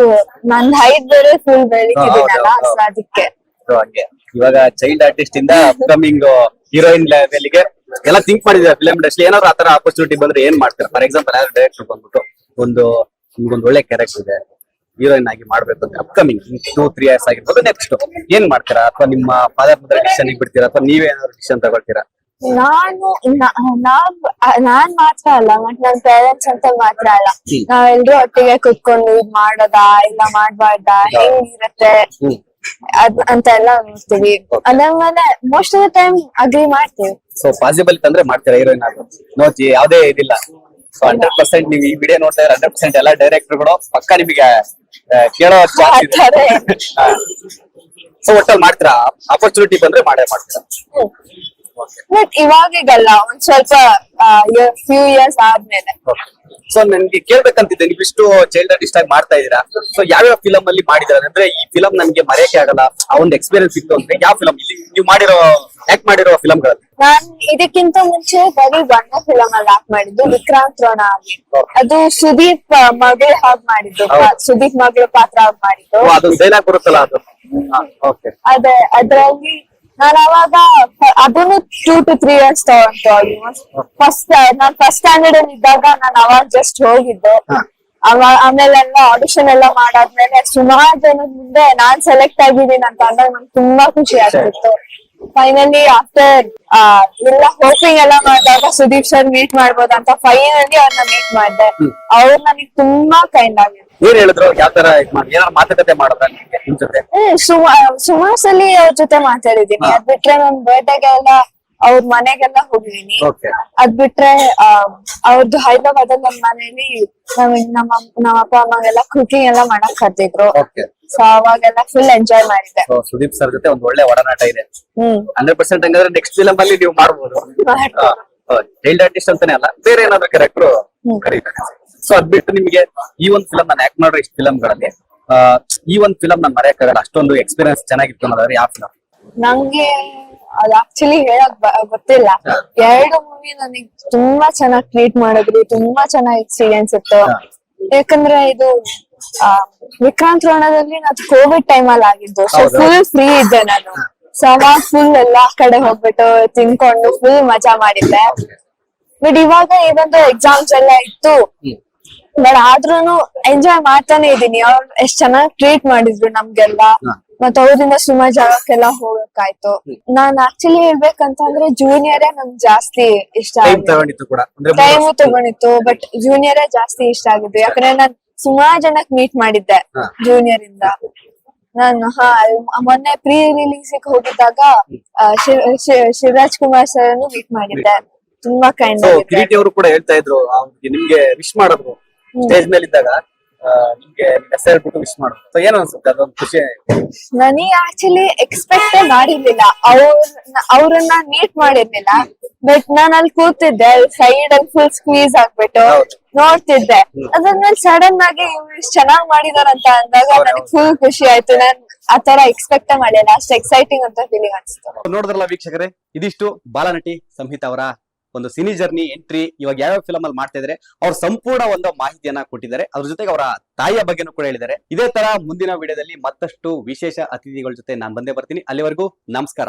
ನನ್ ಹೈಟ್ ಬೇರೆ ಫುಲ್ ಬೆಳಿತಿದ್ದೀನಲ್ಲ, ಸೊ ಅದಕ್ಕೆ. ಹಂಗೆ ಇವಾಗ ಚೈಲ್ಡ್ ಆರ್ಟಿಸ್ಟ್ ಇಂದ ಅಪ್ಕಮಿಂಗ್ ಹೀರೋಯಿನ್ ಲೆವೆಲ್ಗೆ ಎಲ್ಲ ಥಿಂಕ್ ಮಾಡಿದ್ರೆ ಫಿಲಂ ಇಂಡಸ್ಟ್ರಿ ಏನಾದ್ರು ಆತರ ಆಪರ್ಚುನಿಟಿ ಬಂದ್ರೆ ಏನ್ ಮಾಡ್ತಾರೆ? ಫಾರ್ ಎಕ್ಸಾಂಪಲ್ ಯಾರು ಡೈರೆಕ್ಟರ್ ಬಂದ್ಬಿಟ್ಟು ಒಂದು ಒಳ್ಳೆ ಕ್ಯಾರೆಕ್ಟರ್ ಇದೆ, ಹೀರೋಯಿನ್ ಆಗಿ ಮಾಡ್ಬೇಕು ಅಂದ್ರೆ ಅಪ್ಕಮಿಂಗ್ 2-3 years ಆಗಿರ್ಬೋದು, ನೆಕ್ಸ್ಟ್ ಏನ್ ಮಾಡ್ತೀರಾ? ಅಥವಾ ನಿಮ್ಮ ಫಾದರ್ ಮದರ್ ಡಿಸಿಷನ್ ಬಿಡ್ತೀರಾ, ಅಥವಾ ನೀವೇ ಏನಾದ್ರು ಡಿಸಿಷನ್ ತಗೊಳ್ತೀರಾ? ನಾನ್ ಮಾತ್ರ ಅಲ್ಲ, ಮತ್ ನನ್ ಪೇರೆಂಟ್ಸ್ ಅಂತ ಮಾತ್ರ ಅಲ್ಲ, ನಾವೆಲ್ರೂ ಒಟ್ಟಿಗೆ ಕುತ್ಕೊಂಡು ಇದ್ ಮಾಡೋದಾ ಇಲ್ಲ ಮಾಡ್ಬಾರ್ದಾ, ಹೆಂಗಿರತ್ತೆ ಅಂತ ಎಲ್ಲ ನೋಡ್ತೀವಿ. ಅದಾದ್ಮೇಲೆ most of the time agri ಮಾಡ್ತೀವಿ. ಸೊ ಪಾಸಿಬಲ್ ಅಂದ್ರೆ ಮಾಡ್ತೀರಾ ಹೀರೋಯಿನ್ ಆಗಿ? ನೋಚಿ ಯಾವ್ದೇ ಇದಿಲ್ಲ. ಸೊ 100% ನೀವು ಈ ವಿಡಿಯೋ ನೋಡ್ತಾ ಇದ್ರೆ 100% ಎಲ್ಲ ಡೈರೆಕ್ಟರ್ಗಳು ಪಕ್ಕ ನಿಮಗೆ ಕೇಳೋ ಚಾನ್ಸ್ ಇದೆ. ಸೊ ಒಟ್ಟಲ್ಲಿ ಮಾಡ್ತೀರಾ? ಆಪರ್ಚುನಿಟಿ ಬಂದ್ರೆ ಮಾಡೇ ಮಾಡ್ತೀರಾ? ಬಟ್ ಇವಾಗೀಗಲ್ಲ, ಒಂದ್ ಸ್ವಲ್ಪ ಫ್ಯೂ ಇಯರ್ಸ್ ಆದ್ಮೇಲೆ. ಸೊ ನನ್ಗೆ ಕೇಳ್ಬೇಕಂತಿದ್ದೆ, ನೀವು ಇಷ್ಟು ಚೈಲ್ಡ್ ಆರ್ಟಿಸ್ಟ್ ಆಗಿ ಮಾಡ್ತಾ ಇದೀರಾ, ಸೊ ಯಾವ್ಯಾವ ಫಿಲಂ ಅಲ್ಲಿ ಮಾಡಿದಿರ? ಅಂದ್ರೆ ಈ ಫಿಲಂ ನನ್ಗೆ ಮರೆಯಕ್ಕೆ ಆಗಲ್ಲ, ಆ ಒಂದು ಎಕ್ಸ್ಪೀರಿಯನ್ಸ್ ಇತ್ತು ಅಂದ್ರೆ ಯಾವ ಫಿಲಂ ನೀವು ಆಕ್ಟ್ ಮಾಡಿರೋ ಫಿಲಂಗಳಲ್ಲಿ? ನಾನ್ ಇದಕ್ಕಿಂತ ಮುಂಚೆ ಬರೀ ಬಣ್ಣ ಫಿಲಂ ಅಲ್ಲಿ ಆಕ್ಟ್ ಮಾಡಿದ್ದು, ವಿಕ್ರಾಂತ್ ರೋಣ ಆಗಿ. ಅದು ಸುದೀಪ್ ಮಗಳು ಹಾಗೆ ಮಾಡಿದ್ದು, ಸುದೀಪ್ ಮಗಳು ಪಾತ್ರ ಹಾಗೆ ಮಾಡಿದ್ದು. ಅದು ಡೈಲಾಗ್ ಬರುತ್ತಲ್ಲ ಅದು? ಅದೇ, ಅದ್ರಲ್ಲಿ ನಾನು ಅವಾಗ ಅದನ್ನು 2 to 3 years ತಗೊಂಡು ಆಲ್ಮೋಸ್ಟ್. ನಾನ್ ಫಸ್ಟ್ ಸ್ಟ್ಯಾಂಡರ್ಡ್ ಅಲ್ಲಿ ಇದ್ದಾಗ ನಾನು ಅವಾಗ ಜಸ್ಟ್ ಹೋಗಿದ್ದೆ. ಆಮೇಲೆಲ್ಲ ಆಡಿಷನ್ ಎಲ್ಲ ಮಾಡಾದ್ಮೇಲೆ ಸುಮಾರು ಜನದ ಮುಂದೆ ನಾನ್ ಸೆಲೆಕ್ಟ್ ಆಗಿದ್ದೀನಿ ಅಂತ ಅಂದಾಗ ನಂಗೆ ತುಂಬಾ ಖುಷಿ ಆಗ್ತಿತ್ತು. ಫೈನಲಿ ಆಫ್ಟರ್ ಎಲ್ಲ ಹೋಪಿಂಗ್ ಎಲ್ಲ ಮಾಡಿದಾಗ ಸುದೀಪ್ ಸರ್ ಮೀಟ್ ಮಾಡ್ಬೋದು ಅಂತ ಫೈನಲಿ ಅವ್ರನ್ನ ಮೀಟ್ ಮಾಡಿದೆ. ಅವ್ರು ನನಗೆ ತುಂಬಾ ಕೈಂಡ್ ಆಗಿದ್ರು. ಏನ್ ಹೇಳಿದ್ರು, ಯಾವ ತರ ಏನಾದ್ರು ಮಾತುಕತೆ ಮಾಡೋದ ನಿಮ್ ಜೊತೆ? ಸುಮಾರು ಸಲ ಅವ್ರ ಜೊತೆ ಮಾತಾಡಿದೀನಿ. ಅದ್ ಬಿಟ್ರೆ ನನ್ ಬರ್ಡೇಗೆಲ್ಲ ಅವ್ರ ಮನೆಗೆಲ್ಲ ಹೋಗಿದೀನಿ. ಅದ್ ಬಿಟ್ರೆ ಅವ್ರದ್ದು ಹೈದ್ರಾಬಾದ್ ನಮ್ ಮನೇಲಿ ನಮ್ಮ ಅಪ್ಪ ಅಮ್ಮಗೆಲ್ಲ ಕುಕಿಂಗ್ ಎಲ್ಲ ಮಾಡಕ್ ಕರ್ತಿದ್ರು. ಸೊ ಅವಾಗೆಲ್ಲ ಫುಲ್ ಎಂಜಾಯ್ ಮಾಡಿದ್ದೆ. ಸುದೀಪ್ ಸರ್ ಜೊತೆ ಒಂದ್ ಒಳ್ಳೆ ಒಡನಾಟ ಇದೆ. 100% ಹಂಗಾದ್ರೆ ನೆಕ್ಸ್ಟ್ ಫಿಲಮ್ ಅಲ್ಲಿ ನೀವು ಮಾಡ್ಬೋದು. ಚೈಲ್ಡ್ ಆರ್ಟಿಸ್ಟ್ ಅಂತಾನೆ ಅಲ್ಲ, ಬೇರೆ ಏನಾದ್ರು ಕ್ಯಾರೆಕ್ಟರ್ ಕರೀತಾರೆ. ಸೊ ಅದ್ ಬಿಟ್ಟು ನಿಮ್ಗೆ ಈ ಒಂದ್ ಫಿಲಮ್ ನಾನು ಆಕ್ಟ್ ಮಾಡೋ ಇಷ್ಟು ಫಿಲಮ್ ಗಳಲ್ಲಿ ಈ ಒಂದ್ ಫಿಲಮ್ ನಾನು ಮರೆಯಕ್ಕಾಗಲ್ಲ, ಅಷ್ಟೊಂದು ಎಕ್ಸ್ಪೀರಿಯನ್ಸ್ ಚೆನ್ನಾಗಿತ್ತು ಅನ್ನೋದಾದ್ರೆ ಯಾವ ಫಿಲಮ್? ನಂಗೆ ಅದು ಆಕ್ಚುಲಿ ಹೇಳಕ್ ಗೊತ್ತಿಲ್ಲ. 2 ಮೂವಿ ನನಗೆ ತುಂಬಾ ಚೆನ್ನಾಗಿ ಟ್ರೀಟ್ ಮಾಡಿದ್ರು, ತುಂಬಾ ಚೆನ್ನಾಗಿ ಎಕ್ಸ್ಪೀರಿಯನ್ಸ್ ಇತ್ತು. ಯಾಕಂದ್ರೆ ಇದು ವಿಕ್ರಾಂತ್ ರೋಣದಲ್ಲಿ ನಾನು ಕೋವಿಡ್ ಟೈಮ್ ಅಲ್ಲಿ ಆಗಿದ್ದು. ಸೊ ಫುಲ್ ಫ್ರೀ ಇದ್ದೆ ನಾನು. ಸೊ ಅವಾಗ ಫುಲ್ ಎಲ್ಲಾ ಕಡೆ ಹೋಗ್ಬಿಟ್ಟು ತಿನ್ಕೊಂಡು ಫುಲ್ ಮಜಾ ಮಾಡಿದ್ದೆ. ಬಟ್ ಇವಾಗ ಇದೊಂದು ಎಕ್ಸಾಮ್ಸ್ ಎಲ್ಲ ಇತ್ತು, ಬಟ್ ಆದ್ರೂನು ಎಂಜಾಯ್ ಮಾಡ್ತಾನೆ ಇದೀನಿ. ಅವ್ರು ಎಷ್ಟ್ ಚೆನ್ನಾಗಿ ಟ್ರೀಟ್ ಮಾಡಿದ್ರು ನಮ್ಗೆಲ್ಲ. ಮತ್ತ ಅವರಿಂದ ಸುಮಾರು ಜಾಗಕ್ಕೆಲ್ಲ ಹೋಗಕ್ಕಾಯ್ತು. ನಾನ್ ಆಕ್ಚುಲಿ ಹೇಳ್ಬೇಕಂತಂದ್ರೆ ಜೂನಿಯರೇ ನಮ್ಗೆ ಜಾಸ್ತಿ ಇಷ್ಟ ಆಗಿತ್ತು. ಟೈಮು ತಗೊಂಡಿತ್ತು, ಬಟ್ ಜೂನಿಯರೇ ಜಾಸ್ತಿ ಇಷ್ಟ ಆಗಿದ್ದು. ಯಾಕಂದ್ರೆ ನಾನ್ ಸುಮಾರು ಜನಕ್ ಮೀಟ್ ಮಾಡಿದ್ದೆ ಜೂನಿಯರ್ ಇಂದ. ನಾನು ಮೊನ್ನೆ ಪ್ರೀ ರಿಲೀಸ್ ಹೋಗಿದ್ದಾಗ ಶಿವರಾಜ್ ಕುಮಾರ್ ಸರ್ ಮೀಟ್ ಮಾಡಿದ್ದೆ. ತುಂಬಾ ಕೈಂಡ್ ಕಿರೀಟಿ ಅವರು ಕೂಡ ಹೇಳ್ತಾ ಇದ್ರು ನಿಮ್ಗೆ ವಿಶ್ ಮಾಡಿದ್ರು ಸ್ಟೇಜ್ ಮೇಲೆ ಇದ್ದಾಗ, ನಿಮ್ಗೆ ಹೆಸರು ಹೇಳ್ಬಿಟ್ಟು ವಿಶ್ ಮಾಡಿದ್ರು. ಸೊ ಏನ್ ಅನ್ಸುತ್ತೆ, ಅದೊಂದು ಖುಷಿ? ನನಗೆ ಆಕ್ಚುಲಿ ಎಕ್ಸ್ಪೆಕ್ಟ್ ಮಾಡಿರ್ಲಿಲ್ಲ, ಅವ್ರನ್ನ ಮೀಟ್ ಮಾಡಿರ್ಲಿಲ್ಲ. ಬಟ್ ನಾನ್ ಅಲ್ಲಿ ಕೂತಿದ್ದೆ ಸೈಡ್ ಅಲ್ಲಿ ಫುಲ್ ಸ್ಕ್ವೀಸ್ ಆಗ್ಬಿಟ್ಟು ನೋಡ್ತಿದ್ದೆ. ಅದಾದ್ಮೇಲೆ ಸಡನ್ ಆಗಿ ಇವ್ರು ಚೆನ್ನಾಗ್ ಮಾಡಿದಾರಂತ ಅಂದಾಗ ನನಗೆ ಫುಲ್ ಖುಷಿ ಆಯ್ತು. ನಾನ್ ಆತರ ಎಕ್ಸ್ಪೆಕ್ಟ್ ಮಾಡಿಲ್ಲ, ಅಷ್ಟು ಎಕ್ಸೈಟಿಂಗ್ ಅಂತ ಫೀಲಿಂಗ್ ಅನ್ಸ್ತು. ನೋಡಿದ್ರಲ್ಲ ವೀಕ್ಷಕರೇ, ಇದಿಷ್ಟು ಬಾಲನಟಿ ಸಂಹಿತಾ ಅವರ ಒಂದು ಸಿನಿ ಜರ್ನಿ ಎಂಟ್ರಿ. ಇವಾಗ ಯಾವ್ಯಾವ ಫಿಲಮ್ ಅಲ್ಲಿ ಮಾಡ್ತಾ ಇದಾರೆ, ಅವ್ರ ಸಂಪೂರ್ಣ ಒಂದು ಮಾಹಿತಿಯನ್ನ ಕೊಟ್ಟಿದ್ದಾರೆ. ಅದ್ರ ಜೊತೆಗೆ ಅವರ ತಾಯಿಯ ಬಗ್ಗೆನೂ ಕೂಡ ಹೇಳಿದ್ದಾರೆ. ಇದೇ ತರ ಮುಂದಿನ ವಿಡಿಯೋದಲ್ಲಿ ಮತ್ತಷ್ಟು ವಿಶೇಷ ಅತಿಥಿಗಳ ಜೊತೆ ನಾನು ಬಂದೇ ಬರ್ತೀನಿ. ಅಲ್ಲಿವರೆಗೂ ನಮಸ್ಕಾರ.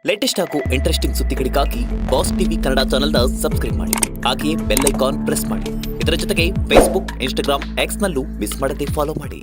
ಲೇಟೆಸ್ಟ್ ಹಾಗೂ ಇಂಟ್ರೆಸ್ಟಿಂಗ್ ಸುದ್ದಿಗಳಿಗಾಗಿ ಬಾಸ್ ಟಿವಿ ಕನ್ನಡ ಚಾನೆಲ್ನ ಸಬ್ಸ್ಕ್ರೈಬ್ ಮಾಡಿ. ಹಾಗೆಯೇ ಬೆಲ್ ಐಕಾನ್ ಪ್ರೆಸ್ ಮಾಡಿ. ಇದರ ಜೊತೆಗೆ ಫೇಸ್ಬುಕ್, ಇನ್ಸ್ಟಾಗ್ರಾಮ್, ಎಕ್ಸ್ ನಲ್ಲೂ ಮಿಸ್ ಮಾಡದೆ ಫಾಲೋ ಮಾಡಿ.